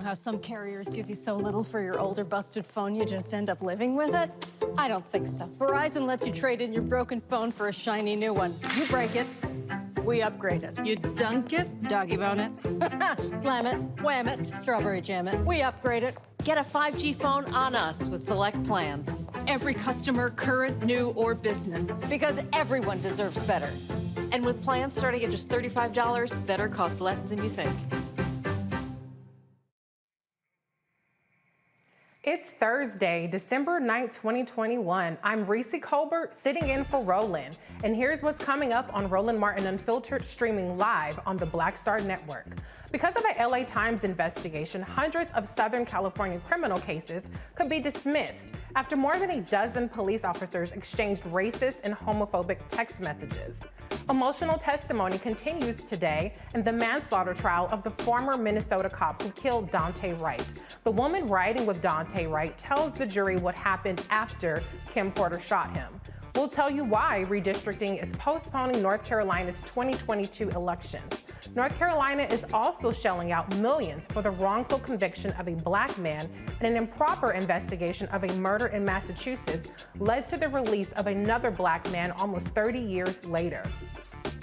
How some carriers give you so little for your older busted phone you just end up living with it? I don't think so. Verizon lets you trade in your broken phone for a shiny new one. You break it, we upgrade it. You dunk it, doggy bone it, slam it, wham it, strawberry jam it, we upgrade it. Get a 5G phone on us with select plans. Every customer, current, new, or business. Because everyone deserves better. And with plans starting at just $35, better costs less than you think. It's Thursday, December 9th, 2021. I'm Reese Colbert, sitting in for Roland. And here's what's coming up on Roland Martin Unfiltered, streaming live on the Black Star Network. Because of a LA Times investigation, hundreds of Southern California criminal cases could be dismissed after more than a dozen police officers exchanged racist and homophobic text messages. Emotional testimony continues today in the manslaughter trial of the former Minnesota cop who killed Daunte Wright. The woman riding with Daunte Wright tells the jury what happened after Kim Porter shot him. We'll tell you why redistricting is postponing North Carolina's 2022 elections. North Carolina is also shelling out millions for the wrongful conviction of a black man, and an improper investigation of a murder in Massachusetts led to the release of another black man almost 30 years later.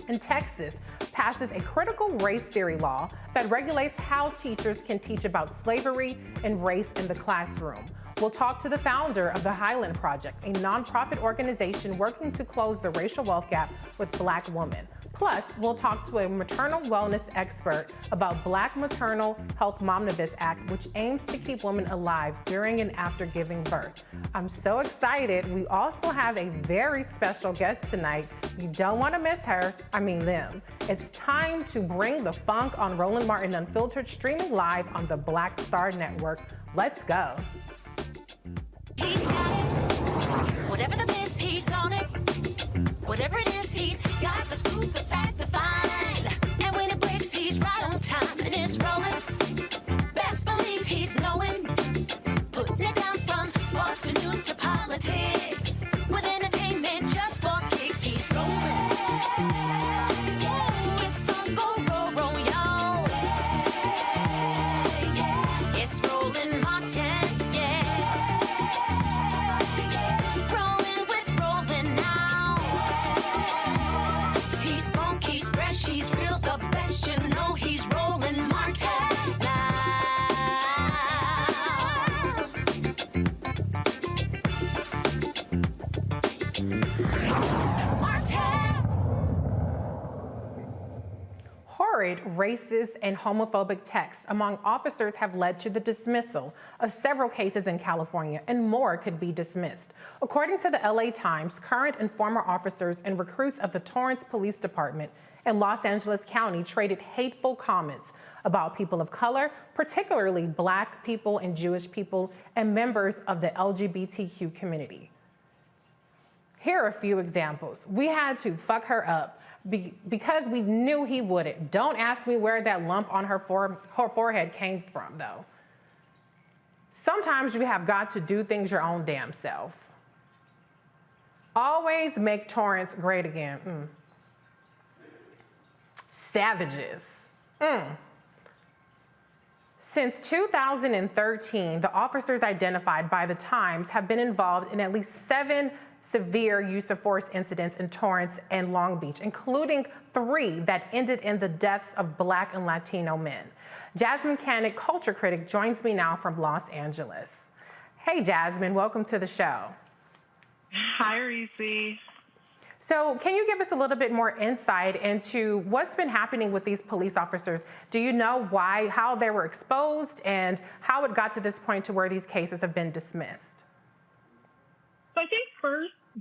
And Texas passes a critical race theory law that regulates how teachers can teach about slavery and race in the classroom. We'll talk to the founder of the Highland Project, a nonprofit organization working to close the racial wealth gap with black women. Plus, we'll talk to a maternal wellness expert about Black Maternal Health Momnibus Act, which aims to keep women alive during and after giving birth. I'm so excited. We also have a very special guest tonight. You don't want to miss her, them. It's time to bring the funk on Roland Martin Unfiltered, streaming live on the Black Star Network. Let's go. He's got it. Whatever the miss, he's on it. Whatever it is, he's got the scoop, the fact, the find. And when it breaks, he's right on time and it's rolling. Best believe he's knowing. Putting it down from sports to news to politics. With entertainment just for kicks, he's rolling. It's on go, y'all. It's Roland Martin, rolling with Roland now. He's funky, he's fresh, he's real, the best, you know he's Roland Martin now. Horrid, racist, and homophobic texts among officers have led to the dismissal of several cases in California, and more could be dismissed. According to the LA Times, current and former officers and recruits of the Torrance Police Department in Los Angeles County traded hateful comments about people of color, particularly black people and Jewish people, and members of the LGBTQ community. Here are a few examples. We had to fuck her up because we knew he wouldn't. Don't ask me where that lump on her forehead came from, though. Sometimes you have got to do things your own damn self. Always make Torrance great again. Savages. Since 2013, the officers identified by the Times have been involved in at least 7 severe use of force incidents in Torrance and Long Beach, including 3 that ended in the deaths of Black and Latino men. Jasmine Canick, culture critic, joins me now from Los Angeles. Hey, Jasmine, welcome to the show. Hi, Reese. So can you give us a little bit more insight into what's been happening with these police officers? Do you know why, how they were exposed, and how it got to this point to where these cases have been dismissed? So I think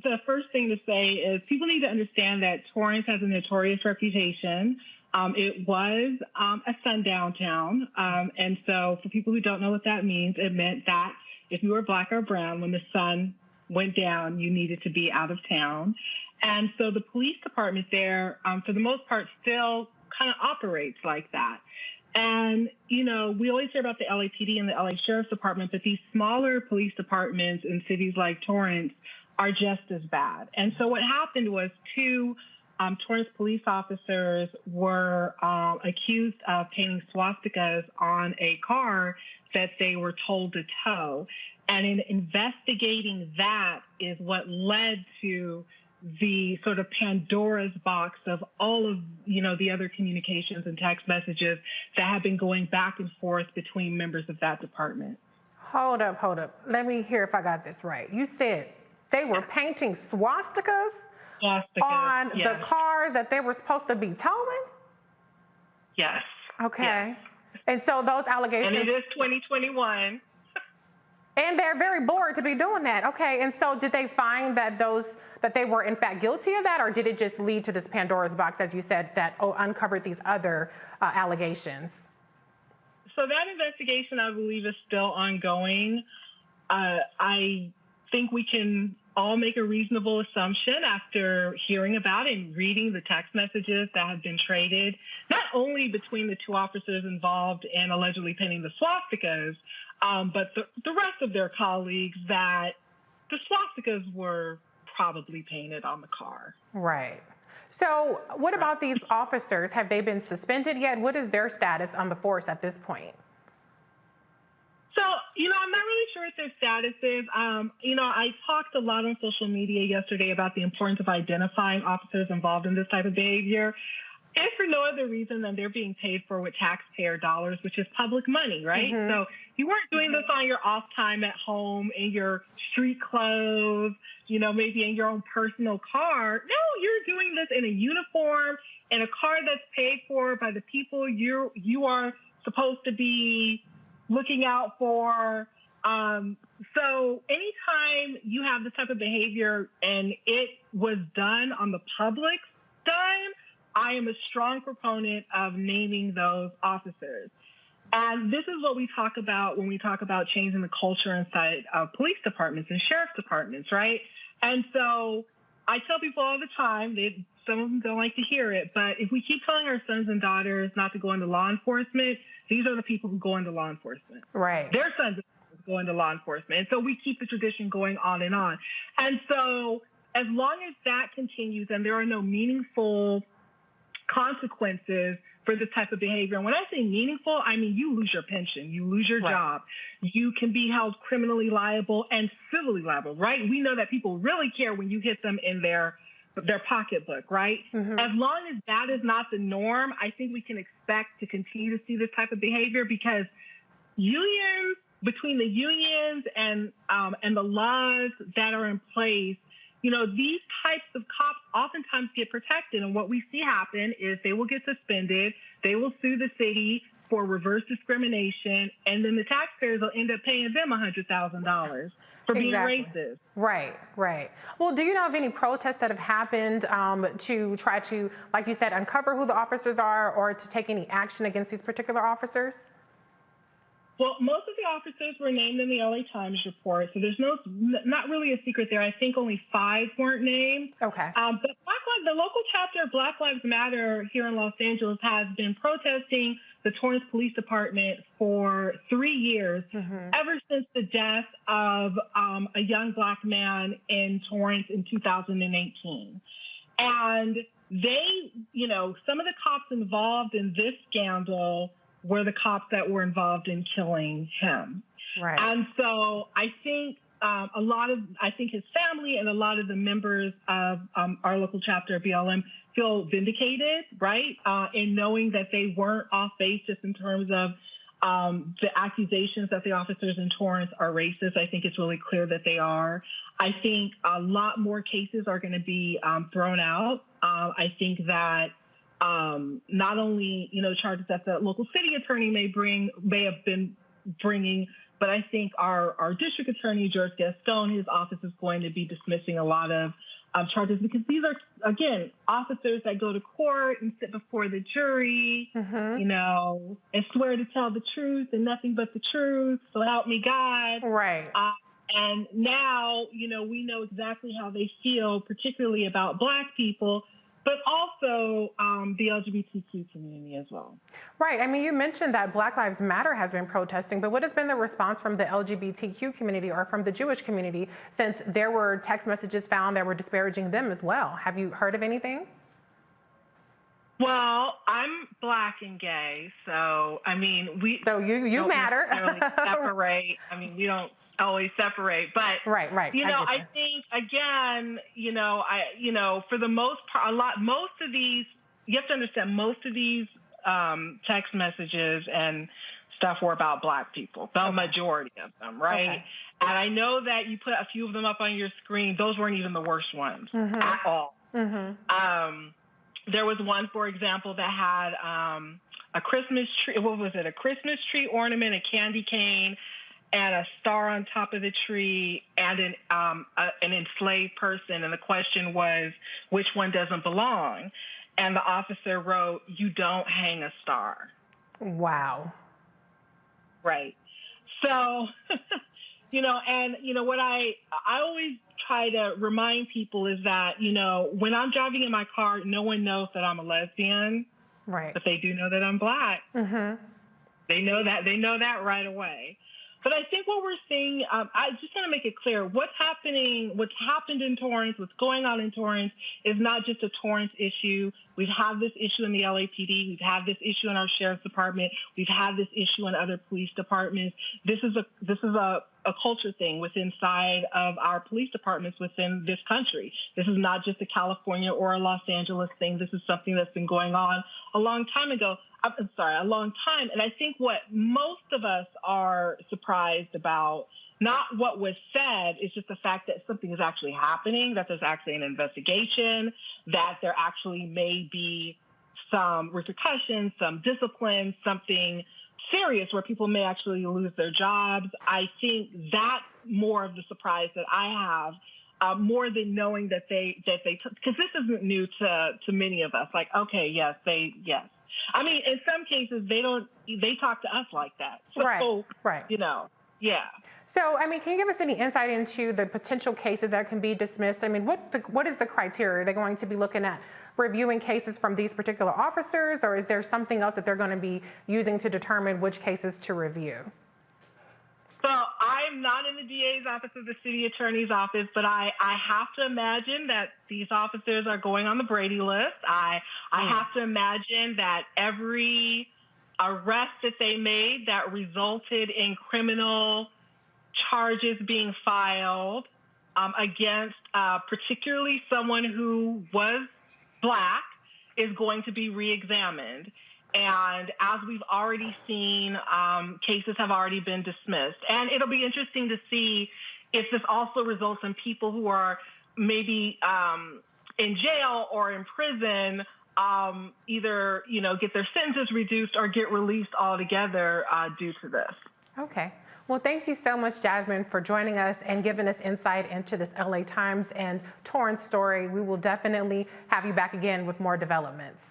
the first thing to say is people need to understand that Torrance has a notorious reputation. It was a sundown town. And so for people who don't know what that means, it meant that if you were Black or brown, when the sun went down, you needed to be out of town. And so the police department there, for the most part, still kind of operates like that. And, you know, we always hear about the LAPD and the LA Sheriff's Department, but these smaller police departments in cities like Torrance are just as bad. And so what happened was 2 Torrance police officers were accused of painting swastikas on a car that they were told to tow. And in investigating that is what led to the sort of Pandora's box of all of, you know, the other communications and text messages that have been going back and forth between members of that department. Hold up. Let me hear if I got this right. You said they were painting swastikas on the cars that they were supposed to be towing? Yes. Okay. Yes. And so those allegations. And it is 2021. And they're very bored to be doing that. Okay. And so did they find that they were in fact guilty of that, or did it just lead to this Pandora's box, as you said, that uncovered these other allegations? So that investigation, I believe, is still ongoing. I think we can all make a reasonable assumption after hearing about and reading the text messages that have been traded, not only between the 2 officers involved in allegedly painting the swastikas, but the rest of their colleagues, that the swastikas were probably painted on the car. Right. So what about these officers? Have they been suspended yet? What is their status on the force at this point? So, you know, I'm not really sure what their status is. You know, I talked a lot on social media yesterday about the importance of identifying officers involved in this type of behavior, if for no other reason than they're being paid for with taxpayer dollars, which is public money, right? Mm-hmm. So you weren't doing this on your off time at home in your street clothes, you know, maybe in your own personal car. No, you're doing this in a uniform, in a car that's paid for by the people you are supposed to be looking out for. So anytime you have this type of behavior and it was done on the public's dime, I am a strong proponent of naming those officers. And this is what we talk about when we talk about changing the culture inside of police departments and sheriff's departments, right? And so I tell people all the time, some of them don't like to hear it, but if we keep telling our sons and daughters not to go into law enforcement, these are the people who go into law enforcement. Right. Their sons and daughters go into law enforcement. And so we keep the tradition going on and on. And so as long as that continues and there are no meaningful consequences for this type of behavior. And when I say meaningful, I mean you lose your pension, you lose your job, you can be held criminally liable and civilly liable, right? We know that people really care when you hit them in their pocketbook, right? Mm-hmm. As long as that is not the norm, I think we can expect to continue to see this type of behavior, because unions, between the unions and the laws that are in place, you know, these types of cops oftentimes get protected. And what we see happen is they will get suspended, they will sue the city for reverse discrimination, and then the taxpayers will end up paying them $100,000 for being racist. Right, right. Well, do you know of any protests that have happened to try to, like you said, uncover who the officers are, or to take any action against these particular officers? Well, most of the officers were named in the LA Times report, so there's not really a secret there. I think only 5 weren't named. Okay. But the local chapter of Black Lives Matter here in Los Angeles has been protesting the Torrance Police Department for 3 years, ever since the death of a young Black man in Torrance in 2018. And they, you know, some of the cops involved in this scandal were the cops that were involved in killing him. Right. And so I think a lot of, I think his family and a lot of the members of our local chapter of BLM feel vindicated, right? In knowing that they weren't off base just in terms of the accusations that the officers in Torrance are racist. I think it's really clear that they are. I think a lot more cases are going to be thrown out. I think that not only, charges that the local city attorney may have been bringing, but I think our district attorney, George Gaston, his office is going to be dismissing a lot of charges because these are, again, officers that go to court and sit before the jury, and swear to tell the truth and nothing but the truth. So help me God. Right. And now, we know exactly how they feel, particularly about Black people, but also the LGBTQ community as well. Right. I mean, you mentioned that Black Lives Matter has been protesting, but what has been the response from the LGBTQ community or from the Jewish community since there were text messages found that were disparaging them as well? Have you heard of anything? Well, I'm Black and gay, so, I mean, So you matter. Separate. I mean, we don't always separate, but right. I think again, for the most part, most of these, you have to understand, most of these text messages and stuff were about Black people, the majority of them, right? Okay. And I know that you put a few of them up on your screen; those weren't even the worst ones at all. There was one, for example, that had a Christmas tree. What was it? A Christmas tree ornament, a candy cane, and a star on top of the tree, and an enslaved person. And the question was, which one doesn't belong? And the officer wrote, "You don't hang a star." Wow. Right. So, what I always try to remind people is that, when I'm driving in my car, no one knows that I'm a lesbian. Right. But they do know that I'm Black. They know that right away. But I think what we're seeing, I just want to make it clear, what's happened in Torrance, what's going on in Torrance is not just a Torrance issue. We've had this issue in the LAPD. We've had this issue in our sheriff's department. We've had this issue in other police departments. This is a culture thing inside of our police departments within this country. This is not just a California or a Los Angeles thing. This is something that's been going on a long time. And I think what most of us are surprised about, not what was said, is just the fact that something is actually happening, that there's actually an investigation, that there actually may be some repercussions, some discipline, something serious where people may actually lose their jobs. I think that's more of the surprise that I have, more than knowing that they took, because this isn't new to many of us. Like, okay, yes. I mean, in some cases, they talk to us like that. So, right. Yeah. So, I mean, can you give us any insight into the potential cases that can be dismissed? I mean, what is the criteria? Are they going to be looking at reviewing cases from these particular officers, or is there something else that they're going to be using to determine which cases to review? So I'm not in the DA's office or the city attorney's office, but I have to imagine that these officers are going on the Brady list. I have to imagine that every arrest that they made that resulted in criminal charges being filed against particularly someone who was Black is going to be reexamined. And as we've already seen, cases have already been dismissed. And it'll be interesting to see if this also results in people who are maybe in jail or in prison, either, get their sentences reduced or get released altogether due to this. Okay. Well, thank you so much, Jasmine, for joining us and giving us insight into this LA Times and Torrance story. We will definitely have you back again with more developments.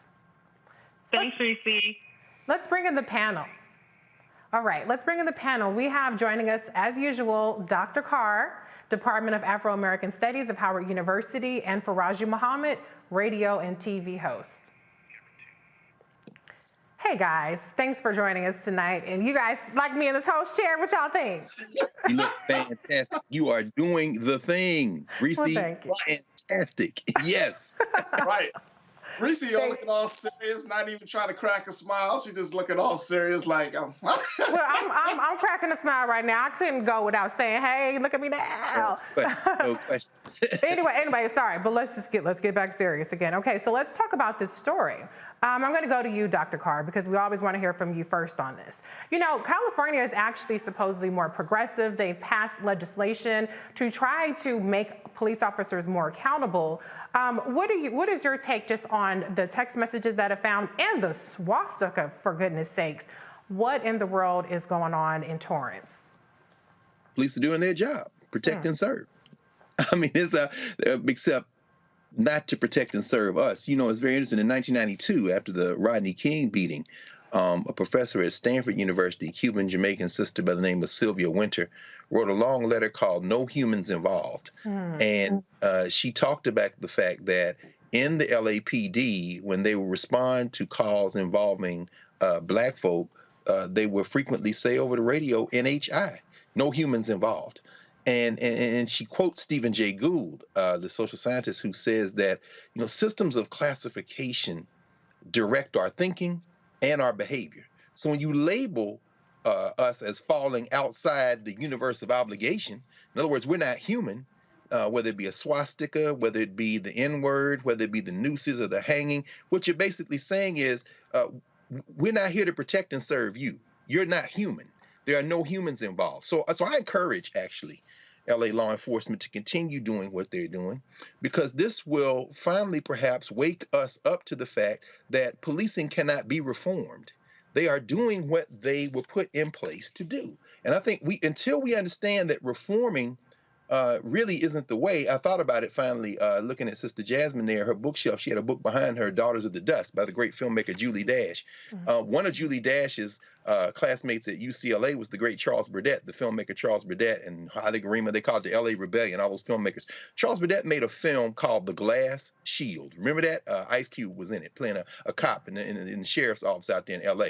Thanks, Reese. Let's bring in the panel. All right, let's bring in the panel. We have joining us, as usual, Dr. Carr, Department of Afro-American Studies of Howard University, and Faraju Muhammad, radio and TV host. Hey guys, thanks for joining us tonight. And you guys like me in this host chair, what y'all think? You look fantastic. You are doing the thing, Reese. Well, thank you. Fantastic. Yes. Right. Reese, you looking all serious, not even trying to crack a smile. She just looking all serious, like, oh. Well, I'm cracking a smile right now. I couldn't go without saying, "Hey, look at me now." No question. anyway, sorry, but let's get back serious again. Okay, so let's talk about this story. I'm going to go to you, Dr. Carr, because we always want to hear from you first on this. You know, California is actually supposedly more progressive. They've passed legislation to try to make police officers more accountable. What is your take just on the text messages that are found and the swastika, for goodness sakes? What in the world is going on in Torrance? Police are doing their job, protect and serve. I mean, except not to protect and serve us. You know, it's very interesting. In 1992, after the Rodney King beating, a professor at Stanford University, Cuban-Jamaican sister by the name of Sylvia Winter, wrote a long letter called No Humans Involved. And she talked about the fact that in the LAPD, when they would respond to calls involving Black folk, they would frequently say over the radio, NHI, no humans involved. And she quotes Stephen Jay Gould, the social scientist, who says that, you know, systems of classification direct our thinking and our behavior. So when you label us as falling outside the universe of obligation, in other words, we're not human, whether it be a swastika, whether it be the N-word, whether it be the nooses or the hanging, what you're basically saying is we're not here to protect and serve you. You're not human. There are no humans involved. So I encourage, actually, LA law enforcement to continue doing what they're doing, because this will finally perhaps wake us up to the fact that policing cannot be reformed. They are doing what they were put in place to do. And I think until we understand that reforming really isn't the way. I thought about it finally, looking at Sister Jasmine there, her bookshelf. She had a book behind her, Daughters of the Dust, by the great filmmaker Julie Dash. One of Julie Dash's classmates at UCLA was the great Charles Burdett, the filmmaker Charles Burdett, and Haile Gerima. They called it the LA Rebellion, all those filmmakers. Charles Burdett made a film called The Glass Shield. Remember that? Ice Cube was in it, playing a cop in the sheriff's office out there in LA.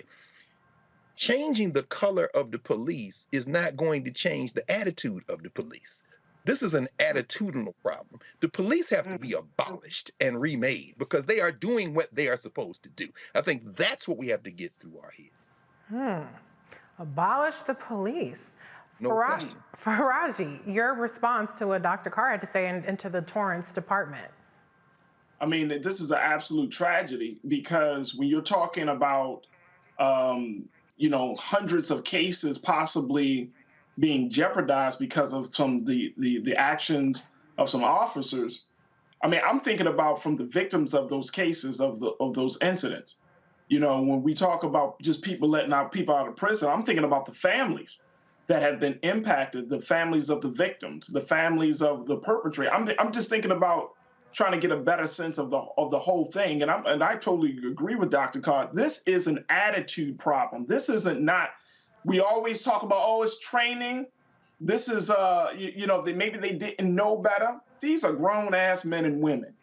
Changing the color of the police is not going to change the attitude of the police. This is an attitudinal problem. The police have to be abolished and remade because they are doing what they are supposed to do. I think that's what we have to get through our heads. Abolish the police. No question. Faraji, your response to what Dr. Carr had to say into the Torrance department. I mean, this is an absolute tragedy because when you're talking about, hundreds of cases possibly being jeopardized because of the actions of some officers. I mean, I'm thinking about from the victims of those cases, of those incidents. You know, when we talk about just people letting people out of prison, I'm thinking about the families that have been impacted, the families of the victims, the families of the perpetrator. I'm just thinking about trying to get a better sense of the whole thing. And I totally agree with Dr. Carr. This is an attitude problem. This isn't not. We always talk about, it's training. This is, maybe they didn't know better. These are grown-ass men and women.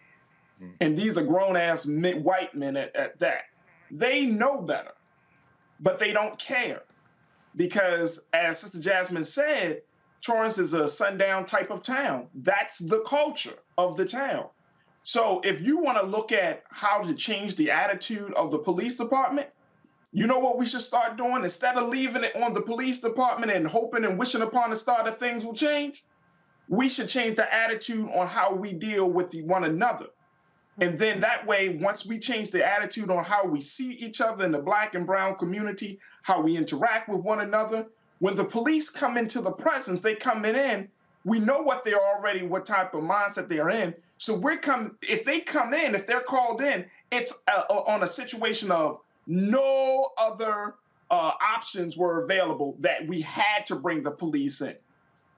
And these are grown-ass white men at that. They know better, but they don't care. Because as Sister Jasmine said, Torrance is a sundown type of town. That's the culture of the town. So if you want to look at how to change the attitude of the police department, you know what we should start doing? Instead of leaving it on the police department and hoping and wishing upon the star that things will change, we should change the attitude on how we deal with one another. And then that way, once we change the attitude on how we see each other in the Black and brown community, how we interact with one another, when the police come into the presence, they coming in, we know what type of mindset they're in. So if they come in, if they're called in, it's on a situation of no other options were available that we had to bring the police in.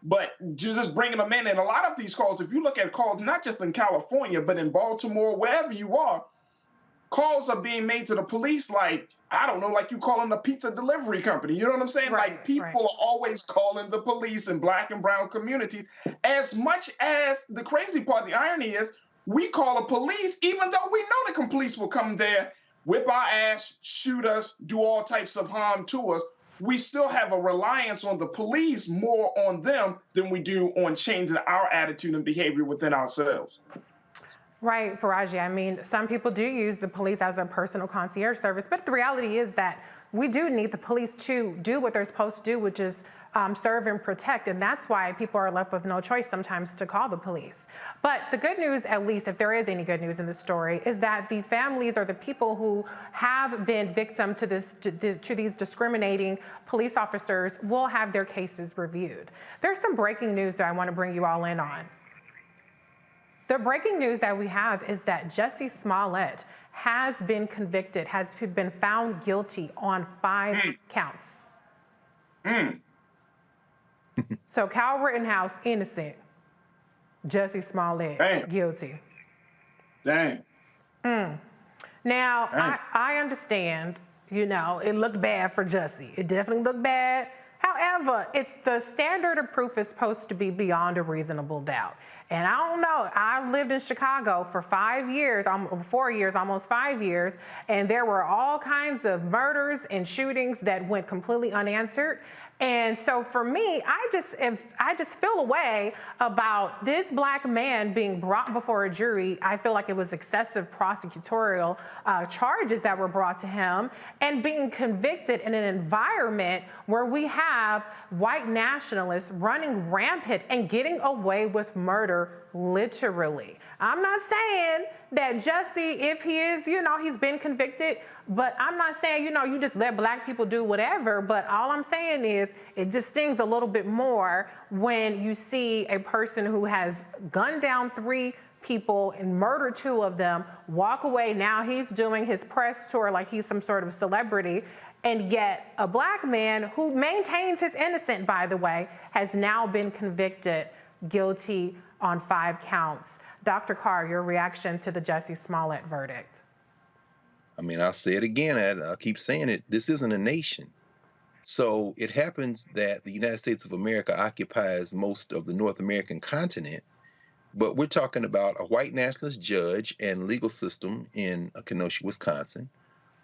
But just bringing them in, and a lot of these calls, if you look at calls, not just in California, but in Baltimore, wherever you are, calls are being made to the police like, I don't know, like you calling a pizza delivery company. You know what I'm saying? Right, like people are always calling the police in Black and brown communities. As much as the crazy part, the irony is, we call the police even though we know the police will come there, whip our ass, shoot us, do all types of harm to us. We still have a reliance on the police more on them than we do on changing our attitude and behavior within ourselves. Right, Faraji. I mean, some people do use the police as a personal concierge service, but the reality is that we do need the police to do what they're supposed to do, which is serve and protect. And that's why people are left with no choice sometimes to call the police. But the good news, at least if there is any good news in this story, is that the families or the people who have been victim to these discriminating police officers will have their cases reviewed. There's some breaking news that I want to bring you all in on. The breaking news that we have is that Jussie Smollett has been convicted, has been found guilty on 5 counts. So Kyle Rittenhouse, innocent. Jussie Smollett, guilty. Dang. Now, I understand, you know, it looked bad for Jussie. It definitely looked bad. However, the standard of proof is supposed to be beyond a reasonable doubt. And I don't know, I lived in Chicago for 5 years, 4 years, almost 5 years, and there were all kinds of murders and shootings that went completely unanswered. And so for me, I just feel a way about this black man being brought before a jury. I feel like it was excessive prosecutorial charges that were brought to him and being convicted in an environment where we have white nationalists running rampant and getting away with murder, literally. I'm not saying that Jussie, if he is, you know, he's been convicted, but I'm not saying, you know, you just let black people do whatever, but all I'm saying is it just stings a little bit more when you see a person who has gunned down 3 people and murdered 2 of them, walk away. Now he's doing his press tour like he's some sort of celebrity. And yet a black man who maintains his innocence, by the way, has now been convicted guilty on 5 counts. Dr. Carr, your reaction to the Jussie Smollett verdict? I mean, I'll say it again, I'll keep saying it. This isn't a nation. So it happens that the United States of America occupies most of the North American continent, but we're talking about a white nationalist judge and legal system in Kenosha, Wisconsin,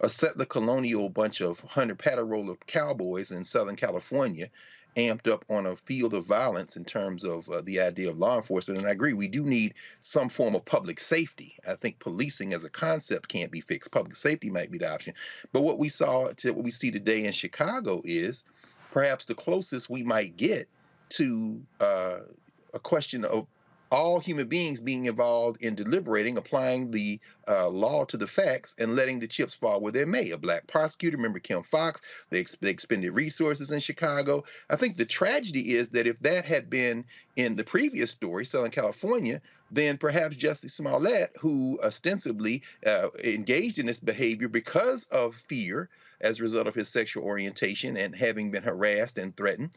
a settler colonial bunch of hunter paddle roller cowboys in Southern California, amped up on a field of violence in terms of the idea of law enforcement. And I agree, we do need some form of public safety. I think policing as a concept can't be fixed. Public safety might be the option. But what we see today in Chicago is perhaps the closest we might get to a question of all human beings being involved in deliberating, applying the law to the facts, and letting the chips fall where they may. A black prosecutor, remember Kim Foxx, they expended resources in Chicago. I think the tragedy is that if that had been in the previous story, Southern California, then perhaps Jussie Smollett, who ostensibly engaged in this behavior because of fear as a result of his sexual orientation and having been harassed and threatened,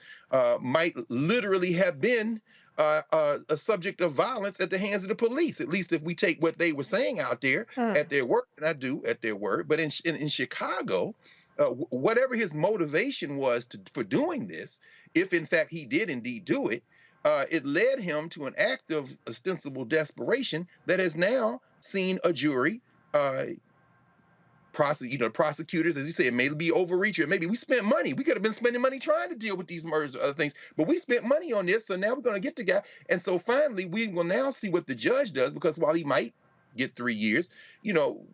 might literally have been a subject of violence at the hands of the police, at least if we take what they were saying out there at their word, and I do at their word. But in Chicago, whatever his motivation was for doing this, if in fact he did indeed do it, it led him to an act of ostensible desperation that has now seen a jury prosecutors, as you say, it may be overreach, or maybe we spent money. We could have been spending money trying to deal with these murders or other things, but we spent money on this, so now we're going to get the guy. And so finally, we will now see what the judge does, because while he might get 3 years, you know,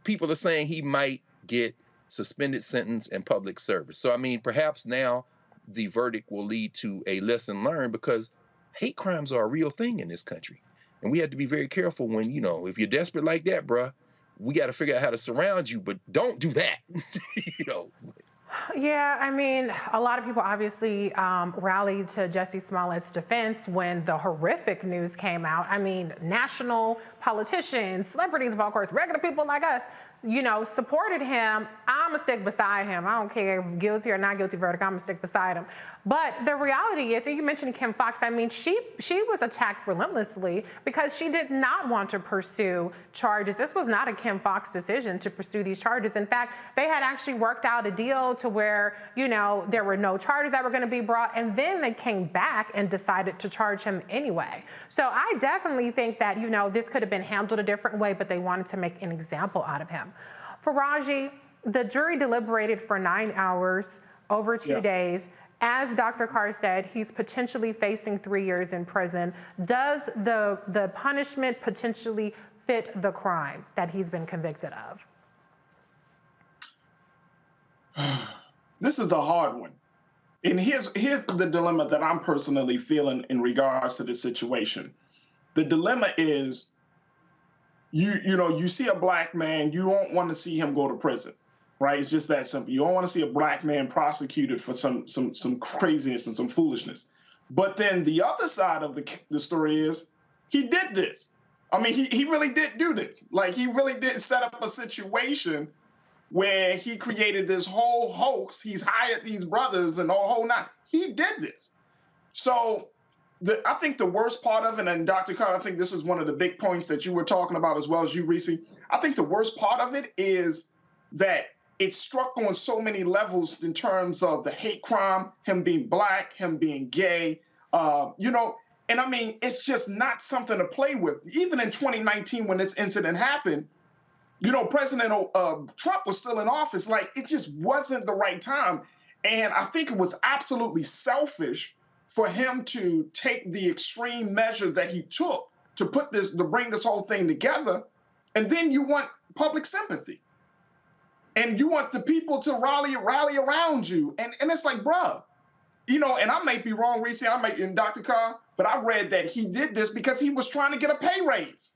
people are saying he might get suspended sentence and public service. So, I mean, perhaps now the verdict will lead to a lesson learned, because hate crimes are a real thing in this country. And we have to be very careful when, you know, if you're desperate like that, bruh, we got to figure out how to surround you, but don't do that, you know. Yeah, I mean, a lot of people obviously rallied to Jussie Smollett's defense when the horrific news came out. I mean, national politicians, celebrities of all course, regular people like us, you know, supported him. I'm going to stick beside him. I don't care if guilty or not guilty verdict, I'm going to stick beside him. But the reality is, and you mentioned Kim Foxx, I mean, she was attacked relentlessly because she did not want to pursue charges. This was not a Kim Foxx decision to pursue these charges. In fact, they had actually worked out a deal to where, you know, there were no charges that were going to be brought, and then they came back and decided to charge him anyway. So I definitely think that, you know, this could have been handled a different way, but they wanted to make an example out of him. Faraji, the jury deliberated for 9 hours over 2 days. As Dr. Carr said, he's potentially facing 3 years in prison. Does the punishment potentially fit the crime that he's been convicted of? This is a hard one. And here's the dilemma that I'm personally feeling in regards to this situation. The dilemma is, you see a black man, you don't want to see him go to prison, right? It's just that simple. You don't want to see a black man prosecuted for some craziness and some foolishness. But then the other side of the story is, he did this. I mean, he really did do this. Like, he really did set up a situation where he created this whole hoax. He's hired these brothers and the whole nine. He did this. So I think the worst part of it, and Dr. Carter, I think this is one of the big points that you were talking about as well as you, Reese. I think the worst part of it is that it struck on so many levels in terms of the hate crime, him being black, him being gay, and I mean, it's just not something to play with. Even in 2019, when this incident happened, President Trump was still in office. Like, it just wasn't the right time. And I think it was absolutely selfish for him to take the extreme measure that he took to bring this whole thing together. And then you want public sympathy. And you want the people to rally around you. And it's like, bruh, and I might be wrong, Reese, in Dr. Carr, but I read that he did this because he was trying to get a pay raise.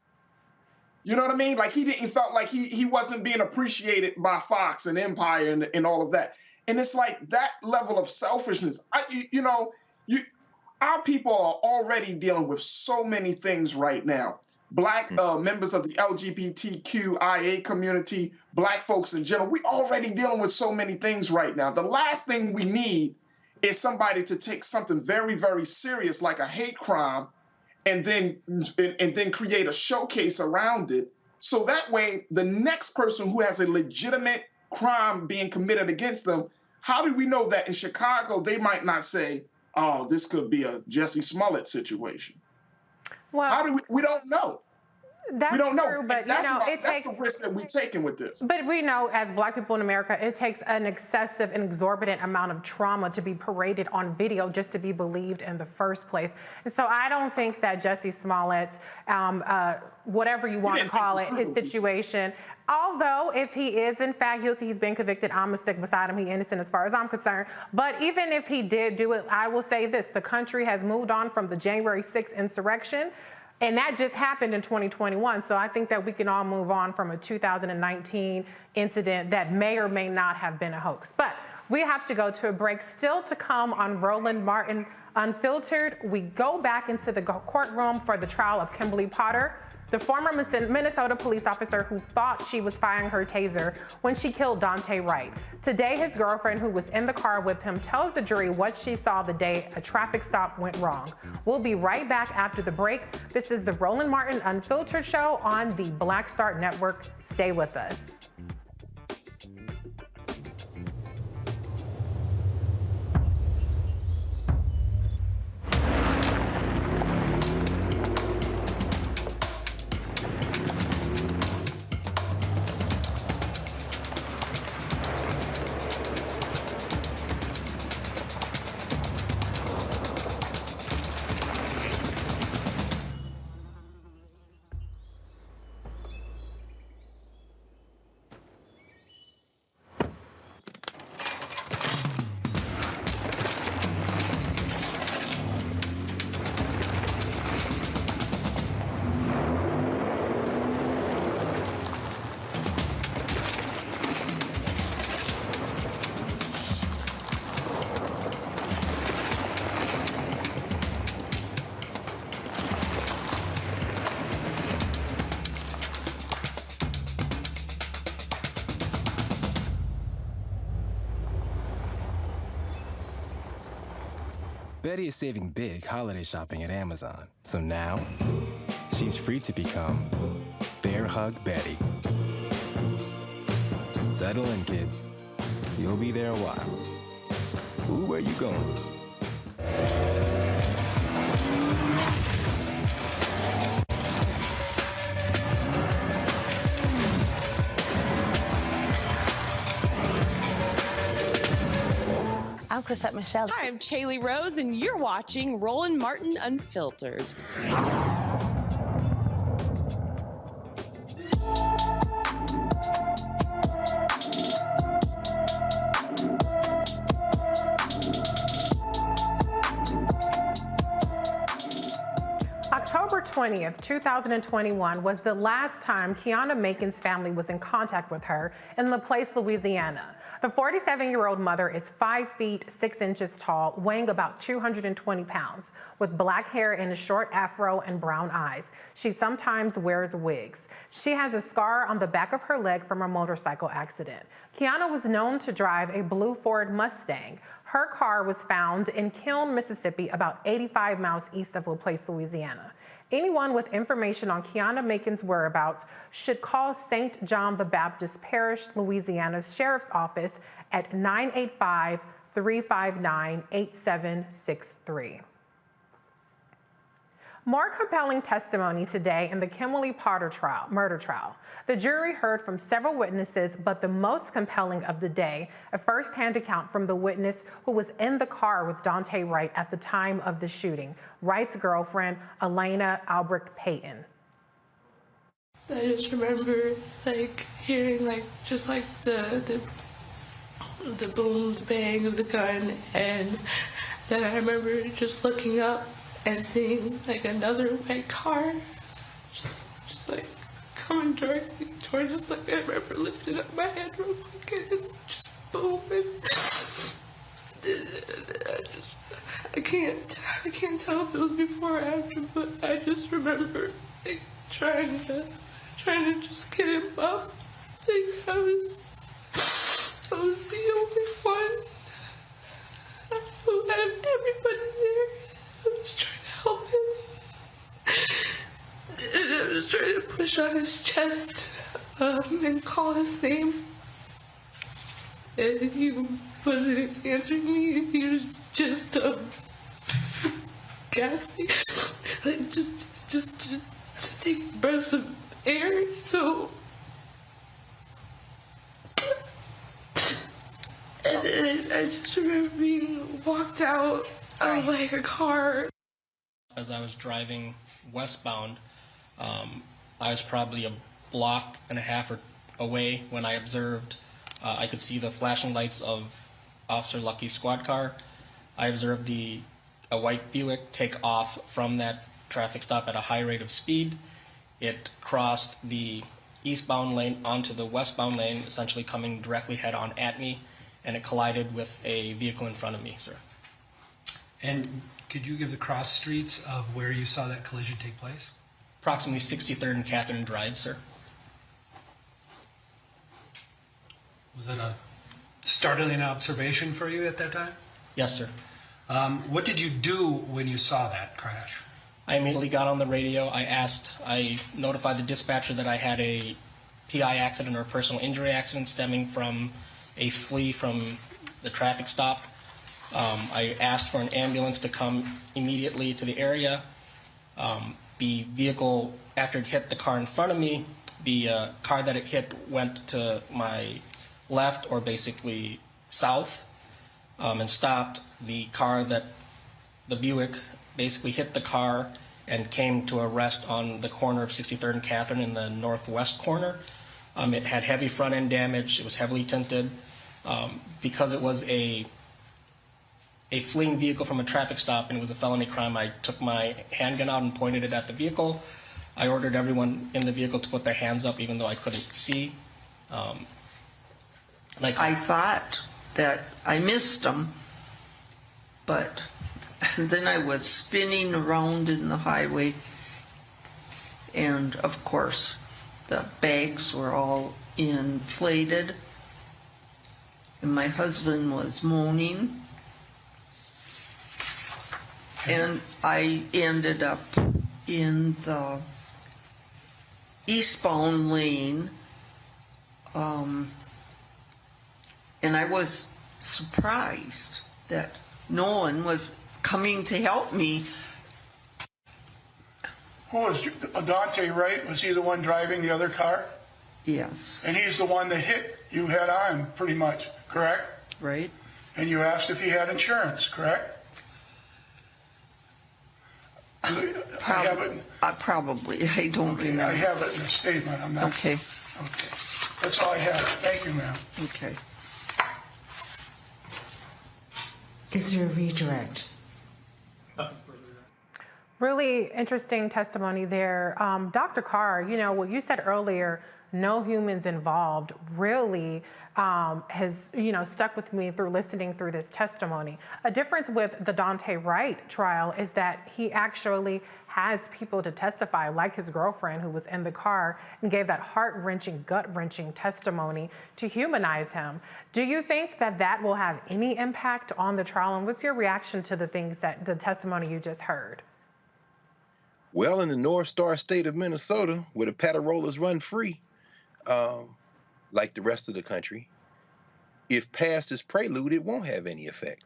You know what I mean? Like, he felt like he wasn't being appreciated by Fox and Empire and all of that. And it's like that level of selfishness. Our people are already dealing with so many things right now. Black members of the LGBTQIA community, black folks in general, we're already dealing with so many things right now. The last thing we need is somebody to take something very, very serious like a hate crime and then create a showcase around it. So that way, the next person who has a legitimate crime being committed against them, how do we know that in Chicago, they might not say, oh, this could be a Jussie Smollett situation? Well, how do we don't know. We don't know, but that's the risk that we're taking with this. But we know, as Black people in America, it takes an excessive and exorbitant amount of trauma to be paraded on video just to be believed in the first place. And so I don't think that Jussie Smollett's, whatever you want to call it, his situation, although if he is in fact guilty, he's been convicted, I'm gonna stick beside him, he's innocent as far as I'm concerned. But even if he did do it, I will say this, the country has moved on from the January 6th insurrection. And that just happened in 2021. So I think that we can all move on from a 2019 incident that may or may not have been a hoax. But we have to go to a break. Still to come on Roland Martin Unfiltered, we go back into the courtroom for the trial of Kimberly Potter, the former Minnesota police officer who thought she was firing her taser when she killed Daunte Wright. Today, his girlfriend, who was in the car with him, tells the jury what she saw the day a traffic stop went wrong. We'll be right back after the break. This is the Roland Martin Unfiltered show on the Black Star Network. Stay with us. Betty is saving big holiday shopping at Amazon. So now, she's free to become Bear Hug Betty. Settle in, kids. You'll be there a while. Ooh, where you going? I'm Chrisette Michelle. Hi, I'm Chaley Rose, and you're watching Roland Martin Unfiltered. 20th, 2021 was the last time Kiana Macon's family was in contact with her in LaPlace, Louisiana. The 47-year-old mother is 5 feet 6 inches tall, weighing about 220 pounds, with black hair in a short afro and brown eyes. She sometimes wears wigs. She has a scar on the back of her leg from a motorcycle accident. Kiana was known to drive a blue Ford Mustang. Her car was found in Kiln, Mississippi, about 85 miles east of LaPlace, Louisiana. Anyone with information on Kiana Macon's whereabouts should call St. John the Baptist Parish, Louisiana's Sheriff's Office at 985-359-8763. More compelling testimony today in the Kimberly Potter murder trial. The jury heard from several witnesses, but the most compelling of the day, a first-hand account from the witness who was in the car with Daunte Wright at the time of the shooting, Wright's girlfriend, Elena Albrecht Payton. I just remember hearing the boom, the bang of the gun, and then I remember just looking up and seeing another white car just coming directly towards us. I remember lifting up my head real quick and just boom, and I can't tell if it was before or after, but I just remember trying to just get him up. I was the only one who had everybody there. I was trying to help him. And I was trying to push on his chest and call his name. And he wasn't answering me. He was just gasping. Just take breaths of air. So and I just remember being walked out of a car. As I was driving westbound, I was probably a block and a half away when I observed, I could see the flashing lights of Officer Lucky's squad car. I observed a white Buick take off from that traffic stop at a high rate of speed. It crossed the eastbound lane onto the westbound lane, essentially coming directly head-on at me, and it collided with a vehicle in front of me, sir. And could you give the cross streets of where you saw that collision take place? Approximately 63rd and Catherine Drive, sir. Was that a startling observation for you at that time? Yes, sir. What did you do when you saw that crash? I immediately got on the radio. I notified the dispatcher that I had a PI accident or a personal injury accident stemming from a flee from the traffic stop. I asked for an ambulance to come immediately to the area. The vehicle, after it hit the car in front of me, the car that it hit went to my left, or basically south, and stopped. The Buick basically hit the car and came to a rest on the corner of 63rd and Catherine in the northwest corner. It had heavy front end damage. It was heavily tinted. Because it was a fleeing vehicle from a traffic stop and it was a felony crime, I took my handgun out and pointed it at the vehicle. I ordered everyone in the vehicle to put their hands up, even though I couldn't see. I thought that I missed them, but then I was spinning around in the highway, and of course the bags were all inflated, and my husband was moaning, and I ended up in the eastbound lane, and I was surprised that no one was coming to help me. Who was Daunte Wright? Was he the one driving the other car? Yes. And he's the one that hit you head on, pretty much, correct? Right. And you asked if he had insurance, correct? Probably. I don't remember. I have it in the statement. I'm not. Okay. Okay. That's all I have. Thank you, ma'am. Okay. Is there a redirect? Really interesting testimony there. Dr. Carr, you know, what you said earlier, no humans involved, really has, you know, stuck with me through listening through this testimony. A difference with the Daunte Wright trial is that he actually has people to testify, like his girlfriend who was in the car and gave that heart-wrenching, gut-wrenching testimony to humanize him. Do you think that that will have any impact on the trial? And what's your reaction to the things that the testimony you just heard? Well, in the North Star state of Minnesota, where the Patarollas run free, like the rest of the country, if past is prelude, it won't have any effect.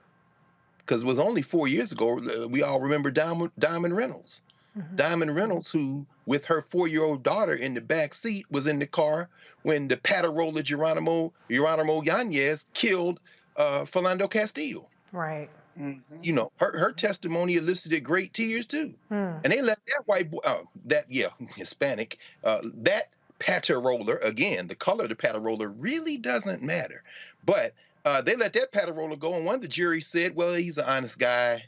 Because it was only 4 years ago, we all remember Diamond Reynolds. Diamond Reynolds, who, with her 4-year-old daughter in the back seat, was in the car when the Patarolla Geronimo Yanez killed Philando Castillo. Right. You know, her testimony elicited great tears too. And they let that white boy, Hispanic, that Patarolla, again, the color of the Patarolla really doesn't matter. But they let that Patarolla go, and one of the jury said, well, he's an honest guy.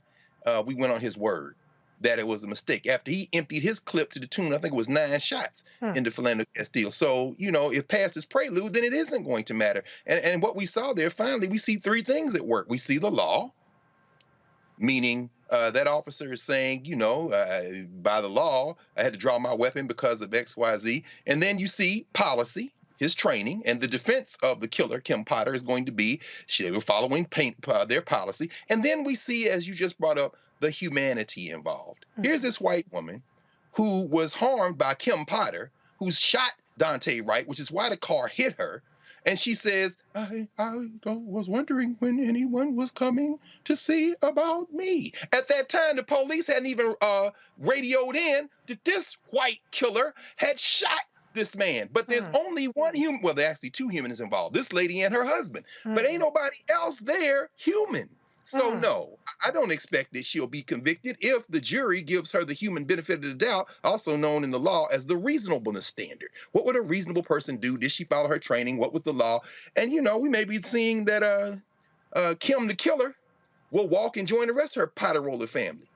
We went on his word that it was a mistake after he emptied his clip to the tune, I think it was 9 shots into Philando Castillo. So, you know, if past is prelude, then it isn't going to matter. And what we saw there, finally, we see 3 things at work. We see the law, meaning that officer is saying, you know, by the law, I had to draw my weapon because of X, Y, Z. And then you see policy, his training, and the defense of the killer, Kim Potter, is going to be they were following their policy. And then we see, as you just brought up, the humanity involved. Here's this white woman who was harmed by Kim Potter, who shot Daunte Wright, which is why the car hit her. And she says, I was wondering when anyone was coming to see about me. At that time, the police hadn't even radioed in that this white killer had shot this man. But there's only one human. Well, there are actually 2 humans involved, this lady and her husband. But ain't nobody else there human. So no, I don't expect that she'll be convicted if the jury gives her the human benefit of the doubt, also known in the law as the reasonableness standard. What would a reasonable person do? Did she follow her training? What was the law? And, you know, we may be seeing that Kim, the killer, will walk and join the rest of her Patarolla family.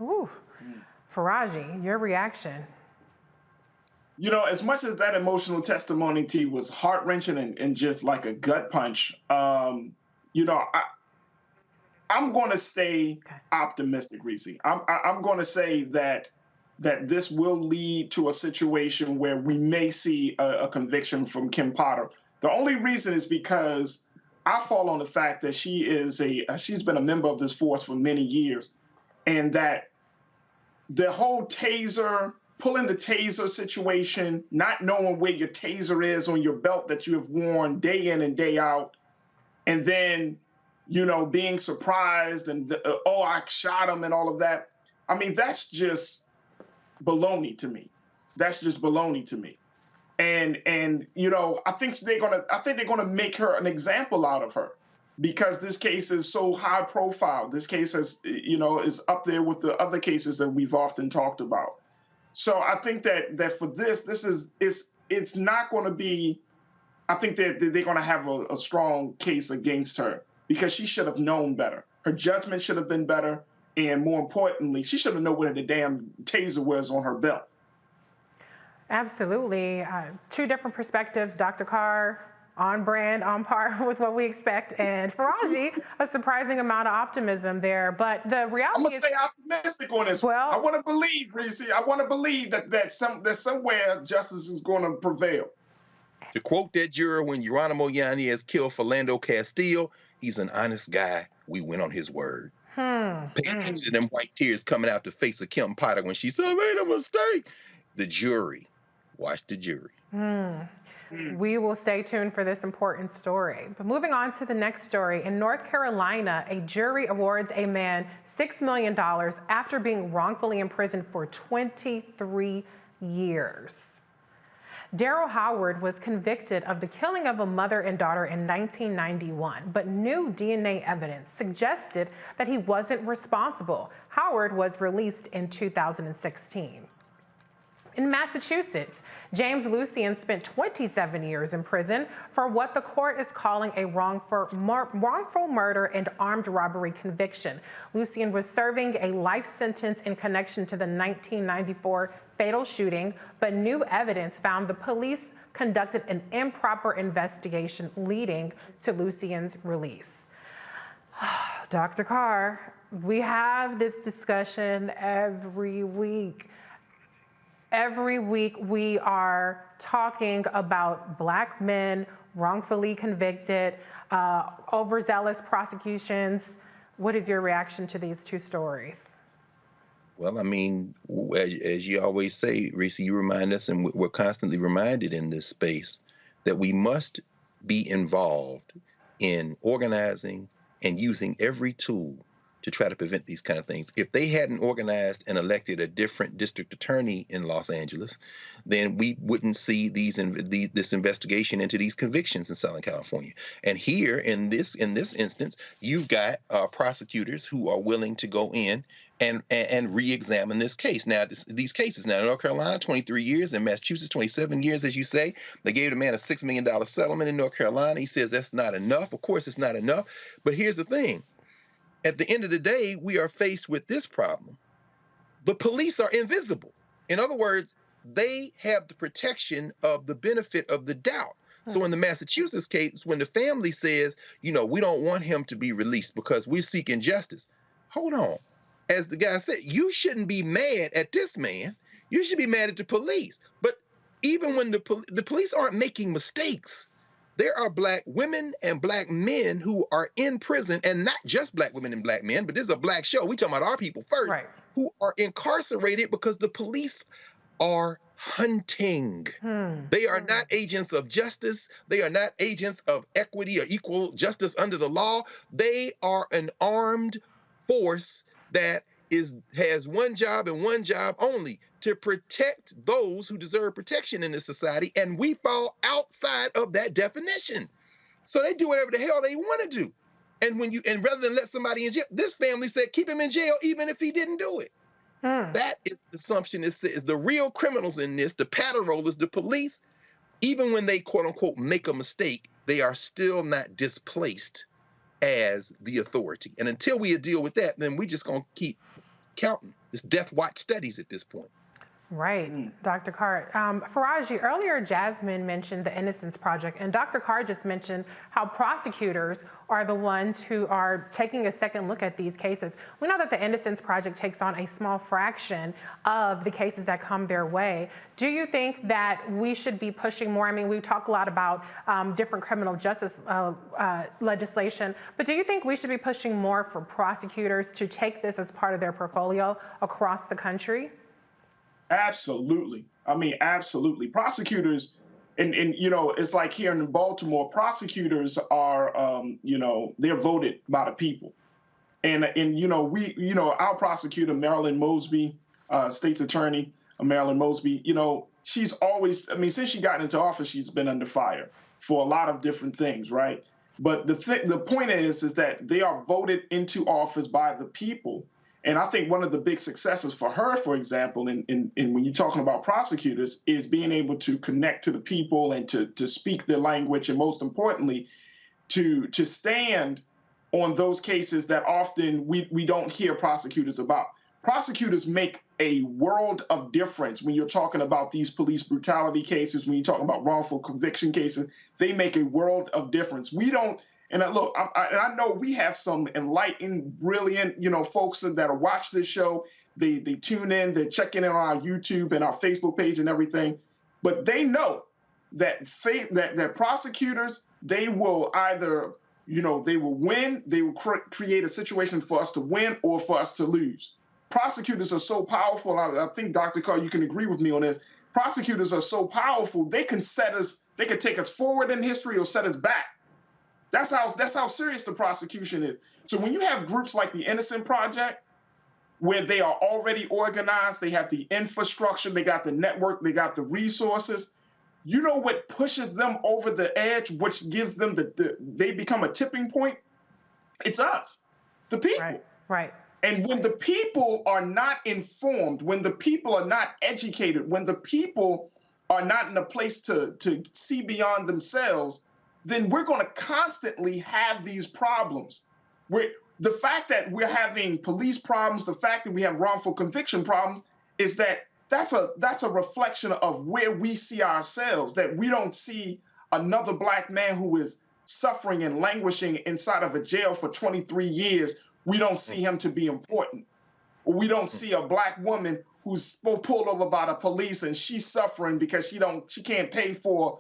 Ooh. Faraji, your reaction? You know, as much as that emotional testimony, T, was heart-wrenching and just like a gut punch, you know, I'm going to stay optimistic, Reese. I'm going to say that this will lead to a situation where we may see a conviction from Kim Potter. The only reason is because I fall on the fact that she's been a member of this force for many years, and that the whole pulling the taser situation, not knowing where your taser is on your belt that you have worn day in and day out, and then, you know, being surprised and, I shot him and all of that. I mean, that's just baloney to me. That's just baloney to me. And you know, I think they're gonna make her an example out of her, because this case is so high profile. This case is up there with the other cases that we've often talked about. So I think that for it's not going to be. I think that they're going to have a strong case against her, because she should have known better. Her judgment should have been better. And more importantly, she should have known where the damn taser was on her belt. Absolutely. 2 different perspectives, Dr. Carr, on brand, on par with what we expect. And Faraji, a surprising amount of optimism there. But the reality I'm going to stay optimistic on this. Well, I want to believe, Reese. I want to believe that somewhere justice is going to prevail. To quote that juror, when Geronimo Yanez killed Philando Castillo, he's an honest guy. We went on his word. Pay attention to them white tears coming out the face of Kim Potter when she said, I made a mistake. The jury. Watch the jury. We will stay tuned for this important story. But moving on to the next story, in North Carolina, a jury awards a man $6 million after being wrongfully imprisoned for 23 years. Daryl Howard was convicted of the killing of a mother and daughter in 1991, but new DNA evidence suggested that he wasn't responsible. Howard was released in 2016. In Massachusetts, James Lucien spent 27 years in prison for what the court is calling a wrongful murder and armed robbery conviction. Lucien was serving a life sentence in connection to the 1994 fatal shooting, but new evidence found the police conducted an improper investigation leading to Lucien's release. Dr. Carr, we have this discussion every week. Every week we are talking about Black men wrongfully convicted, overzealous prosecutions. What is your reaction to these two stories? Well, I mean, as you always say, Reese, you remind us, and we're constantly reminded in this space, that we must be involved in organizing and using every tool to try to prevent these kind of things. If they hadn't organized and elected a different district attorney in Los Angeles, then we wouldn't see this investigation into these convictions in Southern California. And here in this instance, you've got prosecutors who are willing to go in and re-examine this case. Now, these cases. Now, in North Carolina, 23 years. In Massachusetts, 27 years, as you say. They gave the man a $6 million settlement in North Carolina. He says that's not enough. Of course, it's not enough. But here's the thing. At the end of the day, we are faced with this problem. The police are invisible. In other words, they have the protection of the benefit of the doubt. So in the Massachusetts case, when the family says, we don't want him to be released because we're seeking justice, hold on. As the guy said, you shouldn't be mad at this man. You should be mad at the police. But even when the police aren't making mistakes, there are Black women and Black men who are in prison, and not just Black women and Black men, but this is a Black show. We're talking about our people first, right, who are incarcerated because the police are hunting. They are not agents of justice. They are not agents of equity or equal justice under the law. They are an armed force that has one job and one job only: to protect those who deserve protection in this society, and we fall outside of that definition. So they do whatever the hell they want to do. And rather than let somebody in jail, this family said keep him in jail even if he didn't do it. That is the assumption. Is the real criminals in this, the patter rollers, the police, even when they quote unquote make a mistake, they are still not displaced as the authority. And until we deal with that, then we're just going to keep counting. It's death watch studies at this point. Right, Dr. Carr. Faraji, earlier Jasmine mentioned the Innocence Project, and Dr. Carr just mentioned how prosecutors are the ones who are taking a second look at these cases. We know that the Innocence Project takes on a small fraction of the cases that come their way. Do you think that we should be pushing more? I mean, we talk a lot about different criminal justice legislation, but do you think we should be pushing more for prosecutors to take this as part of their portfolio across the country? Absolutely. I mean, absolutely. Prosecutors, and it's like here in Baltimore, prosecutors are, they're voted by the people. And our prosecutor, Marilyn Mosby, state's attorney, Marilyn Mosby, she's always, since she got into office, she's been under fire for a lot of different things, right? But the point is that they are voted into office by the people. And I think one of the big successes for her, for example, and when you're talking about prosecutors, is being able to connect to the people and to speak their language, and most importantly, to stand on those cases that often we don't hear prosecutors about. Prosecutors make a world of difference when you're talking about these police brutality cases, when you're talking about wrongful conviction cases. They make a world of difference. We don't. And look, I know we have some enlightened, brilliant, folks that watch this show. They tune in, they're checking in on our YouTube and our Facebook page and everything. But they know that that prosecutors, they will either, they will win, they will create a situation for us to win or for us to lose. Prosecutors are so powerful. I think, Dr. Carr, you can agree with me on this. Prosecutors are so powerful, they can take us forward in history or set us back. That's how serious the prosecution is. So when you have groups like the Innocent Project, where they are already organized, they have the infrastructure, they got the network, they got the resources, you know what pushes them over the edge, which gives them they become a tipping point? It's us, the people. Right. And when the people are not informed, when the people are not educated, when the people are not in a place to see beyond themselves, then we're going to constantly have these problems. The fact that we're having police problems, the fact that we have wrongful conviction problems, is that's a reflection of where we see ourselves, that we don't see another Black man who is suffering and languishing inside of a jail for 23 years. We don't see him to be important. Or we don't see a Black woman who's pulled over by the police and she's suffering because she can't pay for,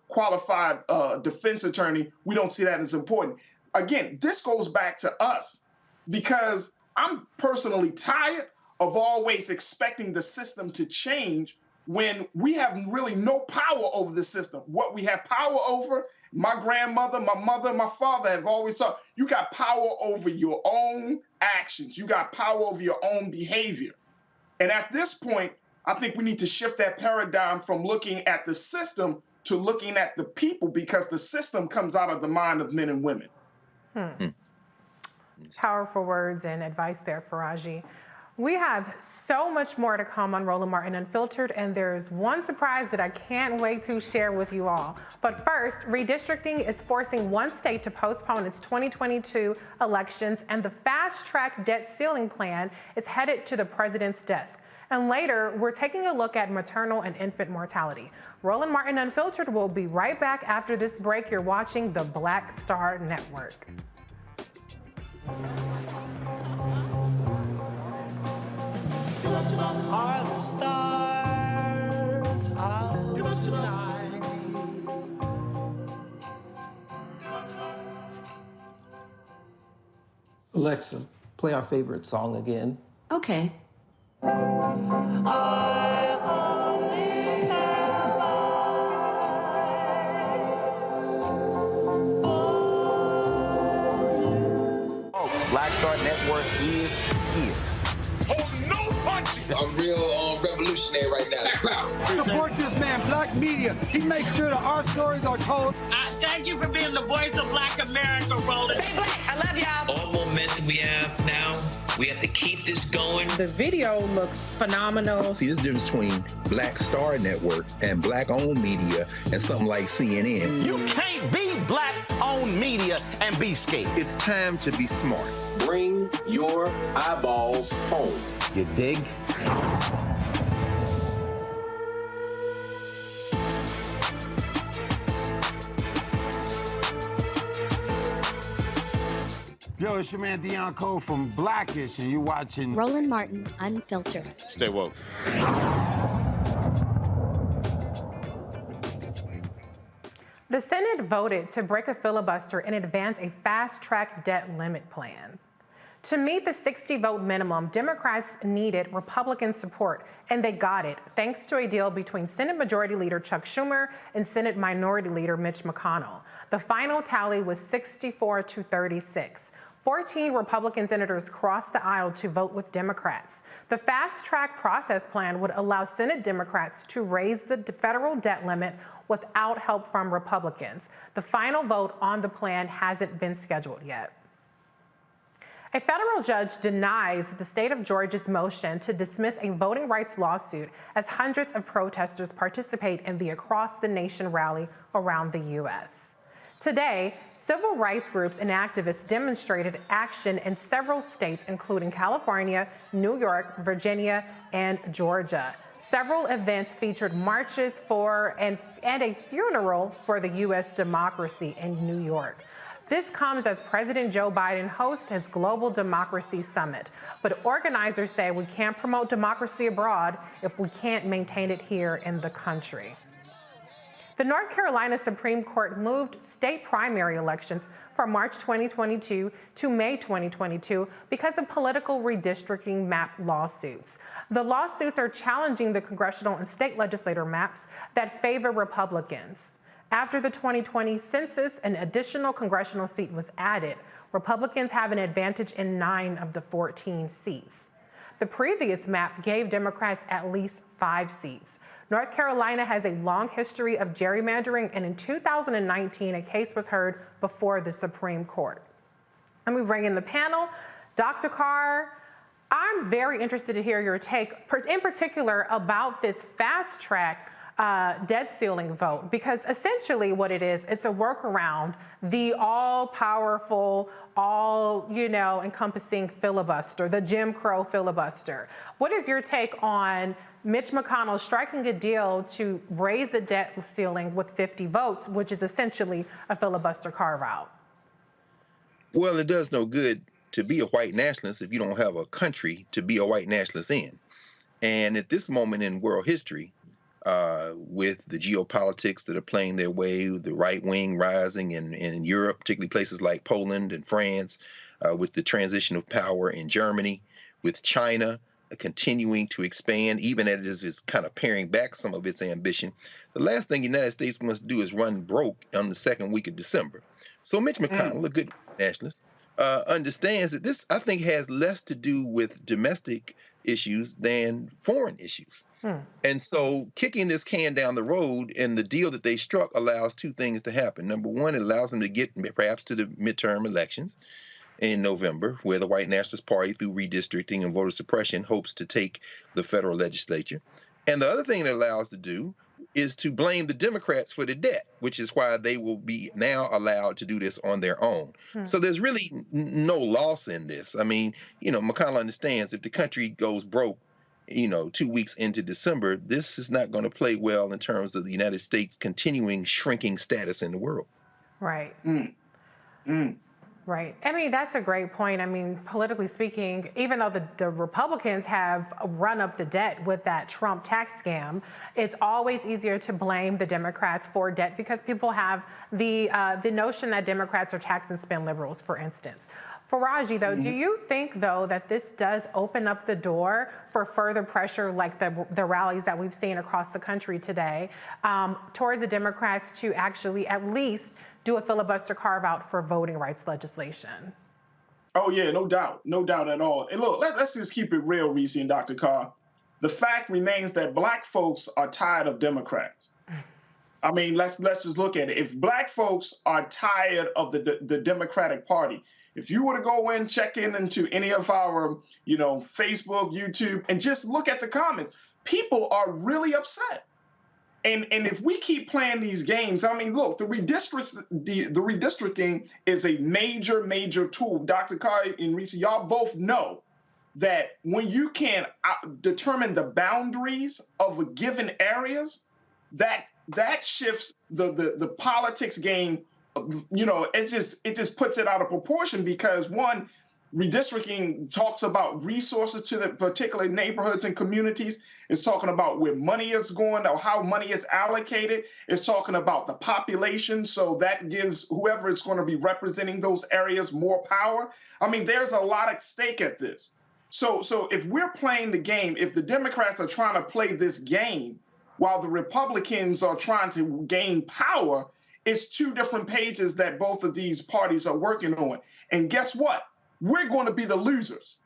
qualified defense attorney. We don't see that as important. Again, this goes back to us, because I'm personally tired of always expecting the system to change when we have really no power over the system. What we have power over, my grandmother, my mother, my father have always thought, you got power over your own actions. You got power over your own behavior. And at this point, I think we need to shift that paradigm from looking at the system to looking at the people, because the system comes out of the mind of men and women. Powerful words and advice there, Faraji. We have so much more to come on Roland Martin Unfiltered, and there's one surprise that I can't wait to share with you all. But first, redistricting is forcing one state to postpone its 2022 elections, and the fast-track debt ceiling plan is headed to the president's desk. And later, we're taking a look at maternal and infant mortality. Roland Martin Unfiltered will be right back after this break. You're watching the Black Star Network. Are the stars out tonight? Alexa, play our favorite song again. Okay. Black Star Network is here. I'm real revolutionary right now. Support this man, Black Media. He makes sure that our stories are told. Thank you for being the voice of Black America, Roland. Stay Black. I love y'all. All momentum we have now, we have to keep this going. The video looks phenomenal. See, there's a difference between Black Star Network and Black-owned media and something like CNN. You can't be Black-owned media and be scared. It's time to be smart. Bring your eyeballs home. You dig? Yo, it's your man Deion Cole from Blackish, and you're watching Roland Martin Unfiltered. Stay woke. The Senate voted to break a filibuster and advance a fast-track debt limit plan. To meet the 60-vote minimum, Democrats needed Republican support, and they got it, thanks to a deal between Senate Majority Leader Chuck Schumer and Senate Minority Leader Mitch McConnell. The final tally was 64-36. 14 Republican senators crossed the aisle to vote with Democrats. The fast-track process plan would allow Senate Democrats to raise the federal debt limit without help from Republicans. The final vote on the plan hasn't been scheduled yet. A federal judge denies the state of Georgia's motion to dismiss a voting rights lawsuit as hundreds of protesters participate in the Across the Nation rally around the U.S. Today, civil rights groups and activists demonstrated action in several states, including California, New York, Virginia, and Georgia. Several events featured marches for and a funeral for the U.S. democracy in New York. This comes as President Joe Biden hosts his Global Democracy Summit. But organizers say we can't promote democracy abroad if we can't maintain it here in the country. The North Carolina Supreme Court moved state primary elections from March 2022 to May 2022 because of political redistricting map lawsuits. The lawsuits are challenging the congressional and state legislator maps that favor Republicans. After the 2020 census, an additional congressional seat was added. Republicans have an advantage in 9 of the 14 seats. The previous map gave Democrats at least 5 seats. North Carolina has a long history of gerrymandering, and in 2019, a case was heard before the Supreme Court. And we bring in the panel. Dr. Carr, I'm very interested to hear your take, in particular, about this fast track debt ceiling vote, because essentially what it is, it's a workaround the all-powerful, encompassing filibuster, the Jim Crow filibuster. What is your take on Mitch McConnell striking a deal to raise the debt ceiling with 50 votes, which is essentially a filibuster carve-out? Well, it does no good to be a white nationalist if you don't have a country to be a white nationalist in. And at this moment in world history, with the geopolitics that are playing their way, the right wing rising in Europe, particularly places like Poland and France, with the transition of power in Germany, with China continuing to expand, even as it is kind of paring back some of its ambition. The last thing the United States wants to do is run broke on the second week of December. So Mitch McConnell, a good nationalist, understands that this, I think, has less to do with domestic issues than foreign issues. And so kicking this can down the road, and the deal that they struck allows two things to happen. Number one, it allows them to get perhaps to the midterm elections in November, where the White Nationalist Party, through redistricting and voter suppression, hopes to take the federal legislature. And the other thing that allows to do is to blame the Democrats for the debt, which is why they will be now allowed to do this on their own. So there's really no loss in this. I mean, McConnell understands if the country goes broke, 2 weeks into December, this is not going to play well in terms of the United States continuing shrinking status in the world. Right. Right. I mean, that's a great point. I mean, politically speaking, even though the Republicans have run up the debt with that Trump tax scam, it's always easier to blame the Democrats for debt because people have the notion that Democrats are tax and spend liberals, for instance. Faraji, though, do you think, though, that this does open up the door for further pressure, like the rallies that we've seen across the country today, towards the Democrats to actually at least do a filibuster carve-out for voting rights legislation? Oh, yeah, no doubt at all. And look, let's just keep it real, Reese and Dr. Carr. The fact remains that Black folks are tired of Democrats. I mean, let's just look at it. If Black folks are tired of the Democratic Party, if you were to go in, check into any of our, Facebook, YouTube, and just look at the comments, people are really upset. And if we keep playing these games, I mean, look, the redistricting is a major tool. Dr. Carr and Reese, y'all both know that when you can determine the boundaries of a given areas, that shifts the politics game. It just puts it out of proportion because one, redistricting talks about resources to the particular neighborhoods and communities. It's talking about where money is going or how money is allocated. It's talking about the population. So that gives whoever is going to be representing those areas more power. I mean, there's a lot at stake at this. So if we're playing the game, if the Democrats are trying to play this game while the Republicans are trying to gain power, it's two different pages that both of these parties are working on. And guess what? We're going to be the losers.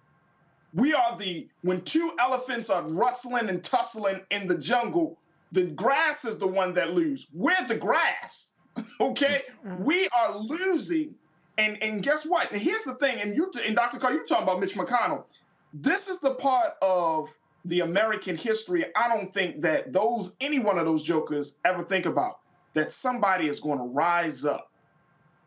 We are when two elephants are rustling and tussling in the jungle, the grass is the one that loses. We're the grass, okay? We are losing. And guess what? And here's the thing, and Dr. Carr, you're talking about Mitch McConnell. This is the part of the American history I don't think that any one of those jokers ever think about, that somebody is going to rise up,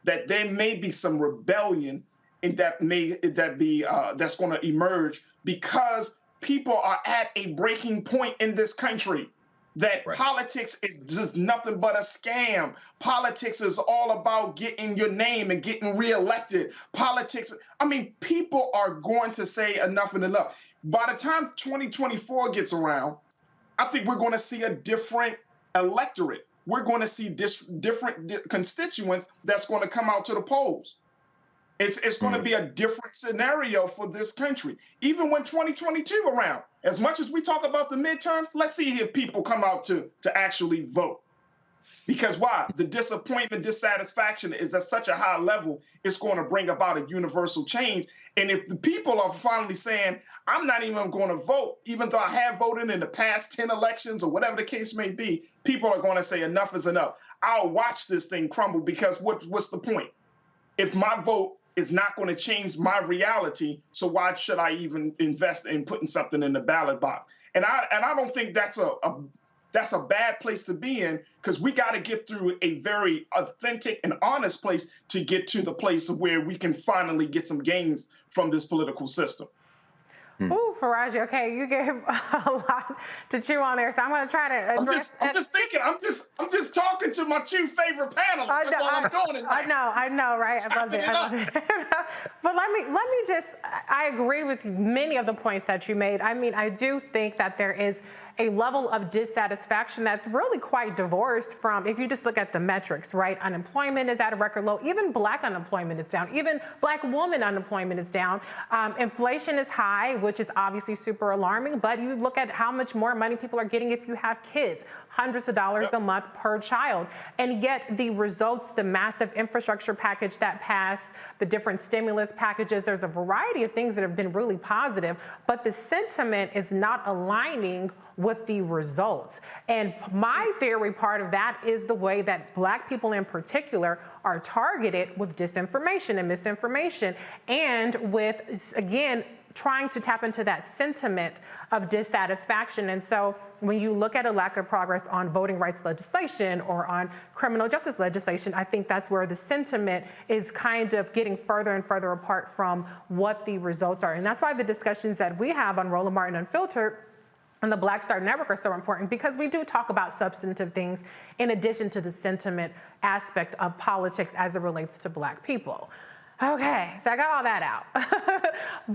that there may be some rebellion and that's going to emerge because people are at a breaking point in this country. That politics is just nothing but a scam. Politics is all about getting your name and getting reelected. Politics, I mean, people are going to say enough and enough. By the time 2024 gets around, I think we're going to see a different electorate. We're going to see different constituents that's going to come out to the polls. It's going to be a different scenario for this country. Even when 2022 around, as much as we talk about the midterms, let's see if people come out to actually vote. Because why? The disappointment, dissatisfaction is at such a high level, it's going to bring about a universal change. And if the people are finally saying, I'm not even going to vote, even though I have voted in the past 10 elections or whatever the case may be, people are going to say enough is enough. I'll watch this thing crumble because what's the point? If my vote is not going to change my reality. So why should I even invest in putting something in the ballot box? And I don't think that's a bad place to be in, because we got to get through a very authentic and honest place to get to the place of where we can finally get some gains from this political system. Ooh, Faraji, okay, you gave a lot to chew on there, so I'm going to try to address. I'm just talking to my two favorite panelists. That's all I'm doing tonight. I know, right? I love it. But let me just, I agree with many of the points that you made. I mean, I do think that there is a level of dissatisfaction that's really quite divorced from, if you just look at the metrics, right? Unemployment is at a record low. Even Black unemployment is down. Even Black woman unemployment is down. Inflation is high, which is obviously super alarming, but you look at how much more money people are getting if you have kids. Hundreds of dollars a month per child. And yet the results, the massive infrastructure package that passed, the different stimulus packages, there's a variety of things that have been really positive, but the sentiment is not aligning with the results. And my theory part of that is the way that Black people in particular are targeted with disinformation and misinformation, and with, again, trying to tap into that sentiment of dissatisfaction. And so when you look at a lack of progress on voting rights legislation or on criminal justice legislation, I think that's where the sentiment is kind of getting further and further apart from what the results are. And that's why the discussions that we have on Roland Martin Unfiltered and the Black Star Network are so important, because we do talk about substantive things in addition to the sentiment aspect of politics as it relates to Black people. Okay, so I got all that out.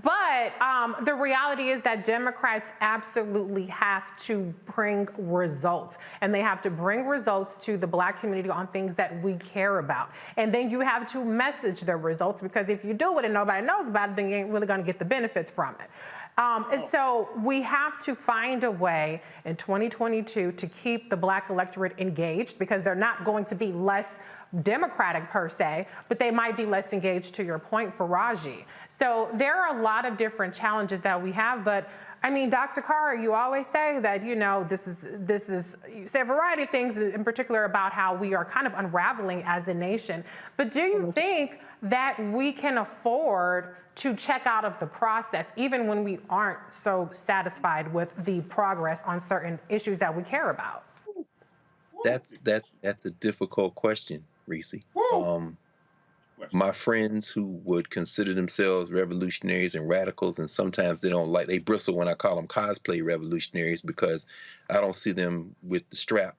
But the reality is that Democrats absolutely have to bring results, and they have to bring results to the Black community on things that we care about. And then you have to message the results, because if you do it and nobody knows about it, then you ain't really gonna get the benefits from it. And so we have to find a way in 2022 to keep the Black electorate engaged, because they're not going to be less Democratic per se, but they might be less engaged, to your point, Faraji. So there are a lot of different challenges that we have, but I mean, Dr. Carr, you always say that, you know, this is, you say a variety of things in particular about how we are kind of unraveling as a nation. But do you think that we can afford to check out of the process, even when we aren't so satisfied with the progress on certain issues that we care about? That's a difficult question, Reese. My friends who would consider themselves revolutionaries and radicals, and sometimes they bristle when I call them cosplay revolutionaries, because I don't see them with the strap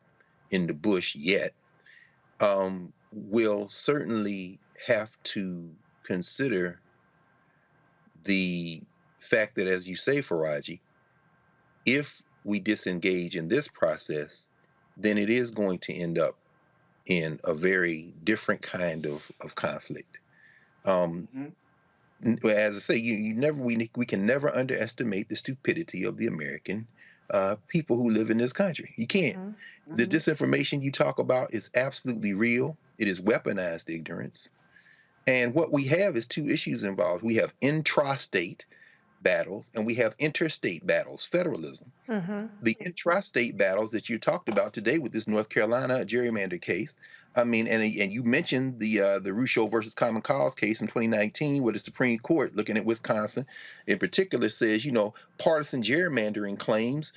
in the bush yet, will certainly have to consider the fact that, as you say, Faraji, if we disengage in this process, then it is going to end up in a very different kind of conflict. As I say, we can never underestimate the stupidity of the American people who live in this country. You can't. The disinformation you talk about is absolutely real. It is weaponized ignorance. And what we have is two issues involved. We have intrastate battles and we have interstate battles, federalism. The intrastate battles that you talked about today with this North Carolina gerrymander case, I mean, and you mentioned the Rucho versus Common Cause case from 2019, where the Supreme Court, looking at Wisconsin in particular, says, you know, partisan gerrymandering claims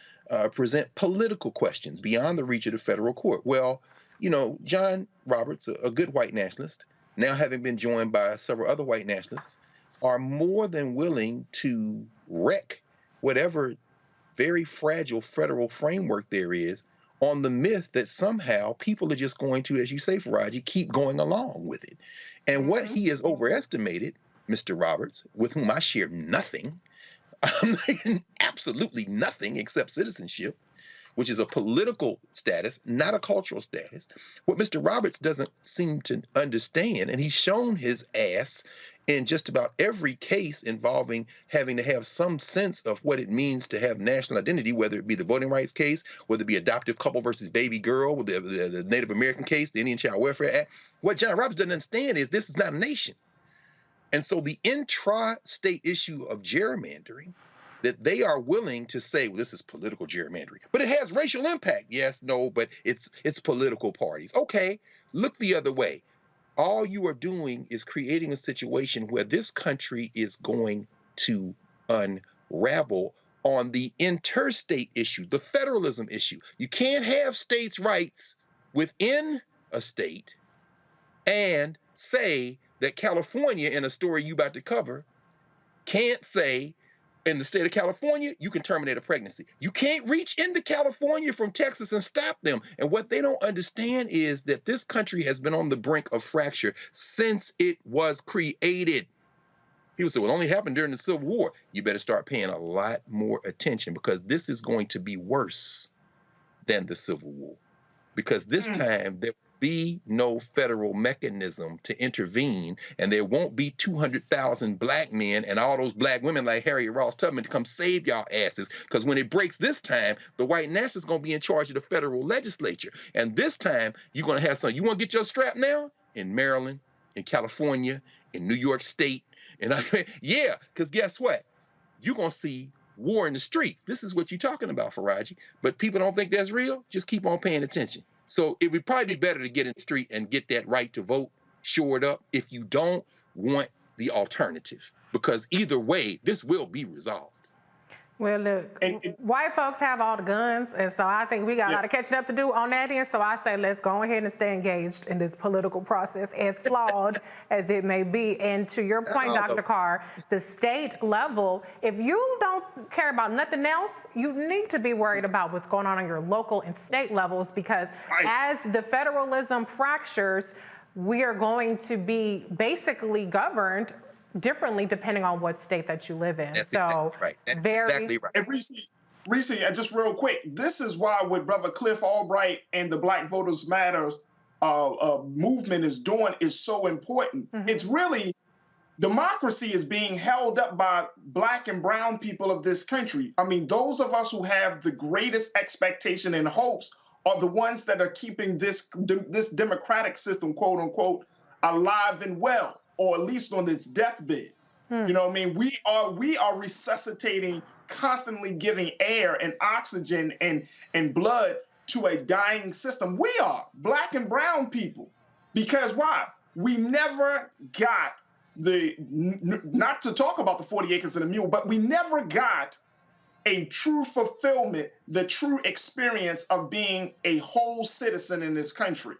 present political questions beyond the reach of the federal court. Well, you know, John Roberts, a good white nationalist, now having been joined by several other white nationalists, are more than willing to wreck whatever very fragile federal framework there is on the myth that somehow people are just going to, as you say, Faraji, keep going along with it. And what he has overestimated, Mr. Roberts, with whom I share nothing, absolutely nothing except citizenship, which is a political status, not a cultural status. What Mr. Roberts doesn't seem to understand, and he's shown his ass in just about every case involving having to have some sense of what it means to have national identity, whether it be the voting rights case, whether it be adoptive couple versus baby girl, with the Native American case, the Indian Child Welfare Act. What John Roberts doesn't understand is this is not a nation. And so the intra-state issue of gerrymandering, that they are willing to say, well, this is political gerrymandering, but it has racial impact. Yes, no, but it's political parties. Okay, look the other way. all you are doing is creating a situation where this country is going to unravel on the interstate issue, the federalism issue. You can't have states' rights within a state and say that California, in a story you about to cover, can't say in the state of California, you can terminate a pregnancy. You can't reach into California from Texas and stop them. And what they don't understand is that this country has been on the brink of fracture since it was created. People say, well, it only happened during the Civil War. You better start paying a lot more attention, because this is going to be worse than the Civil War. Because this time there will be no federal mechanism to intervene, and there won't be 200,000 black men and all those black women like Harriet Ross Tubman to come save y'all asses. Because when it breaks this time, the white nationalists are going to be in charge of the federal legislature. And this time, you're going to have something. You want to get your strap now? In Maryland, in California, in New York State. And yeah, because guess what? You're going to see war in the streets. This is what you're talking about, Faraji. But people don't think that's real. Just keep on paying attention. So it would probably be better to get in the street and get that right to vote shored up if you don't want the alternative. Because either way, this will be resolved. Well, look, white folks have all the guns, and so I think we got a lot of catching up to do on that end. So I say let's go ahead and stay engaged in this political process, as flawed as it may be. And to your point, Dr. Carr, the state level, if you don't care about nothing else, you need to be worried about what's going on your local and state levels, because as the federalism fractures, we are going to be basically governed differently depending on what state that you live in. That's so exactly right. That's exactly right. And Reese, just real quick, this is why what Brother Cliff Albright and the Black Voters Matters movement is doing is so important. It's really, democracy is being held up by black and brown people of this country. I mean, those of us who have the greatest expectation and hopes are the ones that are keeping this democratic system, quote unquote, alive and well, or at least on its deathbed. You know what I mean? We are resuscitating, constantly giving air and oxygen and blood to a dying system. We are, black and brown people. Because why? We never got not to talk about the 40 acres and a mule, but we never got a true fulfillment, the true experience of being a whole citizen in this country.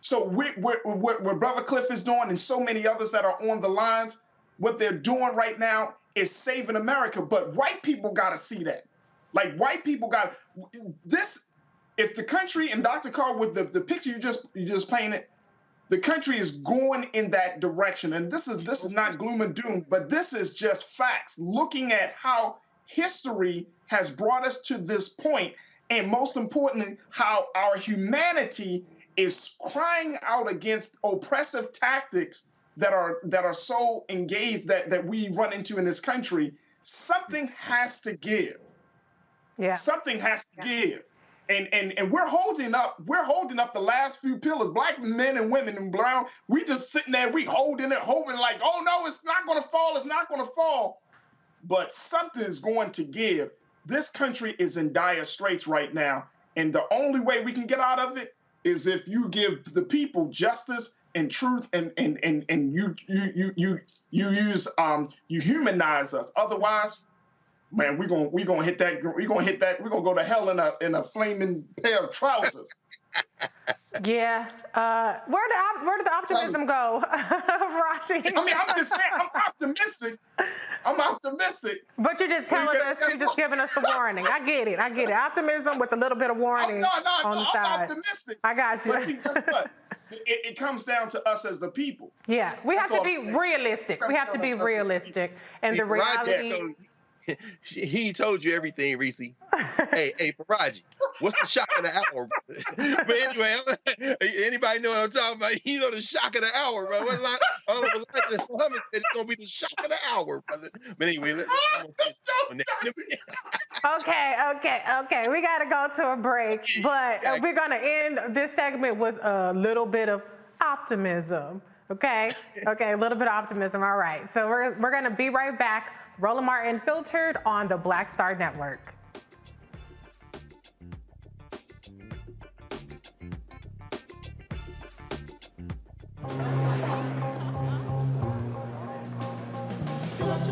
So what Brother Cliff is doing, and so many others that are on the lines, what they're doing right now is saving America. But white people got to see that. Like, white people got this. If the country, and Dr. Carr, with the picture you just painted, the country is going in that direction. And this is not gloom and doom, but this is just facts. Looking at how history has brought us to this point, and most importantly, how our humanity is crying out against oppressive tactics that are so engaged that we run into in this country. Something has to give. Yeah. Something has to give. And we're holding up the last few pillars. Black men and women and brown, we just sitting there, we holding like, oh no, it's not gonna fall, it's not gonna fall. But something is going to give. This country is in dire straits right now. And the only way we can get out of it is if you give the people justice and truth, and you humanize us. Otherwise, man, we're gonna go to hell in a flaming pair of trousers. Yeah. Where did the optimism go, Rashi? I mean, I'm just saying, I'm optimistic. But you're just telling us, you're just giving us the warning. I get it. Optimism with a little bit of warning on the side. I'm optimistic. I got you. But see, guess what? It comes down to us as the people. Yeah, we have to be realistic. We have to be realistic. And the reality... He told you everything, Reese. Hey, Faraji, what's the shock of the hour? But anyway, anybody know what I'm talking about? You know the shock of the hour, bro. All of Elijah Muhammad said it's gonna be the shock of the hour, brother. But anyway, Okay. We gotta go to a break, but we're gonna end this segment with a little bit of optimism. Okay, a little bit of optimism. All right. So we're gonna be right back. Roland Martin Filtered on the Black Star Network.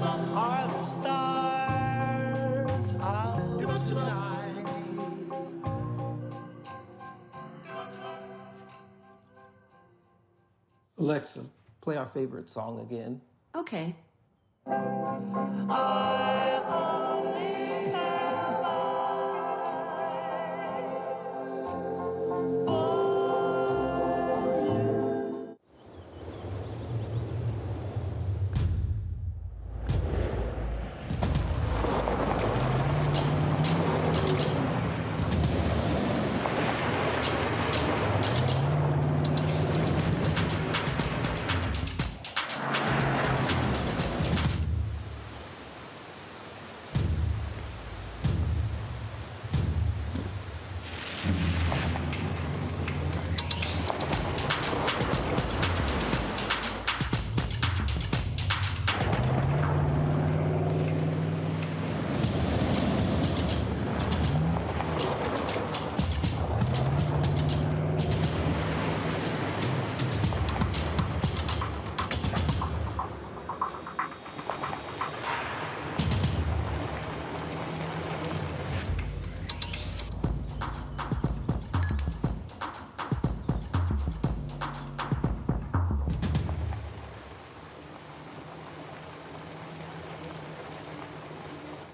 Are the stars out tonight? Alexa, play our favorite song again. Okay. I only have eyes for you.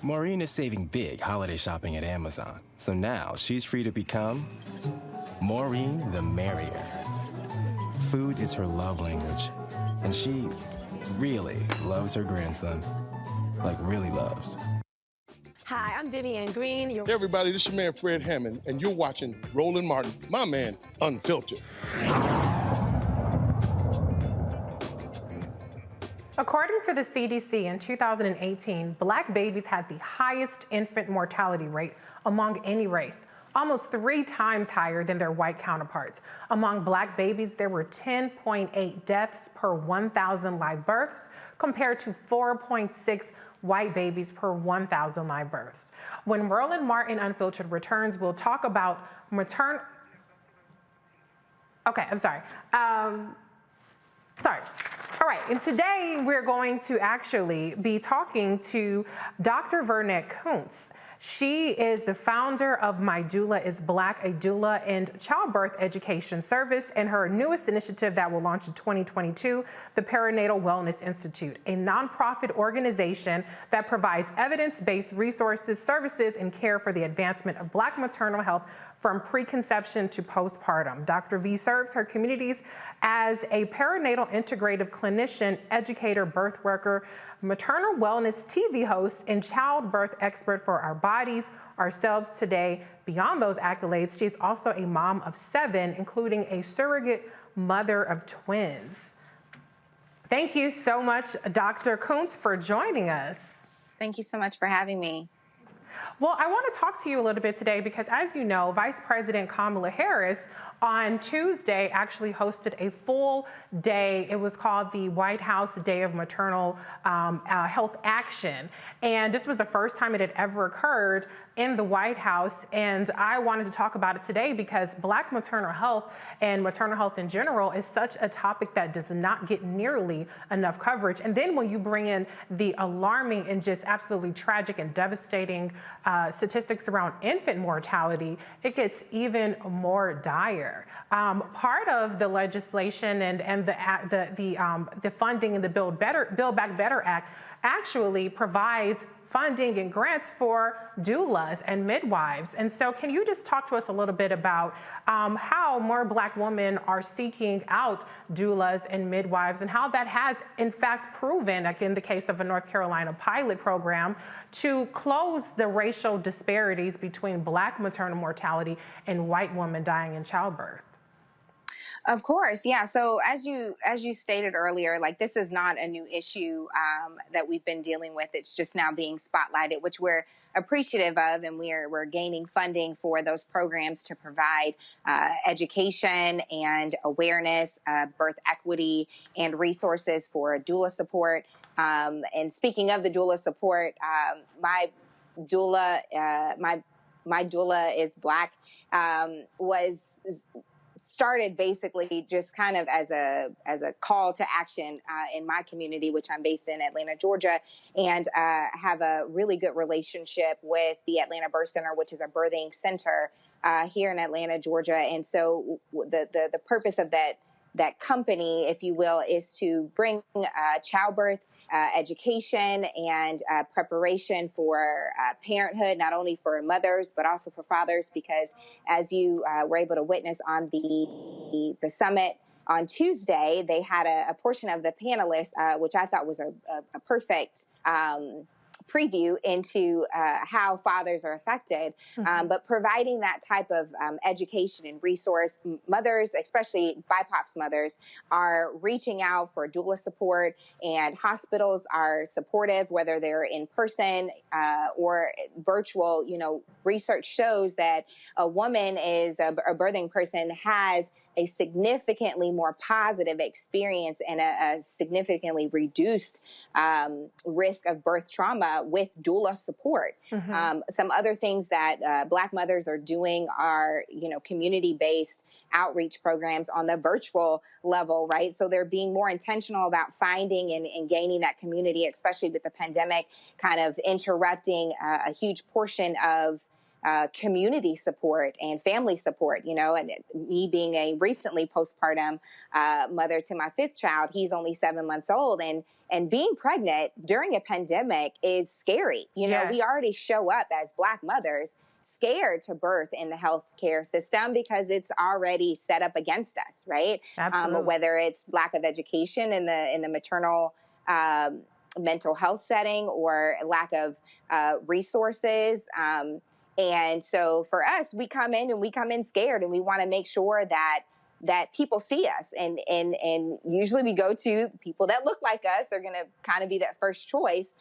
Maureen is saving big holiday shopping at Amazon, so now she's free to become Maureen the Merrier. Food is her love language, and she really loves her grandson. Like, really loves. Hi, I'm Vivian Green. Hey everybody, this is your man Fred Hammond, and you're watching Roland Martin, my man, Unfiltered. According to the CDC in 2018, Black babies had the highest infant mortality rate among any race, almost 3 times higher than their white counterparts. Among Black babies, there were 10.8 deaths per 1,000 live births, compared to 4.6 white babies per 1,000 live births. When Roland Martin Unfiltered returns, we'll talk about maternal... Okay, I'm sorry. All right, and today we're going to actually be talking to Dr. Vernette Kuntz. She is the founder of My Doula is Black, a doula and childbirth education service, and her newest initiative that will launch in 2022, the Perinatal Wellness Institute, a nonprofit organization that provides evidence-based resources, services, and care for the advancement of Black maternal health from preconception to postpartum. Dr. V serves her communities as a perinatal integrative clinician, educator, birth worker, maternal wellness TV host, and childbirth expert for our bodies, ourselves today. Beyond those accolades, she's also a mom of 7, including a surrogate mother of twins. Thank you so much, Dr. Kuntz, for joining us. Thank you so much for having me. Well, I want to talk to you a little bit today because, as you know, Vice President Kamala Harris on Tuesday actually hosted a full day. It was called the White House Day of Maternal Health Action. And this was the first time it had ever occurred in the White House. And I wanted to talk about it today because Black maternal health and maternal health in general is such a topic that does not get nearly enough coverage. And then when you bring in the alarming and just absolutely tragic and devastating statistics around infant mortality, it gets even more dire. Part of the legislation and the funding in the Build Back Better Act actually provides funding and grants for doulas and midwives. And so can you just talk to us a little bit about how more Black women are seeking out doulas and midwives and how that has in fact proven, like in the case of a North Carolina pilot program, to close the racial disparities between Black maternal mortality and white women dying in childbirth? Of course, yeah. So as you stated earlier, like this is not a new issue that we've been dealing with. It's just now being spotlighted, which we're appreciative of, and we're gaining funding for those programs to provide education and awareness, birth equity, and resources for doula support. And speaking of the doula support, my doula is Black, was started basically just kind of as a call to action in my community, which I'm based in Atlanta, Georgia, and have a really good relationship with the Atlanta Birth Center, which is a birthing center here in Atlanta, Georgia. And so the purpose of that company, if you will, is to bring childbirth education and preparation for parenthood, not only for mothers, but also for fathers, because as you were able to witness on the summit on Tuesday, they had a portion of the panelists, which I thought was a perfect preview into how fathers are affected, but providing that type of education and resource. Mothers, especially BIPOC mothers, are reaching out for doula support, and hospitals are supportive, whether they're in person or virtual. You know, research shows that a woman is a birthing person has a significantly more positive experience and a significantly reduced risk of birth trauma with doula support. Some other things that Black mothers are doing are, you know, community-based outreach programs on the virtual level, right? So they're being more intentional about finding and gaining that community, especially with the pandemic kind of interrupting a huge portion of community support and family support, you know, and me being a recently postpartum mother to my 5th child, he's only 7 months old, and being pregnant during a pandemic is scary. You know, we already show up as Black mothers scared to birth in the healthcare system because it's already set up against us, right? Whether it's lack of education in the maternal mental health setting or lack of resources. And so for us, we come in scared, and we want to make sure that people see us. And usually we go to people that look like us. They're going to kind of be that first choice,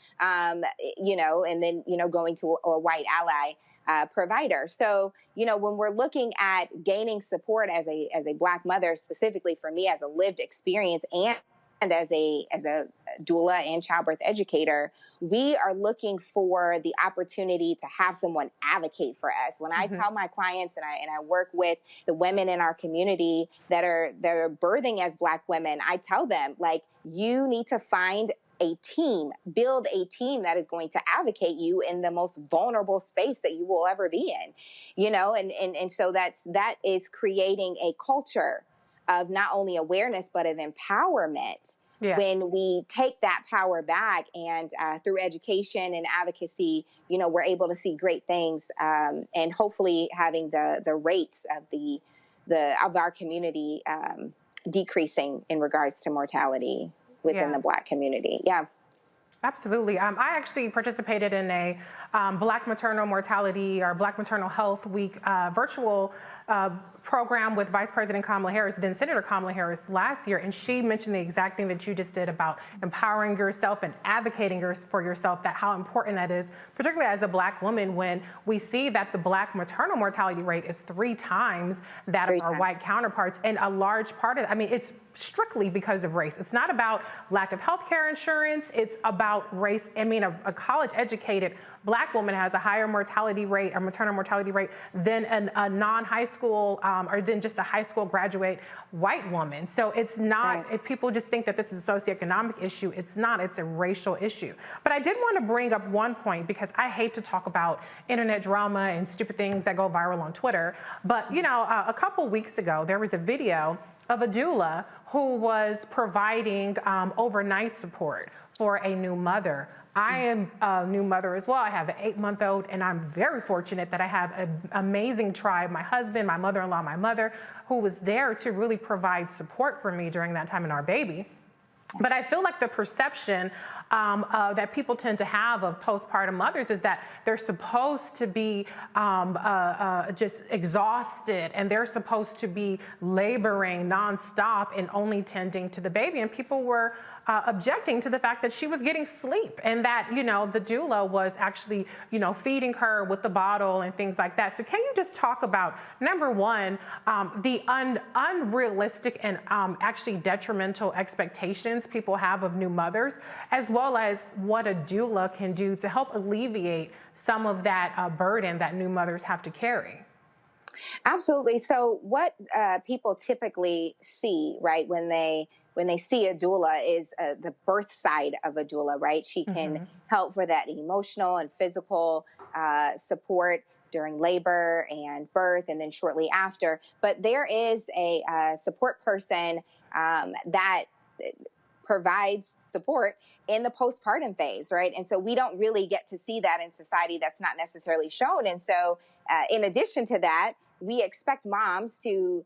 you know, and then, you know, going to a white ally provider. So, you know, when we're looking at gaining support as a Black mother, specifically for me as a lived experience and as a doula and childbirth educator, we are looking for the opportunity to have someone advocate for us. When I tell my clients and I work with the women in our community that are birthing as Black women, I tell them, like, you need to find a team, build a team that is going to advocate you in the most vulnerable space that you will ever be in, you know, and so that is creating a culture of not only awareness, but of empowerment. When we take that power back and through education and advocacy, you know, we're able to see great things, and hopefully having the rates of our community decreasing in regards to mortality within the Black community. Absolutely. I actually participated in a Black Maternal Mortality or Black Maternal Health Week virtual program with Vice President Kamala Harris, then Senator Kamala Harris last year, and she mentioned the exact thing that you just did about empowering yourself and advocating for yourself, that how important that is, particularly as a Black woman, when we see that the Black maternal mortality rate is 3 times that of our white counterparts, and a large part of it, I mean, it's strictly because of race. It's not about lack of health care insurance, it's about race. I mean, a college-educated Black woman has a higher mortality rate or maternal mortality rate than a non-high school or than just a high school graduate white woman. So it's not, if people just think that this is a socioeconomic issue, it's not, it's a racial issue. But I did want to bring up one point, because I hate to talk about internet drama and stupid things that go viral on Twitter. But, you know, a couple weeks ago, there was a video of a doula who was providing overnight support for a new mother. I am a new mother as well. I have an 8-month-old, and I'm very fortunate that I have an amazing tribe, my husband, my mother-in-law, my mother, who was there to really provide support for me during that time in our baby. But I feel like the perception that people tend to have of postpartum mothers is that they're supposed to be just exhausted, and they're supposed to be laboring nonstop and only tending to the baby. And people were objecting to the fact that she was getting sleep, and that, you know, the doula was actually, you know, feeding her with the bottle and things like that. So can you just talk about, number one, the unrealistic and actually detrimental expectations people have of new mothers, as well as what a doula can do to help alleviate some of that burden that new mothers have to carry? Absolutely. So what people typically see, right, when they see a doula is the birth side of a doula, right? She can help for that emotional and physical support during labor and birth, and then shortly after. But there is a support person that provides support in the postpartum phase, right? And so we don't really get to see that in society. That's not necessarily shown. And so, in addition to that, we expect moms to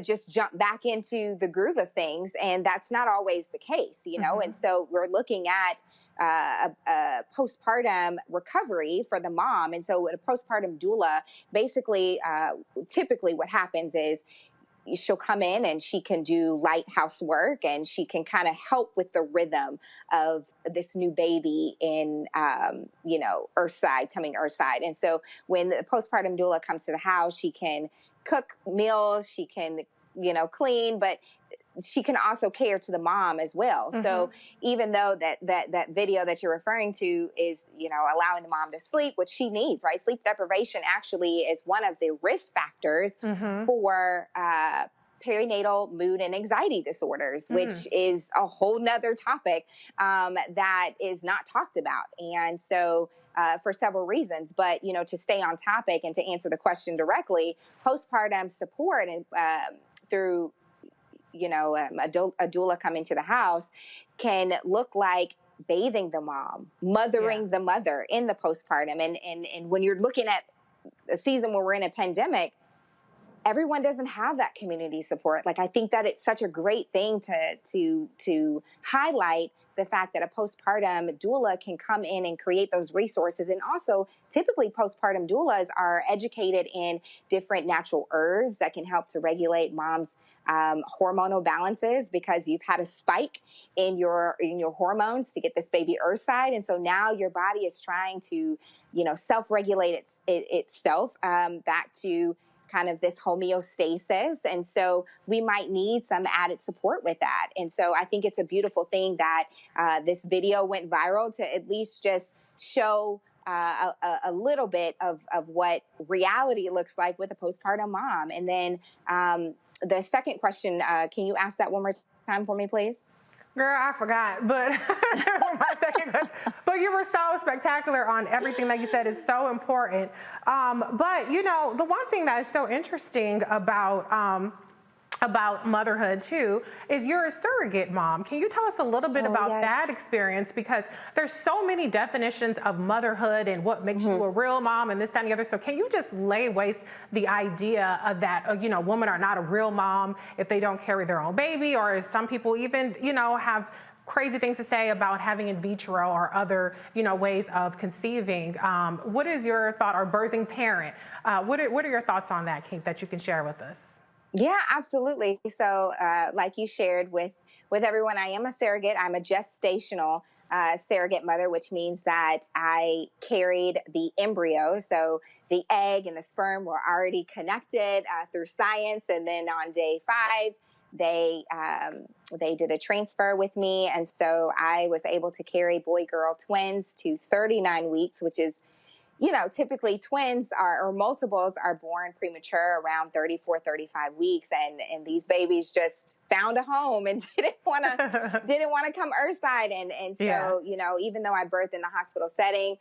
just jump back into the groove of things, and that's not always the case, you know. And so we're looking at a postpartum recovery for the mom. And so, a postpartum doula, basically, typically, what happens is she'll come in and she can do light housework, and she can kind of help with the rhythm of this new baby in, coming earthside. And so when the postpartum doula comes to the house, she can cook meals, she can, clean, but she can also care to the mom as well. So even though that video that you're referring to is, allowing the mom to sleep, which she needs, right? Sleep deprivation actually is one of the risk factors for perinatal mood and anxiety disorders, which is a whole nother topic that is not talked about. And so for several reasons, but, to stay on topic and to answer the question directly, postpartum support and through a doula coming to the house can look like bathing the mom, mothering the mother in the postpartum. And when you're looking at a season where we're in a pandemic, everyone doesn't have that community support. Like, I think that it's such a great thing to highlight the fact that a postpartum doula can come in and create those resources. And also, typically postpartum doulas are educated in different natural herbs that can help to regulate mom's hormonal balances, because you've had a spike in your hormones to get this baby earthside. And so now your body is trying to, self-regulate itself back to kind of this homeostasis. And so we might need some added support with that. And so I think it's a beautiful thing that this video went viral to at least just show a little bit of what reality looks like with a postpartum mom. And then the second question, can you ask that one more time for me, please? Girl, I forgot, but my second question. But you were so spectacular on everything that you said is so important. But the one thing that is so interesting about motherhood too is you're a surrogate mom. Can you tell us a little bit about that experience? Because there's so many definitions of motherhood and what makes you a real mom and this, that, and the other. So can you just lay waste the idea of that, women are not a real mom if they don't carry their own baby, or some people even, have crazy things to say about having in vitro or other, ways of conceiving. What is your thought, or birthing parent? What are your thoughts on that, Kate, that you can share with us? Yeah, absolutely. So like you shared with everyone, I am a surrogate. I'm a gestational surrogate mother, which means that I carried the embryo. So the egg and the sperm were already connected through science. And then on day 5, they did a transfer with me. And so I was able to carry boy-girl twins to 39 weeks, which is, typically twins or multiples are born premature around 34, 35 weeks. And these babies just found a home and didn't want to come earthside. And so, even though I birthed in the hospital setting,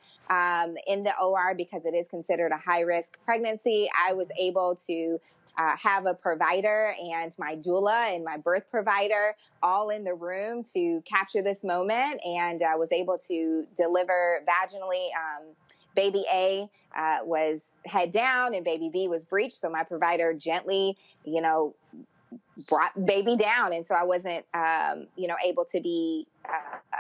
in the OR, because it is considered a high risk pregnancy, I was able to have a provider and my doula and my birth provider all in the room to capture this moment. And I was able to deliver vaginally. Baby A was head down and baby B was breached. So my provider gently, brought baby down. And so I wasn't, able to be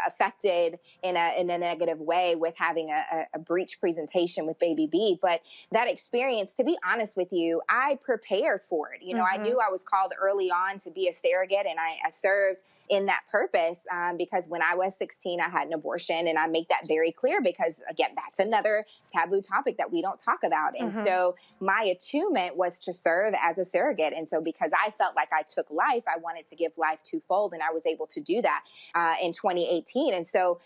affected in a negative way with having a breech presentation with baby B. But that experience, to be honest with you, I prepared for it. I knew I was called early on to be a surrogate, and I served in that purpose because when I was 16, I had an abortion. And I make that very clear because, again, that's another taboo topic that we don't talk about. And so my attunement was to serve as a surrogate. And so because I felt like I took life, I wanted to give life twofold. And I was able to do that in 2018. 2019. And so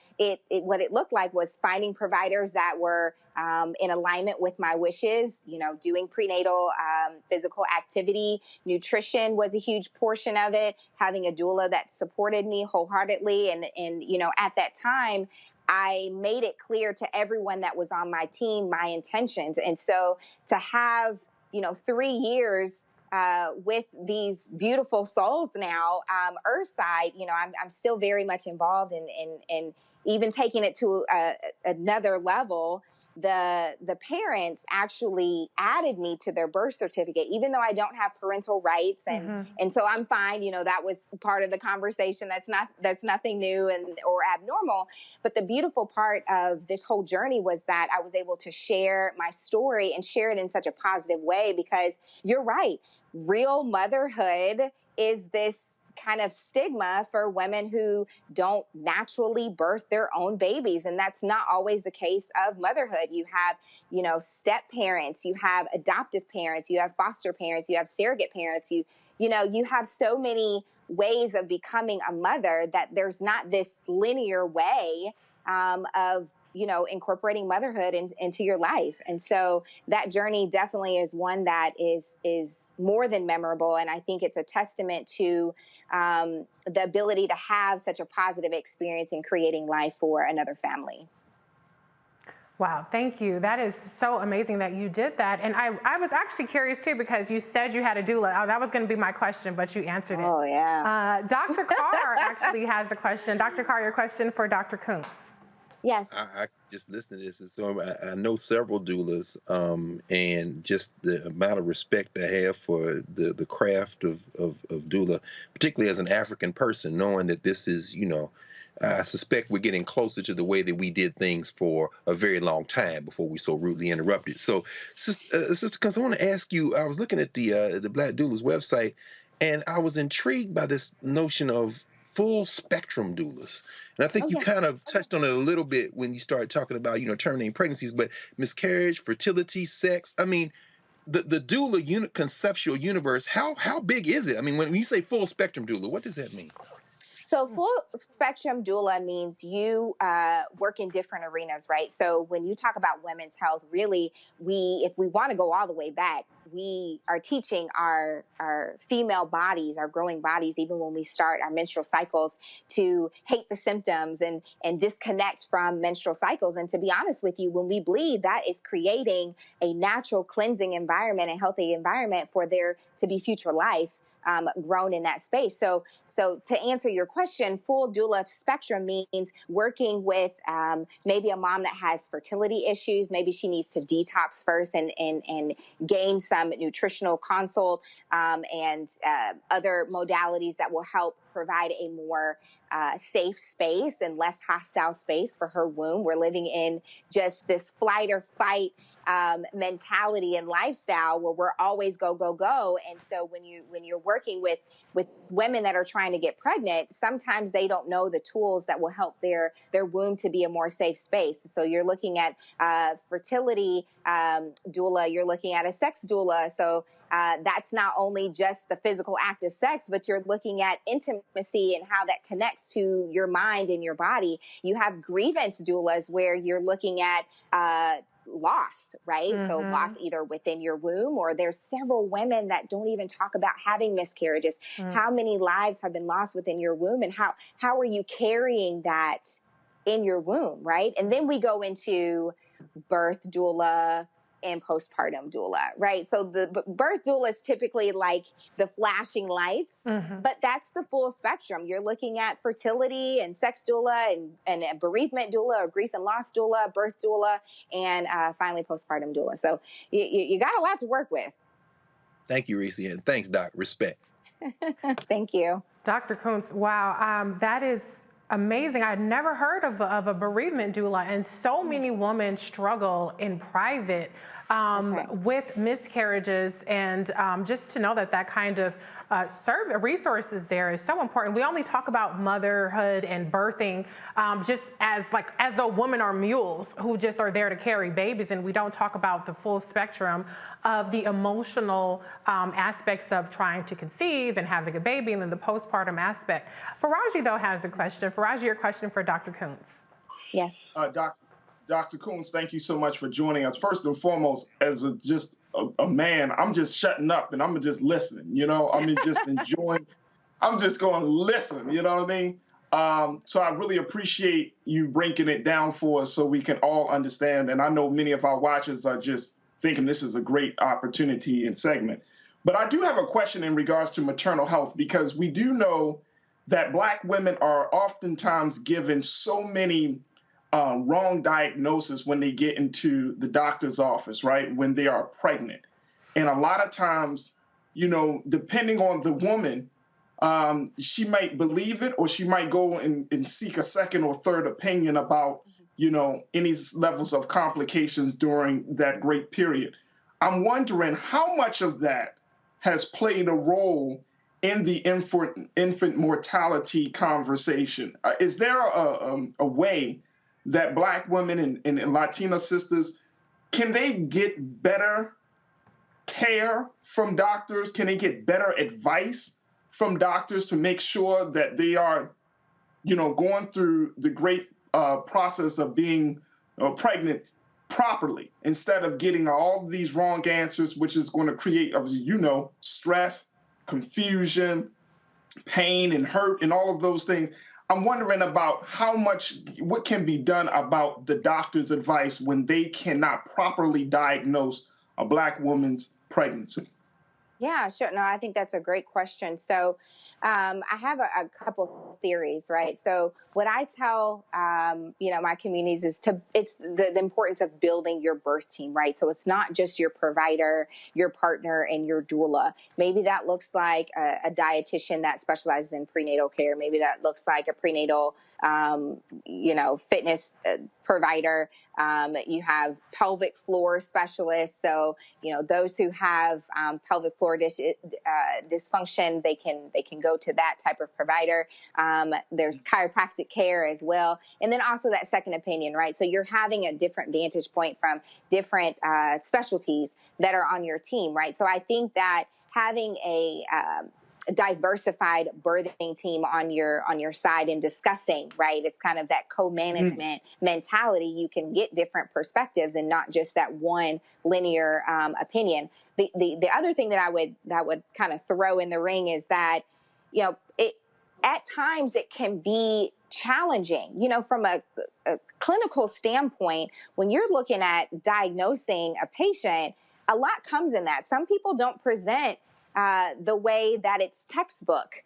what it looked like was finding providers that were in alignment with my wishes, doing prenatal physical activity. Nutrition was a huge portion of it, having a doula that supported me wholeheartedly. And at that time, I made it clear to everyone that was on my team my intentions. And so to have 3 years with these beautiful souls now, Earthside, I'm still very much involved in even taking it to another level. The parents actually added me to their birth certificate, even though I don't have parental rights, and so I'm fine. That was part of the conversation. That's nothing new or abnormal. But the beautiful part of this whole journey was that I was able to share my story and share it in such a positive way, because you're right. Real motherhood is this kind of stigma for women who don't naturally birth their own babies. And that's not always the case of motherhood. You have, step parents, you have adoptive parents, you have foster parents, you have surrogate parents, you have so many ways of becoming a mother that there's not this linear way of incorporating motherhood into your life. And so that journey definitely is one that is more than memorable. And I think it's a testament to the ability to have such a positive experience in creating life for another family. Wow, thank you. That is so amazing that you did that. And I was actually curious too, because you said you had a doula. Oh, that was going to be my question, but you answered it. Oh, yeah. Dr. Carr actually has a question. Dr. Carr, your question for Dr. Kuntz. Yes. I just listen to this, and so I know several doulas, and just the amount of respect I have for the craft of doula, particularly as an African person, knowing that this is, I suspect we're getting closer to the way that we did things for a very long time before we so rudely interrupted. So, Sister Kuntz, I want to ask you, I was looking at the Black Doulas website, and I was intrigued by this notion of full spectrum doulas. And I think you kind of touched on it a little bit when you started talking about, terminating pregnancies, but miscarriage, fertility, sex. I mean, the doula conceptual universe, how big is it? I mean, when you say full spectrum doula, what does that mean? So full spectrum doula means you work in different arenas, right? So when you talk about women's health, really, if we want to go all the way back, we are teaching our female bodies, our growing bodies, even when we start our menstrual cycles, to hate the symptoms and disconnect from menstrual cycles. And to be honest with you, when we bleed, that is creating a natural cleansing environment, a healthy environment for there to be future life grown in that space. So to answer your question, full doula spectrum means working with maybe a mom that has fertility issues. Maybe she needs to detox first and gain some nutritional consult and other modalities that will help provide a more safe space and less hostile space for her womb. We're living in just this flight or fight mentality and lifestyle where we're always go, go, go. And so when you're working with women that are trying to get pregnant, sometimes they don't know the tools that will help their womb to be a more safe space. So you're looking at fertility doula, you're looking at a sex doula. So that's not only just the physical act of sex, but you're looking at intimacy and how that connects to your mind and your body. You have grievance doulas where you're looking at loss, right? So loss either within your womb, or there's several women that don't even talk about having miscarriages. How many lives have been lost within your womb, and how are you carrying that in your womb, right? And then we go into birth doula and postpartum doula, right? So the birth doula is typically like the flashing lights, but that's the full spectrum. You're looking at fertility and sex doula and a bereavement doula, or grief and loss doula, birth doula, and finally postpartum doula. So you got a lot to work with. Thank you, Reese, and thanks, Doc. Respect. Thank you. Dr. Kuntz, wow, that is amazing. I'd never heard of a bereavement doula, and so many women struggle in private with miscarriages, and just to know that that kind of resources there is so important. We only talk about motherhood and birthing just as though women are mules who just are there to carry babies, and we don't talk about the full spectrum of the emotional aspects of trying to conceive and having a baby, and then the postpartum aspect. Faraji, though, has a question. Faraji, your question for Dr. Kuntz. Yes. Dr. Kuntz, thank you so much for joining us. First and foremost, as a man, I'm just shutting up and I'm just listening, you know? I mean, just enjoying. I'm just going to listen, you know what I mean? So I really appreciate you breaking it down for us so we can all understand. And I know many of our watchers are just thinking this is a great opportunity and segment. But I do have a question in regards to maternal health, because we do know that Black women are oftentimes given so many wrong diagnosis when they get into the doctor's office, right? When they are pregnant. And a lot of times, you know, depending on the woman, she might believe it, or she might go and seek a second or third opinion about, you know, any levels of complications during that great period. I'm wondering how much of that has played a role in the infant mortality conversation. Is there a way that Black women and Latina sisters, can they get better care from doctors? Can they get better advice from doctors to make sure that they are, you know, going through the great process of being pregnant properly, instead of getting all of these wrong answers, which is going to create, you know, stress, confusion, pain, and hurt, and all of those things. I'm wondering about what can be done about the doctor's advice when they cannot properly diagnose a Black woman's pregnancy. Yeah, sure. No, I think that's a great question. So I have a couple theories, right? So what I tell, you know, my communities is it's the importance of building your birth team, right? So it's not just your provider, your partner, and your doula. Maybe that looks like a dietitian that specializes in prenatal care. Maybe that looks like a prenatal, you know, fitness provider. You have pelvic floor specialists. So, you know, those who have pelvic floor dysfunction, they can go to that type of provider. There's chiropractic care as well. And then also that second opinion, right? So you're having a different vantage point from different specialties that are on your team, right? So I think that having a diversified birthing team on your side and discussing, right? It's kind of that co-management mentality. You can get different perspectives and not just that one linear opinion. The other thing that I would kind of throw in the ring is that, you know, at times it can be challenging, you know, from a clinical standpoint. When you're looking at diagnosing a patient, a lot comes in that. Some people don't present the way that it's textbook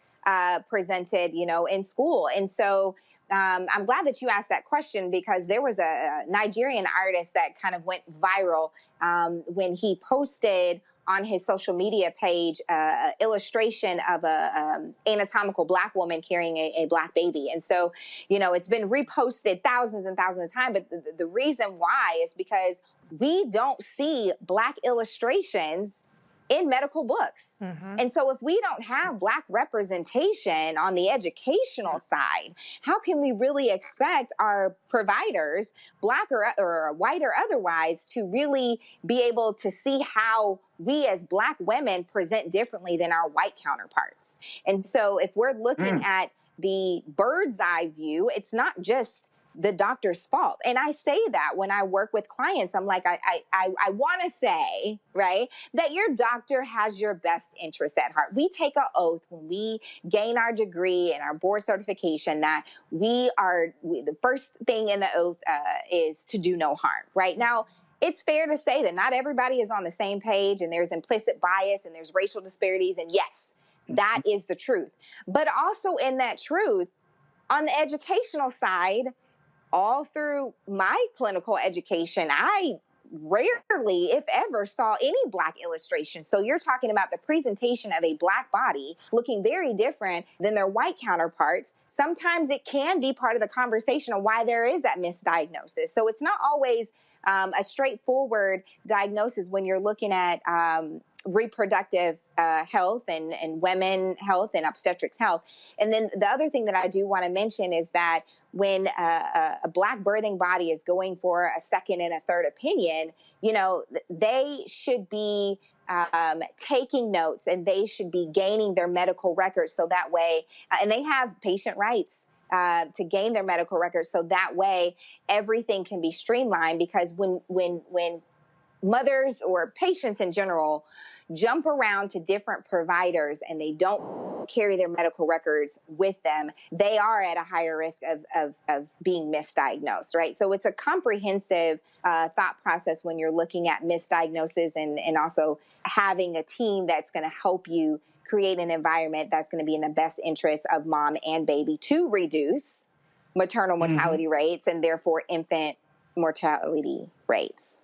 presented, you know, in school. And so I'm glad that you asked that question, because there was a Nigerian artist that kind of went viral when he posted on his social media page illustration of a anatomical Black woman carrying a Black baby. And so, you know, it's been reposted thousands and thousands of times. But the reason why is because we don't see Black illustrations in medical books. And so if we don't have Black representation on the educational side, how can we really expect our providers, Black or white or otherwise, to really be able to see how we as Black women present differently than our white counterparts? And so if we're looking at the bird's eye view, it's not just the doctor's fault. And I say that when I work with clients. I'm like, I want to say, right, that your doctor has your best interest at heart. We take an oath when we gain our degree and our board certification that the first thing in the oath is to do no harm, right? Now, it's fair to say that not everybody is on the same page, and there's implicit bias and there's racial disparities. And yes, that is the truth. But also in that truth, on the educational side, all through my clinical education, I rarely, if ever, saw any Black illustration. So you're talking about the presentation of a Black body looking very different than their white counterparts. Sometimes it can be part of the conversation of why there is that misdiagnosis. So it's not always a straightforward diagnosis when you're looking at reproductive health and women health and obstetrics health. And then the other thing that I do want to mention is that when a Black birthing body is going for a second and a third opinion, you know, they should be taking notes, and they should be gaining their medical records so that way, and they have patient rights to gain their medical records so that way everything can be streamlined. Because when mothers or patients in general jump around to different providers and they don't carry their medical records with them, they are at a higher risk of being misdiagnosed, right? So it's a comprehensive thought process when you're looking at misdiagnosis and also having a team that's going to help you create an environment that's going to be in the best interest of mom and baby to reduce maternal mortality rates and therefore infant mortality rates.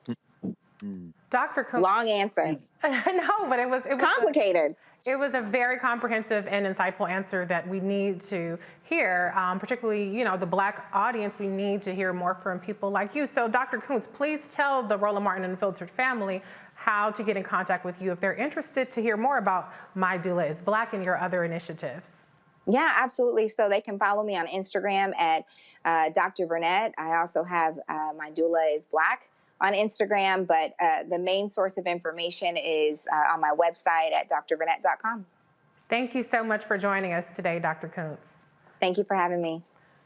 Dr. Coombs. Long answer. No, but it was complicated. It was a very comprehensive and insightful answer that we need to hear, particularly, you know, the Black audience. We need to hear more from people like you. So, Dr. Coombs, please tell the Roland Martin Unfiltered family how to get in contact with you if they're interested to hear more about My Doula is Black and your other initiatives. Yeah, absolutely. So they can follow me on Instagram at Dr. Burnett. I also have My Doula is Black on Instagram, but the main source of information is on my website at drburnett.com. Thank you so much for joining us today, Dr. Coombs. Thank you for having me.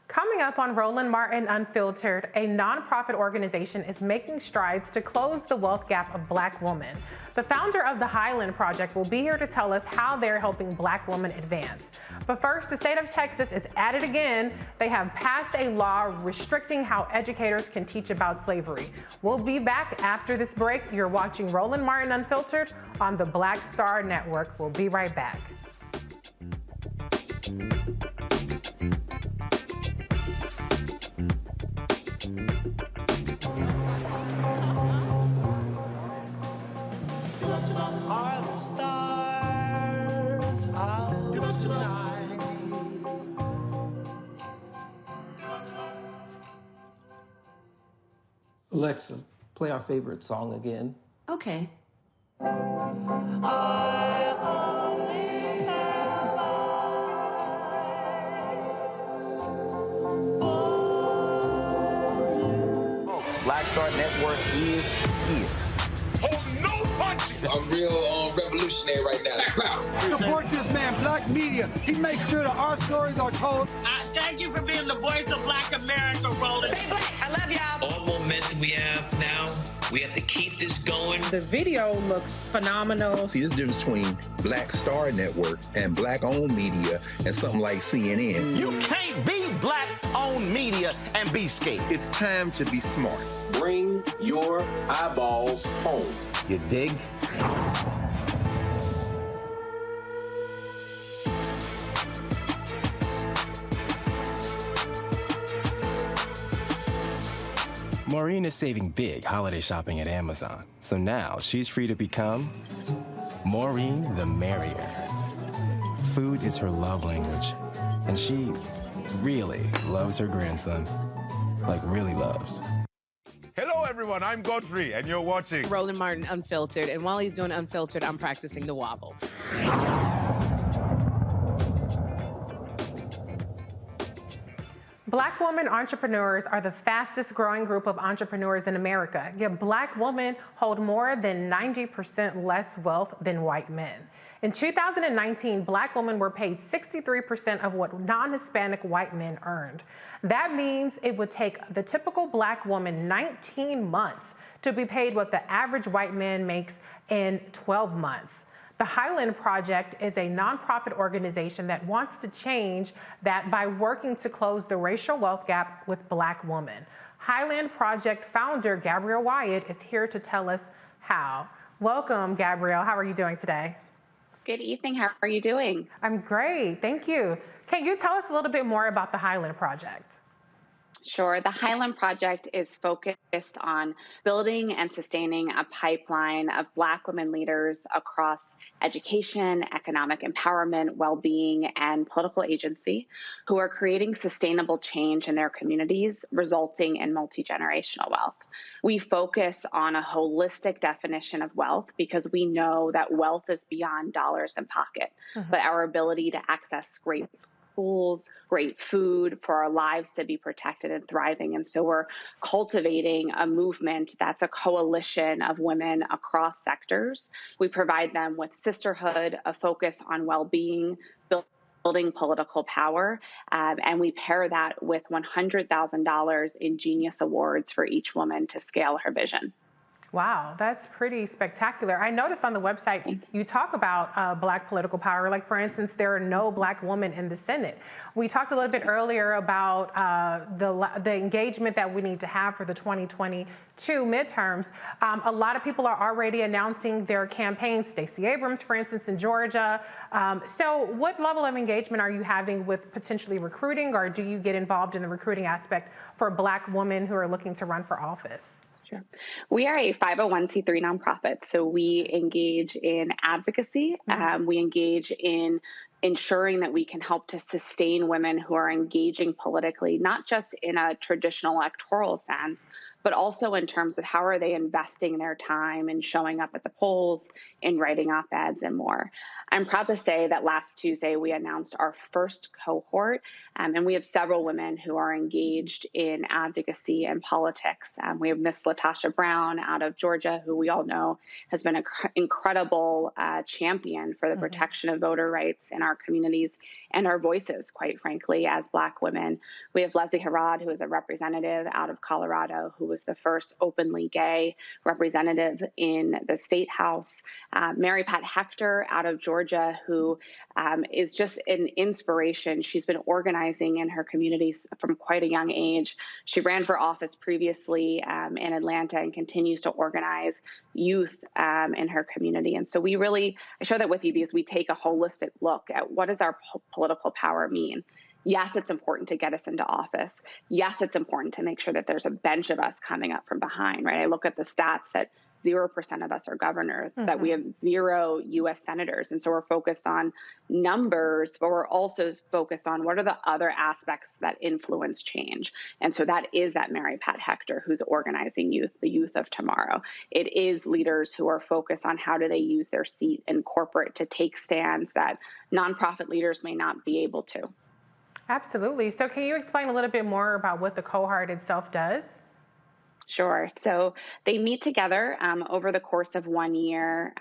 Coming up on Roland Martin Unfiltered, a nonprofit organization is making strides to close the wealth gap of Black women. The founder of the Highland Project will be here to tell us how they're helping Black women advance. But first, the state of Texas is at it again. They have passed a law restricting how educators can teach about slavery. We'll be back after this break. You're watching Roland Martin Unfiltered on the Black Star Network. We'll be right back. Are the stars out tonight? Alexa, play our favorite song again. Okay. I only have eyes. Folks, Black Star Network is here. Oh, no punching! I'm real revolutionary right now. Support this man, Black Media. He makes sure that our stories are told. Thank you for being the voice of Black America, Roland. Stay Black. I love y'all. All momentum we have now, we have to keep this going. The video looks phenomenal. See, this difference between Black Star Network and Black-owned media and something like CNN. You can't be Black-owned media and be scared. It's time to be smart. Bring your eyeballs home. You dig? Maureen is saving big holiday shopping at Amazon. So now she's free to become Maureen the Merrier. Food is her love language, and she really loves her grandson. Like, really loves. Hello, everyone. I'm Godfrey, and you're watching Roland Martin Unfiltered. And while he's doing Unfiltered, I'm practicing the wobble. Black women entrepreneurs are the fastest growing group of entrepreneurs in America, yet Black women hold more than 90% less wealth than white men. In 2019, Black women were paid 63% of what non-Hispanic white men earned. That means it would take the typical Black woman 19 months to be paid what the average white man makes in 12 months. The Highland Project is a nonprofit organization that wants to change that by working to close the racial wealth gap with Black women. Highland Project founder Gabrielle Wyatt is here to tell us how. Welcome, Gabrielle. How are you doing today? Good evening. How are you doing? I'm great. Thank you. Can you tell us a little bit more about the Highland Project? Sure. The Highland Project is focused on building and sustaining a pipeline of Black women leaders across education, economic empowerment, well-being, and political agency who are creating sustainable change in their communities, resulting in multi-generational wealth. We focus on a holistic definition of wealth because we know that wealth is beyond dollars in pocket, but our ability to access great schools, great food, for our lives to be protected and thriving. And so we're cultivating a movement that's a coalition of women across sectors. We provide them with sisterhood, a focus on well-being, building political power, and we pair that with $100,000 in Genius Awards for each woman to scale her vision. Wow, that's pretty spectacular. I noticed on the website you talk about Black political power. Like, for instance, there are no Black women in the Senate. We talked a little bit earlier about the engagement that we need to have for the 2022 midterms. A lot of people are already announcing their campaigns. Stacey Abrams, for instance, in Georgia. So what level of engagement are you having with potentially recruiting, or do you get involved in the recruiting aspect for Black women who are looking to run for office? Sure. We are a 501c3 nonprofit, so we engage in advocacy. We engage in ensuring that we can help to sustain women who are engaging politically, not just in a traditional electoral sense, but also in terms of how are they investing their time in showing up at the polls, in writing op-eds and more. I'm proud to say that last Tuesday we announced our first cohort, and we have several women who are engaged in advocacy and politics. We have Miss Latasha Brown out of Georgia, who we all know has been an incredible champion for the protection of voter rights in our communities and our voices, quite frankly, as Black women. We have Leslie Harrod, who is a representative out of Colorado, who was the first openly gay representative in the state house. Mary Pat Hector out of Georgia, who is just an inspiration. She's been organizing in her communities from quite a young age. She ran for office previously in Atlanta and continues to organize youth in her community. And so I share that with you because we take a holistic look at what does our political power mean. Yes, it's important to get us into office. Yes, it's important to make sure that there's a bench of us coming up from behind, right? I look at the stats that 0% of us are governors, that we have 0 U.S. senators. And so we're focused on numbers, but we're also focused on what are the other aspects that influence change. And so that is that Mary Pat Hector who's organizing youth, the youth of tomorrow. It is leaders who are focused on how do they use their seat in corporate to take stands that nonprofit leaders may not be able to. Absolutely. So can you explain a little bit more about what the cohort itself does? Sure. So they meet together over the course of 1 year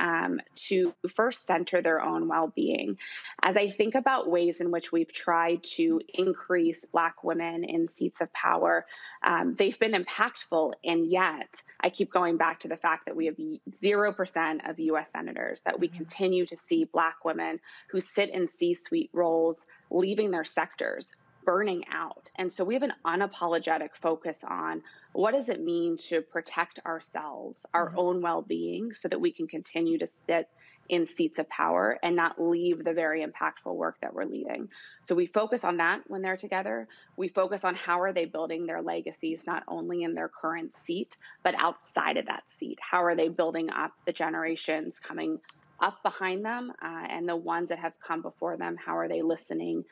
to first center their own well-being. As I think about ways in which we've tried to increase Black women in seats of power, they've been impactful. And yet I keep going back to the fact that we have 0% of U.S. senators, that we continue to see Black women who sit in C-suite roles leaving their sectors, burning out. And so we have an unapologetic focus on what does it mean to protect ourselves, our own well-being, so that we can continue to sit in seats of power and not leave the very impactful work that we're leading. So we focus on that when they're together. We focus on how are they building their legacies, not only in their current seat, but outside of that seat. How are they building up the generations coming up behind them and the ones that have come before them? How are they listening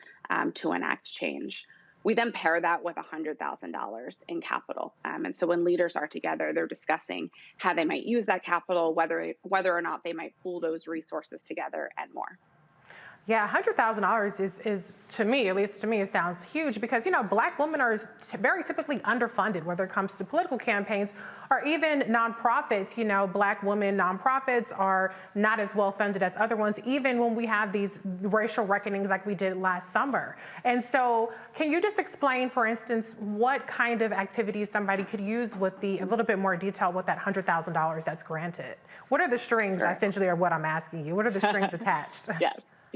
to enact change? We then pair that with $100,000 in capital. And so when leaders are together, they're discussing how they might use that capital, whether or not they might pool those resources together and more. Yeah, $100,000 is, to me, at least to me, it sounds huge because, Black women are very typically underfunded, whether it comes to political campaigns or even nonprofits. Black women nonprofits are not as well funded as other ones, even when we have these racial reckonings like we did last summer. And so can you just explain, for instance, what kind of activities somebody could use with a little bit more detail with that $100,000 that's granted? What are the strings, essentially, are what I'm asking you? What are the strings attached?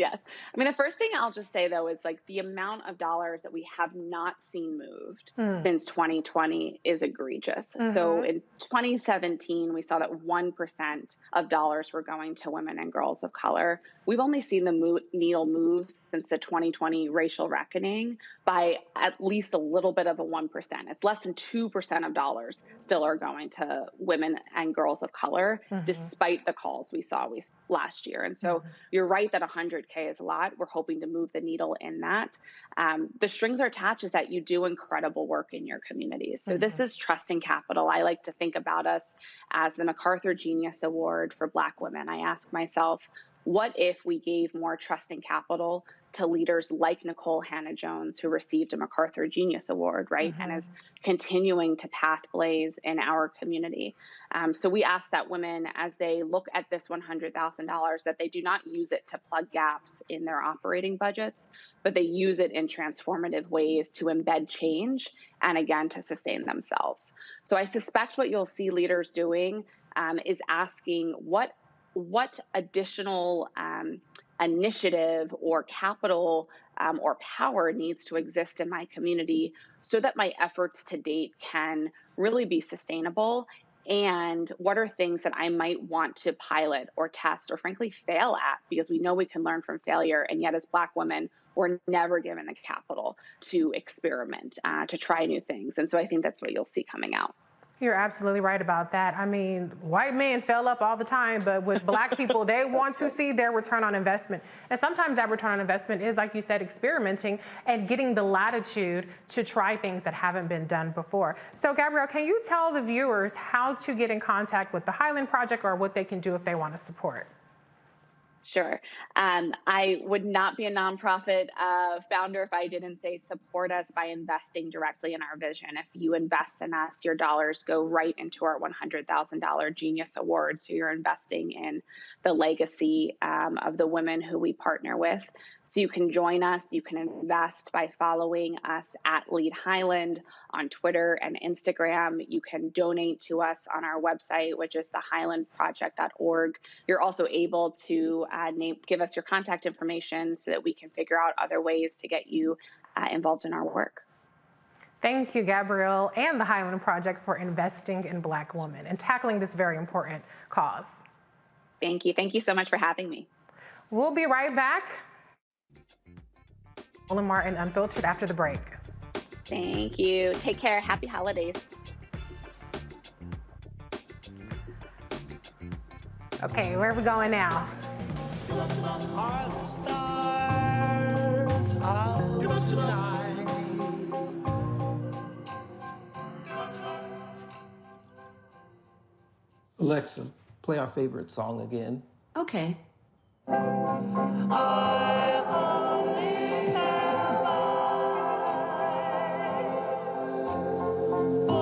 Yes. I mean, the first thing I'll just say, though, is like the amount of dollars that we have not seen moved since 2020 is egregious. So in 2017, we saw that 1% of dollars were going to women and girls of color. We've only seen the needle move since the 2020 racial reckoning by at least a little bit of a 1%. It's less than 2% of dollars still are going to women and girls of color, despite the calls we saw last year. And so you're right that 100K is a lot. We're hoping to move the needle in that. The strings are attached is that you do incredible work in your communities. So this is trusting capital. I like to think about us as the MacArthur Genius Award for Black women. I ask myself, what if we gave more trusting capital to leaders like Nicole Hannah-Jones, who received a MacArthur Genius Award, right, and is continuing to path blaze in our community. So we ask that women, as they look at this $100,000, that they do not use it to plug gaps in their operating budgets, but they use it in transformative ways to embed change and, again, to sustain themselves. So I suspect what you'll see leaders doing is asking what additional initiative or capital or power needs to exist in my community so that my efforts to date can really be sustainable, and what are things that I might want to pilot or test or frankly fail at, because we know we can learn from failure, and yet as Black women, we're never given the capital to experiment, to try new things. And so I think that's what you'll see coming out. You're absolutely right about that. I mean, white men fail up all the time, but with Black people, they want to see their return on investment. And sometimes that return on investment is, like you said, experimenting and getting the latitude to try things that haven't been done before. So Gabrielle, can you tell the viewers how to get in contact with the Highland Project or what they can do if they want to support? Sure. I would not be a nonprofit founder if I didn't say support us by investing directly in our vision. If you invest in us, your dollars go right into our $100,000 Genius Award. So you're investing in the legacy of the women who we partner with. So you can join us. You can invest by following us at Lead Highland on Twitter and Instagram. You can donate to us on our website, which is thehighlandproject.org. You're also able to give us your contact information so that we can figure out other ways to get you involved in our work. Thank you, Gabrielle, and the Highland Project for investing in Black women and tackling this very important cause. Thank you. Thank you so much for having me. We'll be right back. Roland Martin Unfiltered after the break. Thank you. Take care. Happy holidays. Okay, where are we going now? Are the stars out tonight? Alexa, play our favorite song again. Okay. I only have eyes for you.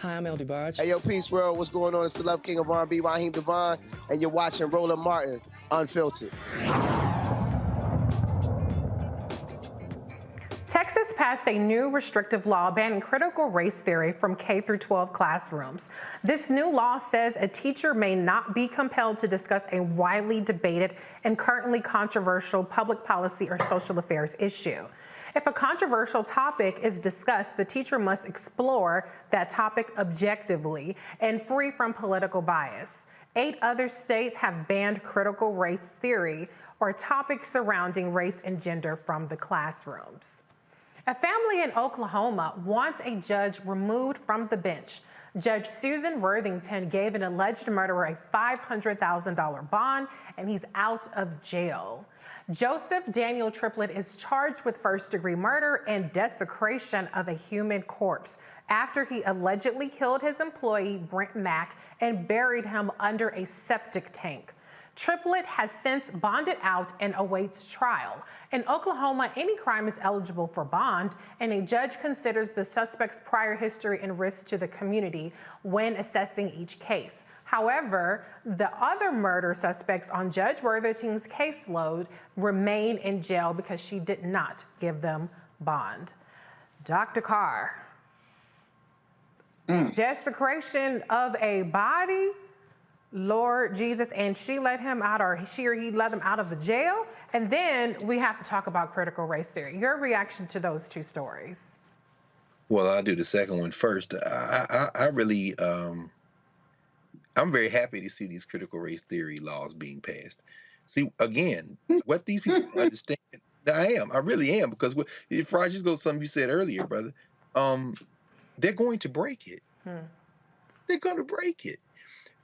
Hi, I'm El DeBarge. Hey, yo, Peace World. What's going on? It's the Love King of R&B, Raheem Devon, and you're watching Roland Martin Unfiltered. Texas passed a new restrictive law banning critical race theory from K through 12 classrooms. This new law says a teacher may not be compelled to discuss a widely debated and currently controversial public policy or social affairs issue. If a controversial topic is discussed, the teacher must explore that topic objectively and free from political bias. 8 other states have banned critical race theory or topics surrounding race and gender from the classrooms. A family in Oklahoma wants a judge removed from the bench. Judge Susan Worthington gave an alleged murderer a $500,000 bond, and he's out of jail. Joseph Daniel Triplett is charged with first-degree murder and desecration of a human corpse after he allegedly killed his employee, Brent Mack, and buried him under a septic tank. Triplett has since bonded out and awaits trial. In Oklahoma, any crime is eligible for bond, and a judge considers the suspect's prior history and risk to the community when assessing each case. However, the other murder suspects on Judge Worthington's caseload remain in jail because she did not give them bond. Dr. Carr, desecration of a body, Lord Jesus, and she let him out, or she or he let him out of the jail. And then we have to talk about critical race theory. Your reaction to those two stories? Well, I'll do the second one first. I really, I'm very happy to see these critical race theory laws being passed. See, again, what these people understand, I really am, because if I just go to something you said earlier, brother, they're going to break it. They're going to break it.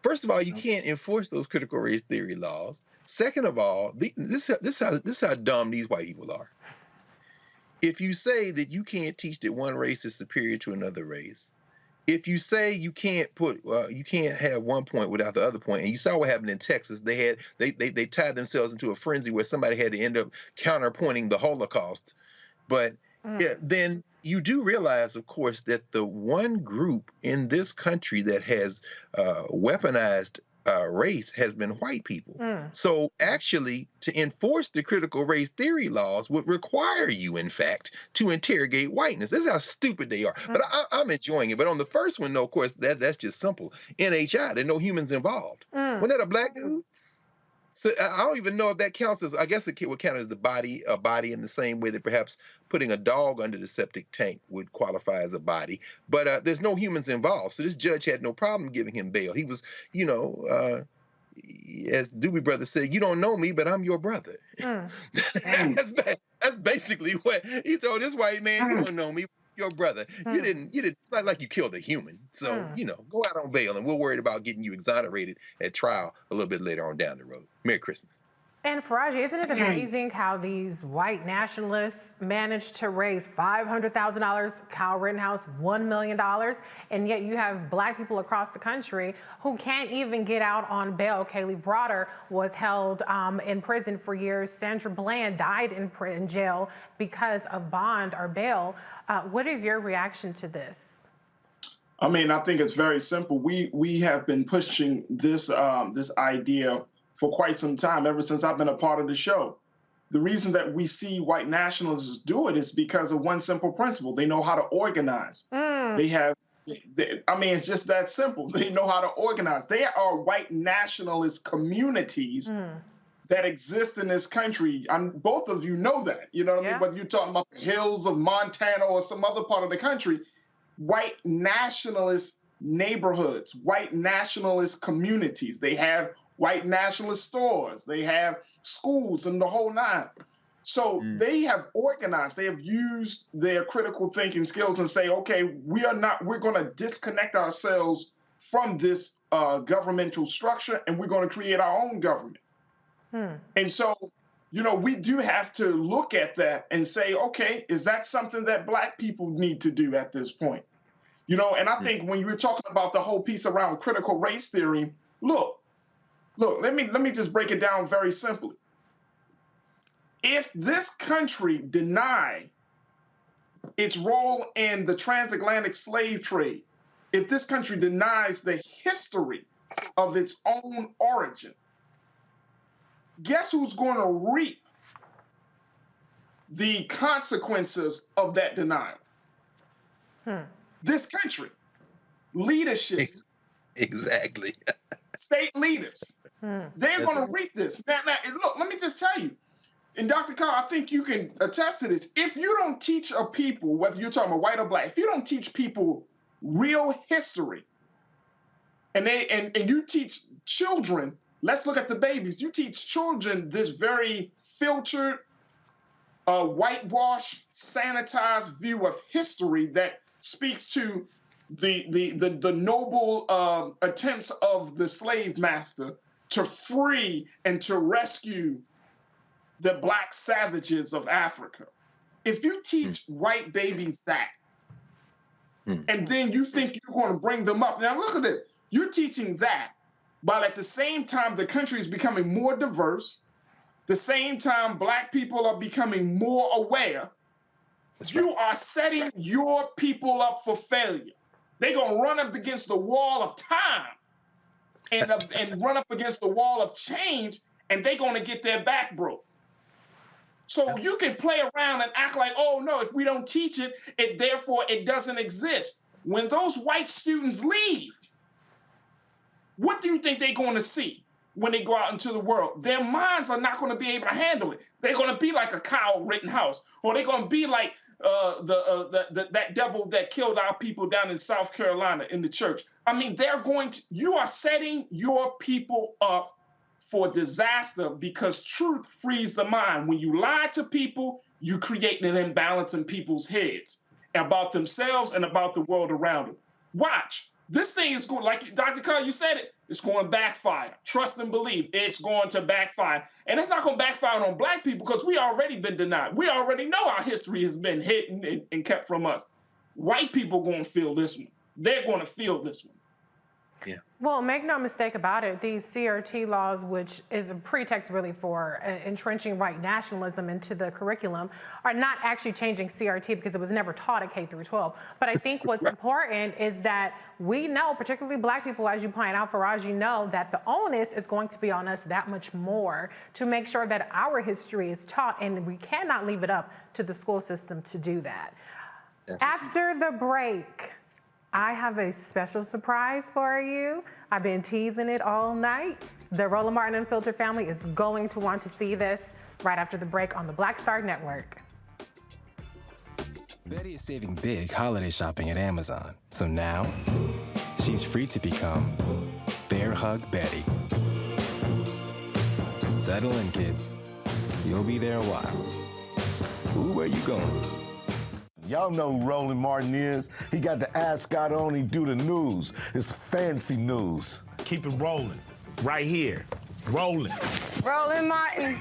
First of all, you can't enforce those critical race theory laws. Second of all, this is how dumb these white people are. If you say that you can't teach that one race is superior to another race, if you say you can't have one point without the other point, and you saw what happened in Texas, they tied themselves into a frenzy where somebody had to end up counterpointing the Holocaust. But then you do realize, of course, that the one group in this country that has weaponized race has been white people. So actually, to enforce the critical race theory laws would require you, in fact, to interrogate whiteness. This is how stupid they are. But I'm enjoying it. But on the first one, though, of course, that's just simple. NHI, there are no humans involved. Wasn't that a black dude? So I don't even know if that counts as, I guess it would count as a body in the same way that perhaps putting a dog under the septic tank would qualify as a body. But there's no humans involved. So this judge had no problem giving him bail. He was, as Doobie Brother said, you don't know me, but I'm your brother. That's basically what he told this white man. You don't know me, your brother. You didn't. It's not like you killed a human. So, go out on bail, and we'll worry about getting you exonerated at trial a little bit later on down the road. Merry Christmas. And Faraji, isn't it amazing how these white nationalists managed to raise $500,000, Kyle Rittenhouse $1 million, and yet you have black people across the country who can't even get out on bail. Kaylee Broader was held in prison for years. Sandra Bland died in jail because of bond or bail. What is your reaction to this? I mean, I think it's very simple. We have been pushing this this idea for quite some time, ever since I've been a part of the show. The reason that we see white nationalists do it is because of one simple principle. They know how to organize. It's just that simple. They know how to organize. There are white nationalist communities that exist in this country. Both of you know that, you know what I mean? Whether you're talking about the hills of Montana or some other part of the country, white nationalist neighborhoods, white nationalist communities. They have white nationalist stores. They have schools and the whole nine. So they have organized, they have used their critical thinking skills and say, okay, we're going to disconnect ourselves from this governmental structure, and we're going to create our own government. And so, we do have to look at that and say, okay, is that something that black people need to do at this point? And I think when you were talking about the whole piece around critical race theory, look, let me just break it down very simply. If this country deny its role in the transatlantic slave trade, if this country denies the history of its own origin, guess who's going to reap the consequences of that denial? This country. Leadership. Exactly. State leaders. They're going to reap this. Now, look, let me just tell you, and Dr. Carr, I think you can attest to this. If you don't teach a people, whether you're talking about white or black, if you don't teach people real history, and you teach children, let's look at the babies. You teach children this very filtered, whitewash, sanitized view of history that speaks to the noble attempts of the slave master to free and to rescue the black savages of Africa. If you teach white babies that, and then you think you're going to bring them up, now look at this. You're teaching that, while at the same time the country is becoming more diverse, the same time black people are becoming more aware. You are setting your people up for failure. They're going to run up against the wall of time and run up against the wall of change, and they're going to get their back broke. So you can play around and act like, oh no, if we don't teach it, therefore it doesn't exist. When those white students leave, what do you think they're going to see when they go out into the world? Their minds are not going to be able to handle it. They're going to be like a Kyle Rittenhouse, or they're going to be like that devil that killed our people down in South Carolina in the church. I mean, you are setting your people up for disaster, because truth frees the mind. When you lie to people, you create an imbalance in people's heads about themselves and about the world around them. Watch. This thing is going, like Dr. Carr, you said it, it's going to backfire. Trust and believe, it's going to backfire. And it's not going to backfire on black people, because we already been denied. We already know our history has been hidden and kept from us. White people going to feel this one. They're going to feel this one. Yeah. Well, make no mistake about it, these CRT laws, which is a pretext really for entrenching white nationalism into the curriculum, are not actually changing CRT, because it was never taught at K through 12. But I think what's important is that we know, particularly black people, as you point out, Faraz, you know that the onus is going to be on us that much more to make sure that our history is taught, and we cannot leave it up to the school system to do that. After the break, I have a special surprise for you. I've been teasing it all night. The Roland Martin Unfiltered family is going to want to see this right after the break on the Black Star Network. Betty is saving big holiday shopping at Amazon. So now, she's free to become Bear Hug Betty. Settle in, kids. You'll be there a while. Ooh, where you going? Y'all know who Roland Martin is. He got the ascot on, he do the news. It's fancy news. Keep it rolling. Right here. Rolling. Roland Martin.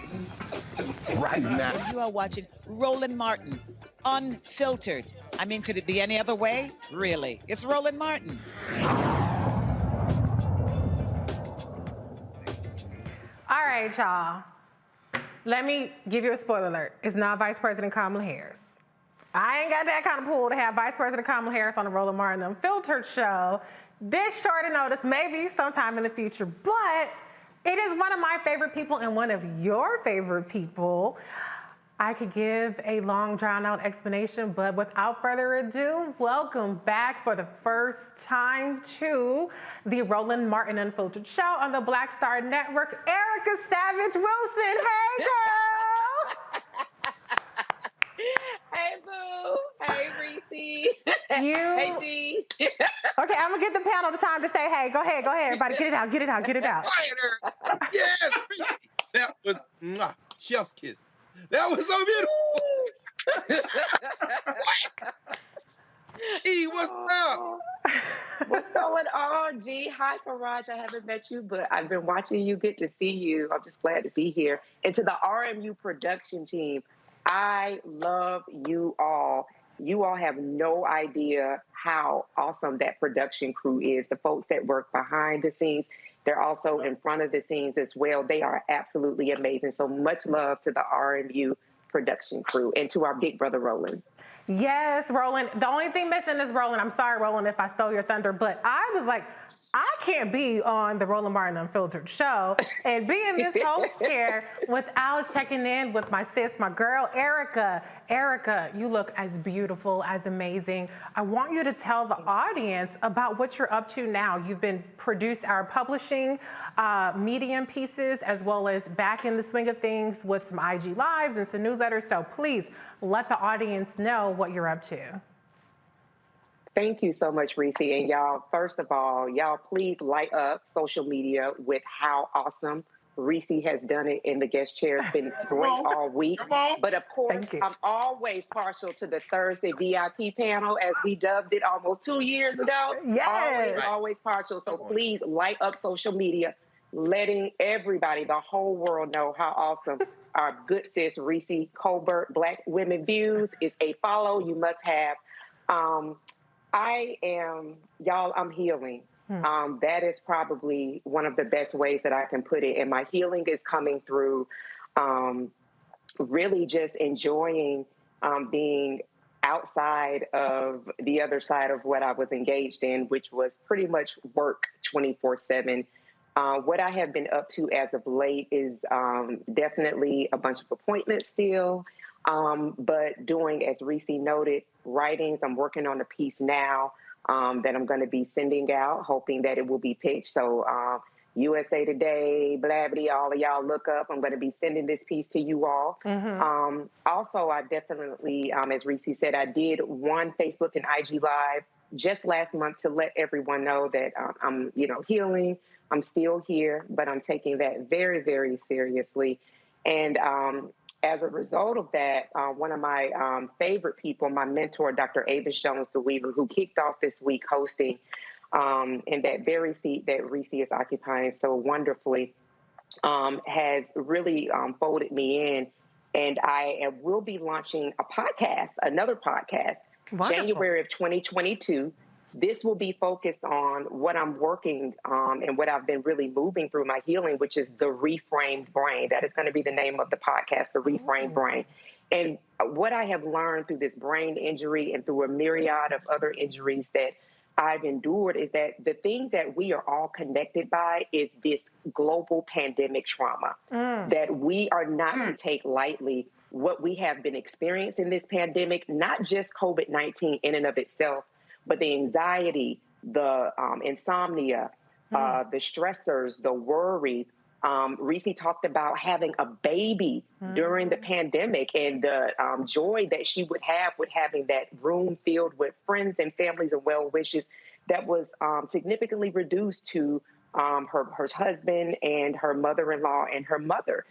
Right now. You are watching Roland Martin, Unfiltered. I mean, could it be any other way? Really? It's Roland Martin. All right, y'all. Let me give you a spoiler alert. It's not Vice President Kamala Harris. I ain't got that kind of pull to have Vice President Kamala Harris on the Roland Martin Unfiltered show this short a notice, maybe sometime in the future, but it is one of my favorite people and one of your favorite people. I could give a long, drawn-out explanation, but without further ado, welcome back for the first time to the Roland Martin Unfiltered show on the Black Star Network, Erica Savage Wilson. Hey, girl! Hey, boo. Hey, Reese. Hey, G. Okay, I'm gonna get the panel the time to say, hey, go ahead, everybody, get it out. Yes, that was chef's kiss. That was so beautiful. E, what's up? What's going on, G? Hi, Faraj. I haven't met you, but I've been watching you. Good to see you. I'm just glad to be here. And to the RMU production team, I love you all. You all have no idea how awesome that production crew is. The folks that work behind the scenes, they're also in front of the scenes as well. They are absolutely amazing. So much love to the RMU production crew and to our big brother, Roland. Yes, Roland. The only thing missing is Roland. I'm sorry, Roland, if I stole your thunder, but I was like, I can't be on the Roland Martin Unfiltered show and be in this host chair without checking in with my sis, my girl, Erica. Erica, you look as beautiful, as amazing. I want you to tell the audience about what you're up to now. You've been produced our publishing medium pieces, as well as back in the swing of things with some IG Lives and some newsletters. So please let the audience know what you're up to. Thank you so much, Reese. And y'all, first of all, y'all please light up social media with how awesome Reese has done it in the guest chair. It's been great all week. But of course, I'm always partial to the Thursday VIP panel, as we dubbed it almost 2 years ago. Yes. Always partial. So please light up social media, letting everybody, the whole world, know how awesome our good sis Reese Colbert Black Women Views is. A follow you must have. I'm healing. That is probably one of the best ways that I can put it. And my healing is coming through really just enjoying being outside of the other side of what I was engaged in, which was pretty much work 24/7. What I have been up to as of late is definitely a bunch of appointments still, but doing, as Reese noted, writings. I'm working on a piece now that I'm going to be sending out, hoping that it will be pitched. So USA Today, Blabbity, all of y'all look up. I'm going to be sending this piece to you all. Also, I definitely, as Reese said, I did one Facebook and IG Live just last month to let everyone know that I'm, healing. I'm still here, but I'm taking that very, very seriously. And as a result of that, one of my favorite people, my mentor, Dr. Avis Jones DeWeaver, who kicked off this week hosting in that very seat that Reese is occupying so wonderfully, has really folded me in. And I will be launching another podcast, January of 2022. This will be focused on what I'm working and what I've been really moving through my healing, which is the reframed brain. That is going to be the name of the podcast, the reframed brain. And what I have learned through this brain injury and through a myriad of other injuries that I've endured is that the thing that we are all connected by is this global pandemic trauma, that we are not to take lightly what we have been experiencing this pandemic, not just COVID-19 in and of itself, but the anxiety, the insomnia, the stressors, the worry. Reese talked about having a baby during the pandemic and the joy that she would have with having that room filled with friends and families and well wishes that was significantly reduced to her husband and her mother-in-law and her mother.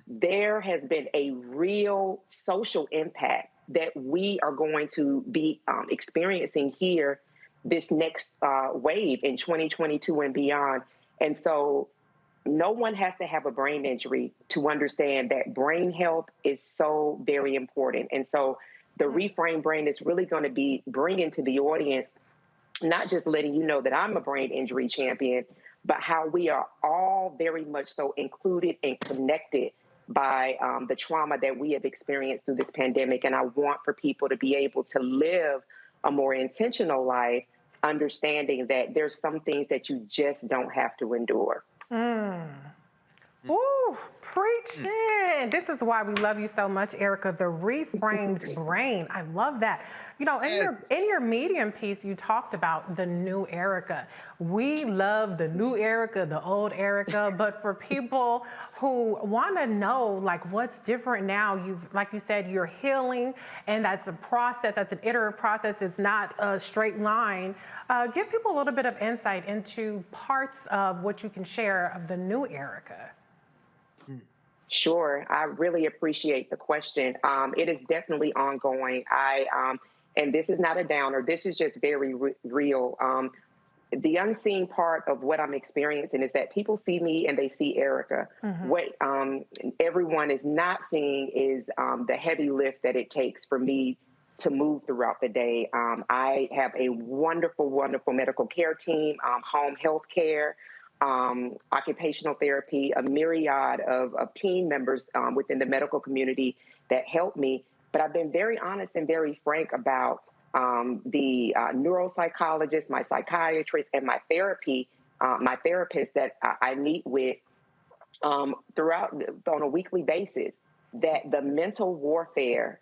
There has been a real social impact that we are going to be experiencing here this next wave in 2022 and beyond. And so no one has to have a brain injury to understand that brain health is so very important. And so the Reframe Brain is really going to be bringing to the audience, not just letting you know that I'm a brain injury champion, but how we are all very much so included and connected by the trauma that we have experienced through this pandemic. And I want for people to be able to live a more intentional life, understanding that there's some things that you just don't have to endure. Ooh, preaching. This is why we love you so much, Erica, the reframed brain. I love that. You know, in your Medium piece, you talked about the new Erica. We love the new Erica, the old Erica, but for people who want to know, like, what's different now, like you said, you're healing, and that's a process, that's an iterative process. It's not a straight line. Give people a little bit of insight into parts of what you can share of the new Erica. Sure. I really appreciate the question. It is definitely ongoing. And this is not a downer. This is just very real. The unseen part of what I'm experiencing is that people see me and they see Erica. What everyone is not seeing is the heavy lift that it takes for me to move throughout the day. I have a wonderful, wonderful medical care team, home health care, occupational therapy, a myriad of team members within the medical community that help me. But I've been very honest and very frank about the neuropsychologist, my psychiatrist, and my therapist that I meet with throughout on a weekly basis, that the mental warfare,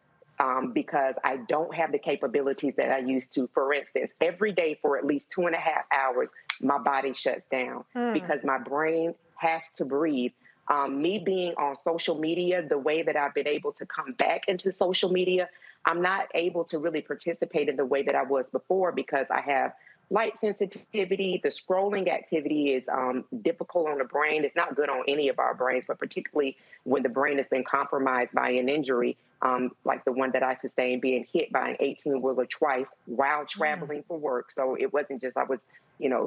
because I don't have the capabilities that I used to. For instance, every day for at least 2.5 hours, my body shuts down because my brain has to breathe. Me being on social media, the way that I've been able to come back into social media, I'm not able to really participate in the way that I was before because I have light sensitivity, the scrolling activity is difficult on the brain. It's not good on any of our brains, but particularly when the brain has been compromised by an injury, like the one that I sustained, being hit by an 18-wheeler twice while traveling for work. So it wasn't just I was,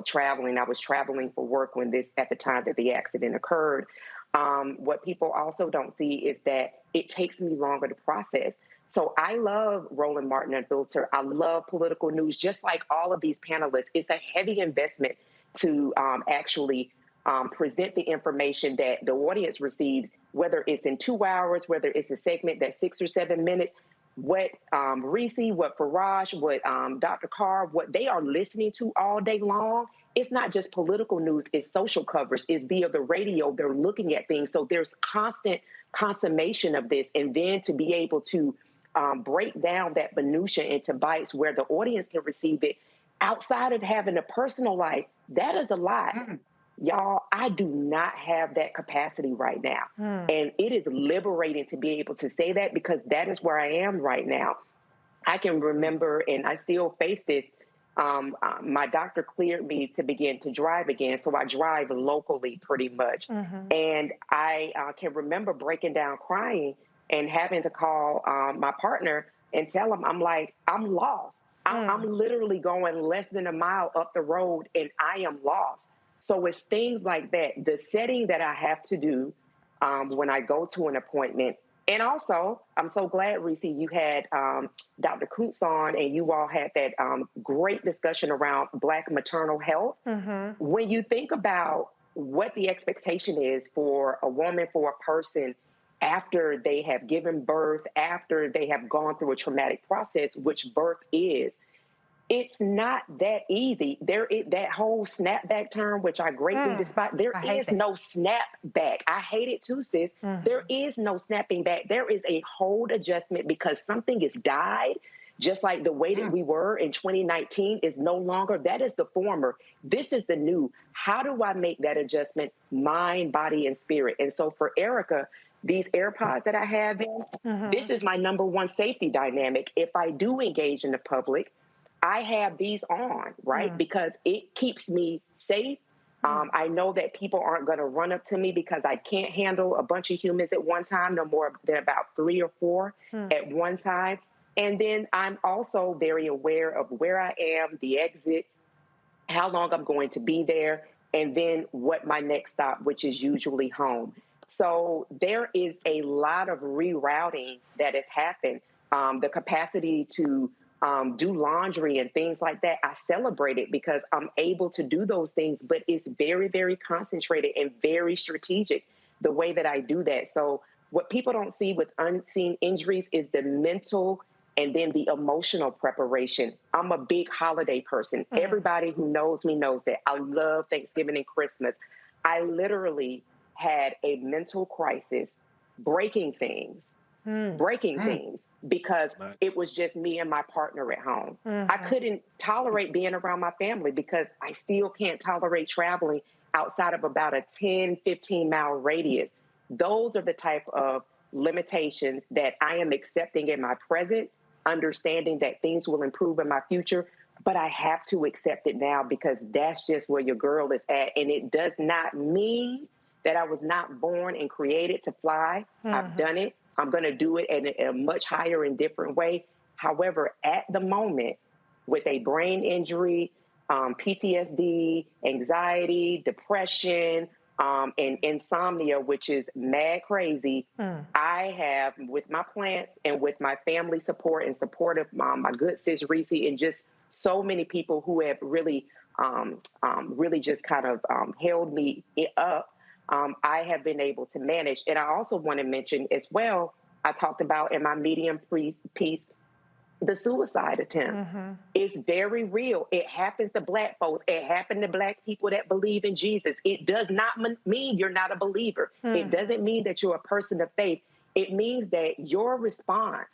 traveling. I was traveling for work at the time that the accident occurred. What people also don't see is that it takes me longer to process. So I love Roland Martin Unfiltered. I love political news, just like all of these panelists. It's a heavy investment to actually present the information that the audience receives, whether it's in 2 hours, whether it's a segment that's 6 or 7 minutes. What Reese, what Faraj, what Dr. Carr, what they are listening to all day long, it's not just political news, it's social coverage, it's via the radio, they're looking at things. So there's constant consummation of this. And then to be able to break down that minutia into bites where the audience can receive it outside of having a personal life, that is a lot. Y'all, I do not have that capacity right now. And it is liberating to be able to say that, because that is where I am right now. I can remember, and I still face this, my doctor cleared me to begin to drive again. So I drive locally pretty much. And I can remember breaking down crying and having to call my partner and tell him, I'm lost. I'm literally going less than a mile up the road and I am lost. So it's things like that, the setting that I have to do when I go to an appointment. And also, I'm so glad, Reese, you had Dr. Koontz on and you all had that great discussion around Black maternal health. When you think about what the expectation is for a woman, for a person, after they have given birth, after they have gone through a traumatic process, which birth is, it's not that easy. There is that whole snapback term, which I greatly despise. There is no snapback. I hate it too, sis. There is no snapping back. There is a hold adjustment because something is died, just like the way that we were in 2019 is no longer. That is the former. This is the new. How do I make that adjustment? Mind, body, and spirit. And so for Erica, these AirPods that I have in, this is my number one safety dynamic. If I do engage in the public, I have these on, right? Because it keeps me safe. I know that people aren't going to run up to me because I can't handle a bunch of humans at one time, no more than about 3 or 4 at one time. And then I'm also very aware of where I am, the exit, how long I'm going to be there, and then what my next stop, which is usually home. So there is a lot of rerouting that has happened. The capacity to do laundry and things like that, I celebrate it because I'm able to do those things, but it's very, very concentrated and very strategic the way that I do that. So what people don't see with unseen injuries is the mental and then the emotional preparation. I'm a big holiday person. Everybody who knows me knows that I love Thanksgiving and Christmas. I literally had a mental crisis breaking things because it was just me and my partner at home. I couldn't tolerate being around my family because I still can't tolerate traveling outside of about a 10, 15-mile radius. Those are the type of limitations that I am accepting in my present, understanding that things will improve in my future, but I have to accept it now because that's just where your girl is at. And it does not mean that I was not born and created to fly. I've done it. I'm going to do it in a much higher and different way. However, at the moment, with a brain injury, PTSD, anxiety, depression, and insomnia, which is mad crazy, I have, with my plants and with my family support and support of my good sis Reese and just so many people who have really, really just kind of held me up, I have been able to manage. And I also want to mention as well, I talked about in my medium piece, the suicide attempt. It's very real. It happens to Black folks. It happened to Black people that believe in Jesus. It does not mean you're not a believer. It doesn't mean that you're a person of faith. It means that your response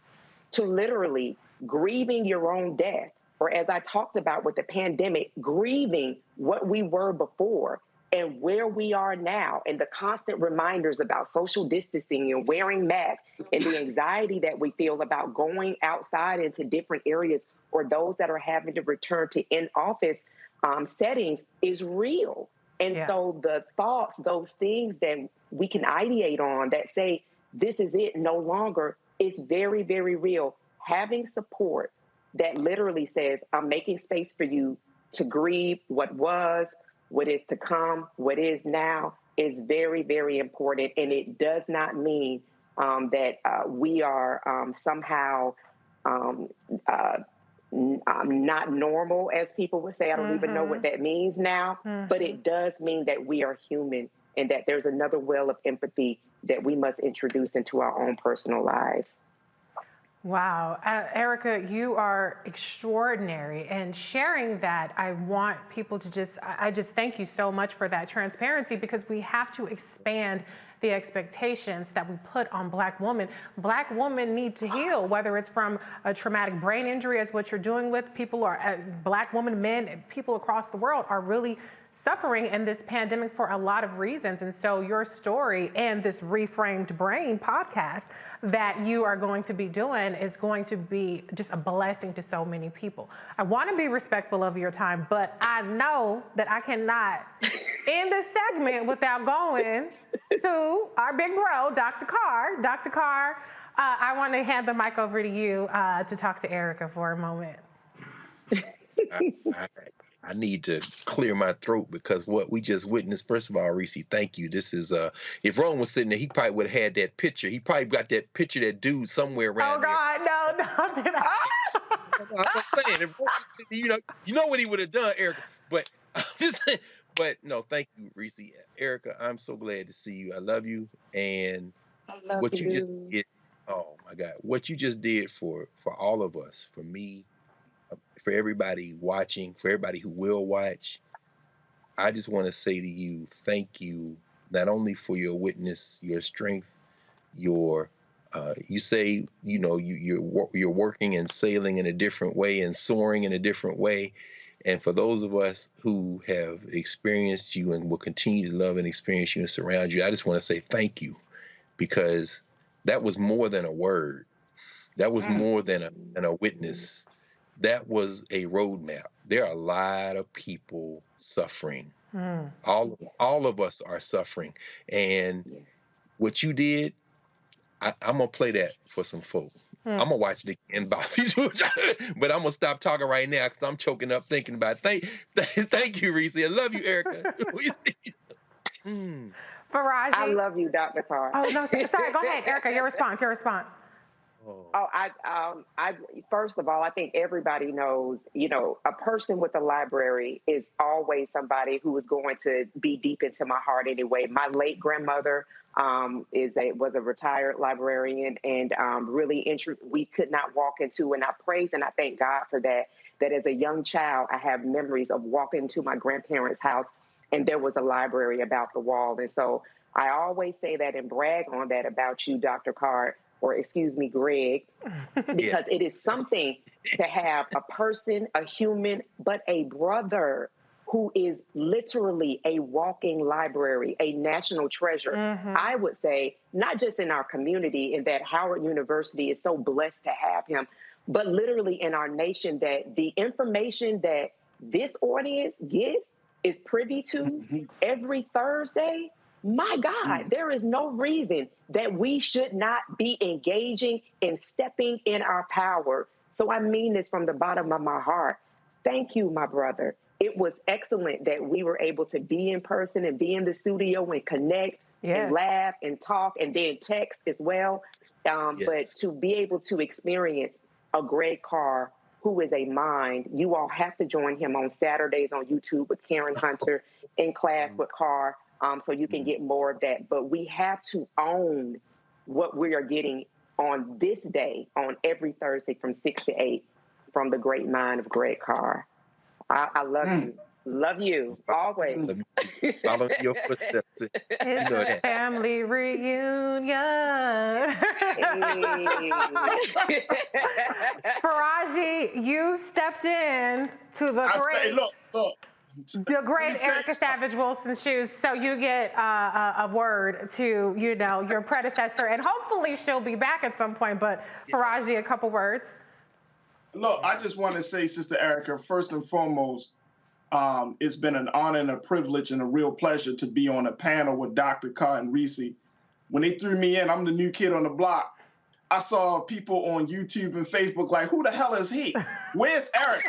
to literally grieving your own death, or as I talked about with the pandemic, grieving what we were before, and where we are now, and the constant reminders about social distancing and wearing masks, and the anxiety that we feel about going outside into different areas, or those that are having to return to in-office settings is real. And so the thoughts, those things that we can ideate on that say, this is it no longer, is very, very real. Having support that literally says, I'm making space for you to grieve what was, what is to come, what is now, is very, very important. And it does not mean that we are somehow not normal, as people would say. I don't even know what that means now, but it does mean that we are human and that there's another well of empathy that we must introduce into our own personal lives. Wow. Erica, you are extraordinary. And sharing that, I want people to I just thank you so much for that transparency, because we have to expand the expectations that we put on Black women. Black women need to heal, whether it's from a traumatic brain injury, as what you're doing with people, or Black women, men, people across the world are really suffering in this pandemic for a lot of reasons. And so your story and this Reframed Brain podcast that you are going to be doing is going to be just a blessing to so many people. I want to be respectful of your time, but I know that I cannot end this segment without going to our big bro, Dr. Carr. Dr. Carr, I want to hand the mic over to you to talk to Erica for a moment. I need to clear my throat, because what we just witnessed, first of all, Reese, thank you. This is, if Ron was sitting there, he probably would have had that picture. He probably got that picture, that dude somewhere around there. Oh, God, no, don't do that. I'm saying, if Ron was sitting there, you know what he would have done, Erica. But I'm just saying, but no, thank you, Reese. Erica, I'm so glad to see you. I love you. And what you just did, oh my God, what you just did for all of us, for me, for everybody watching, for everybody who will watch, I just want to say to you, thank you, not only for your witness, your strength, your, you say, you know, you're working and sailing in a different way and soaring in a different way. And for those of us who have experienced you and will continue to love and experience you and surround you, I just want to say thank you, because that was more than a word. That was more than a witness. That was a roadmap. There are a lot of people suffering. All of us are suffering. And what you did, I'm going to play that for some folks. I'm going to watch it again, Bobby. But I'm going to stop talking right now, because I'm choking up thinking about it. Thank you, Reese. I love you, Erica. Faraji. I love you, Dr. Carr. Oh, no, sorry. Go ahead, Erica. Your response. I first of all, I think everybody knows, you know, a person with a library is always somebody who is going to be deep into my heart anyway. My late grandmother was a retired librarian, and we could not walk into, and I praise and I thank God for that as a young child, I have memories of walking to my grandparents' house, and there was a library about the wall. And so I always say that and brag on that about you, Dr. Carr, or excuse me, Greg, because it is something to have a person, a human, but a brother who is literally a walking library, a national treasure. I would say, not just in our community, in that Howard University is so blessed to have him, but literally in our nation, that the information that this audience gets, is privy to every Thursday. My God, there is no reason that we should not be engaging and stepping in our power. So I mean this from the bottom of my heart. Thank you, my brother. It was excellent that we were able to be in person and be in the studio and connect and laugh and talk and then text as well. But to be able to experience a Greg Carr, who is a mind, you all have to join him on Saturdays on YouTube with Karen Hunter, In Class with Carr. So you can get more of that. But we have to own what we are getting on this day, on every Thursday from 6 to 8, from the great mind of Greg Carr. I love you. Love you, always. Follow your footsteps. It's a family reunion. Faraji, you stepped in to the great Erica Savage Wilson's shoes, so you get a word to, you know, your predecessor, and hopefully she'll be back at some point. But Faraji, a couple words. Look, I just want to say, Sister Erica, first and foremost, It's been an honor and a privilege and a real pleasure to be on a panel with Dr. Carr and Reese. When they threw me in, I'm the new kid on the block. I saw people on YouTube and Facebook like, who the hell is he? Where's Eric?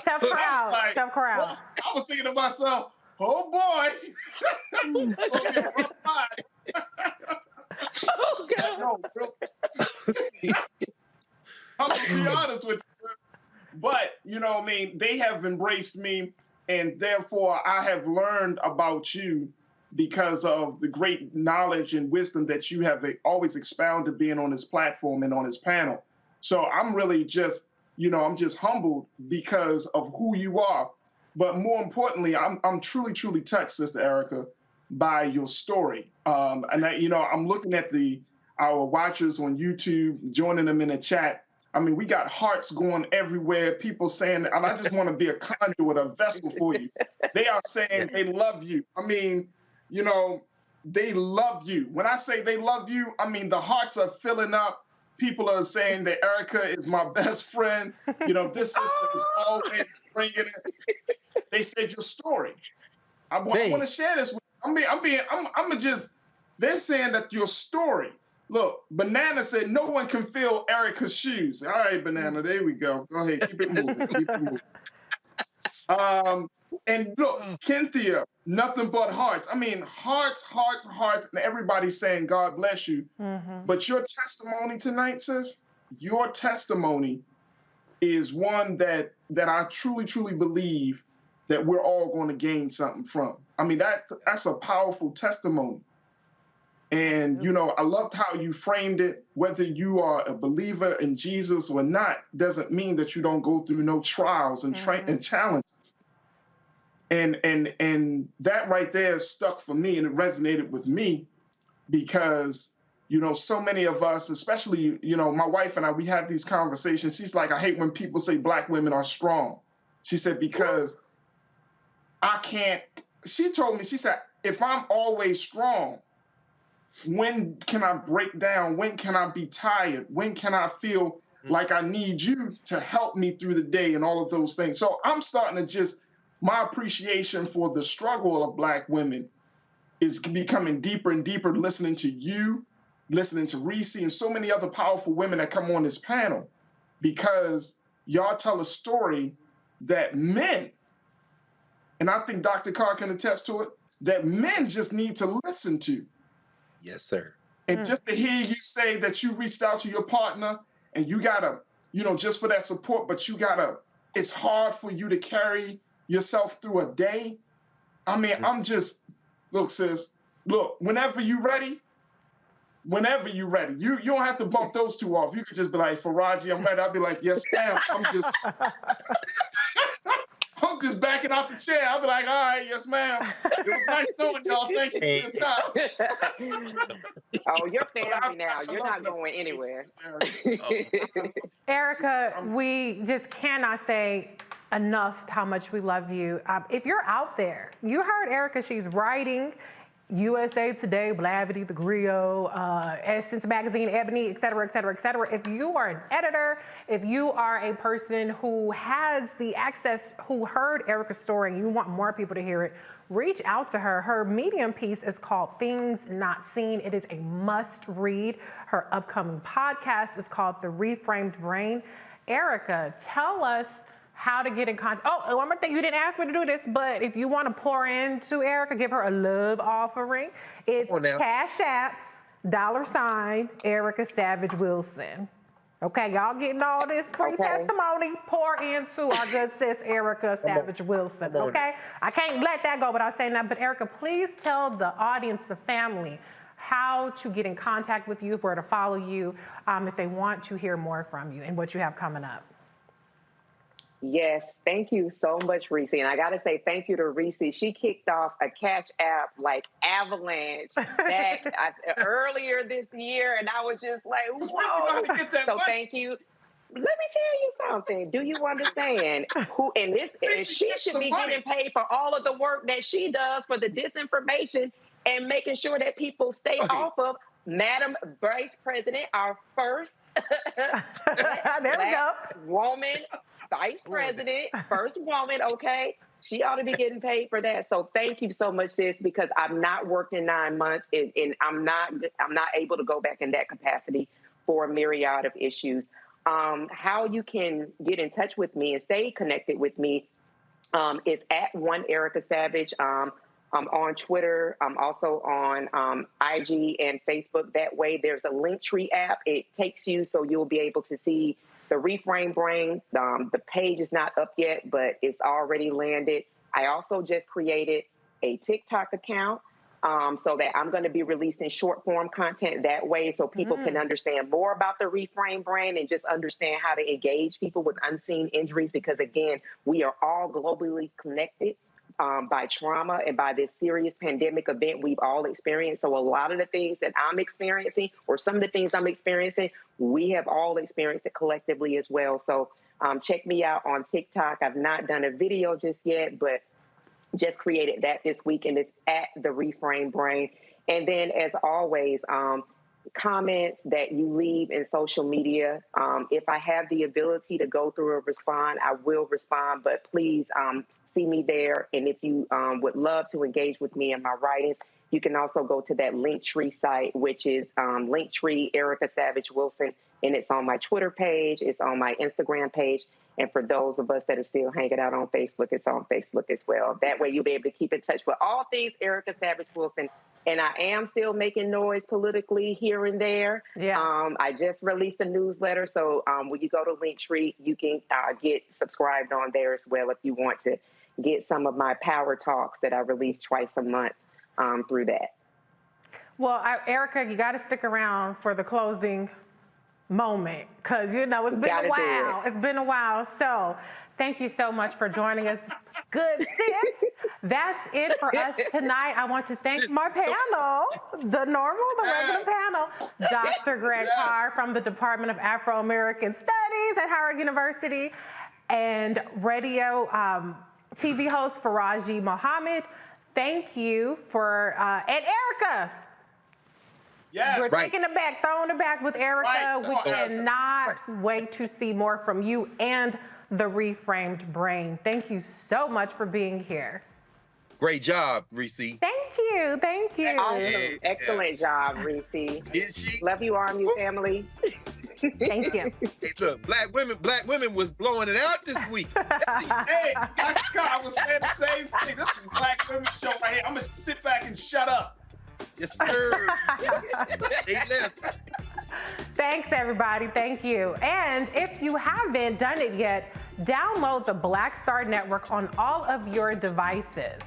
Tough crowd. Like, Tough crowd. I was thinking to myself, oh boy. It's gonna be a rough ride. Oh, God. No, I'm going to be honest with you, sir. But, you know what I mean, they have embraced me, and therefore I have learned about you because of the great knowledge and wisdom that you have always expounded being on this platform and on this panel. So I'm really just, I'm just humbled because of who you are. But more importantly, I'm truly, truly touched, Sister Erica, by your story. And I'm looking at our watchers on YouTube, joining them in the chat. I mean, we got hearts going everywhere, people saying, and I just want to be a conduit, a vessel for you. They are saying they love you. I mean, they love you. When I say they love you, I mean, the hearts are filling up. People are saying that Erica is my best friend. This sister is always bringing it. They said your story. I want to share this with you. They're saying that your story. Look, Banana said no one can fill Erica's shoes. All right, Banana, there we go. Go ahead, keep it moving. Keep it moving. And look, Cynthia, nothing but hearts. I mean, hearts, and everybody's saying God bless you. Mm-hmm. But your testimony tonight, sis, your testimony is one that I truly, truly believe that we're all going to gain something from. I mean, that's a powerful testimony. And, I loved how you framed it. Whether you are a believer in Jesus or not doesn't mean that you don't go through no trials and and challenges. And that right there stuck for me, and it resonated with me because, so many of us, especially, my wife and I, we have these conversations. She's like, I hate when people say Black women are strong. She said, because she told me, she said, if I'm always strong, when can I break down? When can I be tired? When can I feel like I need you to help me through the day and all of those things? So I'm starting to my appreciation for the struggle of Black women is becoming deeper and deeper, listening to you, listening to Reese, and so many other powerful women that come on this panel, because y'all tell a story that men, and I think Dr. Carr can attest to it, that men just need to listen to. Yes, sir. And just to hear you say that you reached out to your partner and you gotta, just for that support, but it's hard for you to carry yourself through a day. I mean, look, sis, whenever you're ready, you don't have to bump those two off. You could just be like, Faraji, I'm ready. I'll be like, yes, ma'am. I'm just backing out the chair. I'll be like, all right, yes, ma'am. It was nice knowing y'all. Thank you for your time. Oh, you're family now. You're not going anywhere. Erica, we just cannot say enough how much we love you. If you're out there, you heard Erica, she's writing USA Today, Blavity, The Griot, Essence Magazine, Ebony, et cetera, et cetera, et cetera. If you are an editor, if you are a person who has the access, who heard Erica's story and you want more people to hear it, reach out to her. Her Medium piece is called Things Not Seen. It is a must read. Her upcoming podcast is called The Reframed Brain. Erica, tell us how to get in contact. Oh, one more thing, you didn't ask me to do this, but if you want to pour into Erica, give her a love offering. It's Cash App, $ Erica Savage Wilson. Okay, y'all getting all this free testimony? Pour into our good sis Erica Savage Wilson. Okay, I can't let that go without saying that. But Erica, please tell the audience, the family, how to get in contact with you, where to follow you, if they want to hear more from you and what you have coming up. Yes, thank you so much, Reese. And I got to say thank you to Reese. She kicked off a Cash App like avalanche back earlier this year. And I was just like, whoa. So thank you. Let me tell you something. Do you understand she should be getting paid for all of the work that she does for the disinformation and making sure that people stay off of Madam Vice President, our first There we go. Woman, vice president, first woman, okay? She ought to be getting paid for that. So thank you so much, sis, because I've not worked in 9 months and I'm not able to go back in that capacity for a myriad of issues. How you can get in touch with me and stay connected with me is at one Erica Savage. I'm on Twitter. I'm also on IG and Facebook. That way, there's a Linktree app. It takes you so you'll be able to see the Reframe Brain. The page is not up yet, but it's already landed. I also just created a TikTok account so that I'm going to be releasing short form content that way so people can understand more about the Reframe Brain and just understand how to engage people with unseen injuries. Because again, we are all globally connected by trauma and by this serious pandemic event we've all experienced. So a lot of the things that I'm experiencing, or some of the things I'm experiencing, we have all experienced it collectively as well. So check me out on TikTok. I've not done a video just yet, but just created that this week, and it's at the Reframe Brain. And then, as always, comments that you leave in social media, if I have the ability to go through and respond, I will respond, but please see me there. And if you would love to engage with me in my writings, you can also go to that Linktree site, which is Linktree Erica Savage Wilson, and it's on my Twitter page, it's on my Instagram page, and for those of us that are still hanging out on Facebook, it's on Facebook as well. That way you'll be able to keep in touch with all things Erica Savage Wilson. And I am still making noise politically here and there. Yeah. I just released a newsletter, so when you go to Linktree, you can get subscribed on there as well if you want to get some of my power talks that I release twice a month through that. Well, Erica, you got to stick around for the closing moment because, you know, it's been a while. It's been a while. So thank you so much for joining us. Good, sis. That's it for us tonight. I want to thank my panel, the regular panel, Dr. Greg Carr from the Department of Afro-American Studies at Howard University, and radio TV host Faraji Mohammed. Thank you for, and Erica. Yes. We're taking it back, throwing it back with Erica. Right. We cannot wait to see more from you and the Reframed Brain. Thank you so much for being here. Great job, Reese. Thank you. Thank you. Awesome. Excellent job, Reese. Is she? Love you, RMU family. Thank you. Hey, look, black women was blowing it out this week. Hey, Dr. Carr, I was saying the same thing. This is a Black Women Show right here. I'm going to sit back and shut up. Yes, sir. Thanks, everybody. Thank you. And if you haven't done it yet, download the Black Star Network on all of your devices.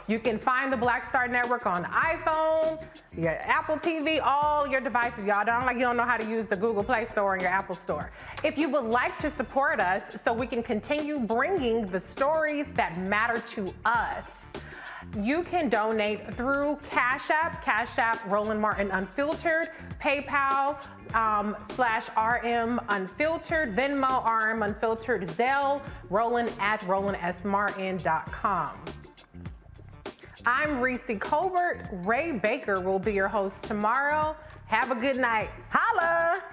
You can find the Black Star Network on iPhone, your Apple TV, all your devices. Y'all you don't know how to use the Google Play Store and your Apple Store. If you would like to support us so we can continue bringing the stories that matter to us, you can donate through Cash App Roland Martin Unfiltered, PayPal /RM Unfiltered, Venmo RM Unfiltered, Zelle, Roland@RolandSMartin.com. I'm Reese Colbert. Ray Baker will be your host tomorrow. Have a good night. Holla!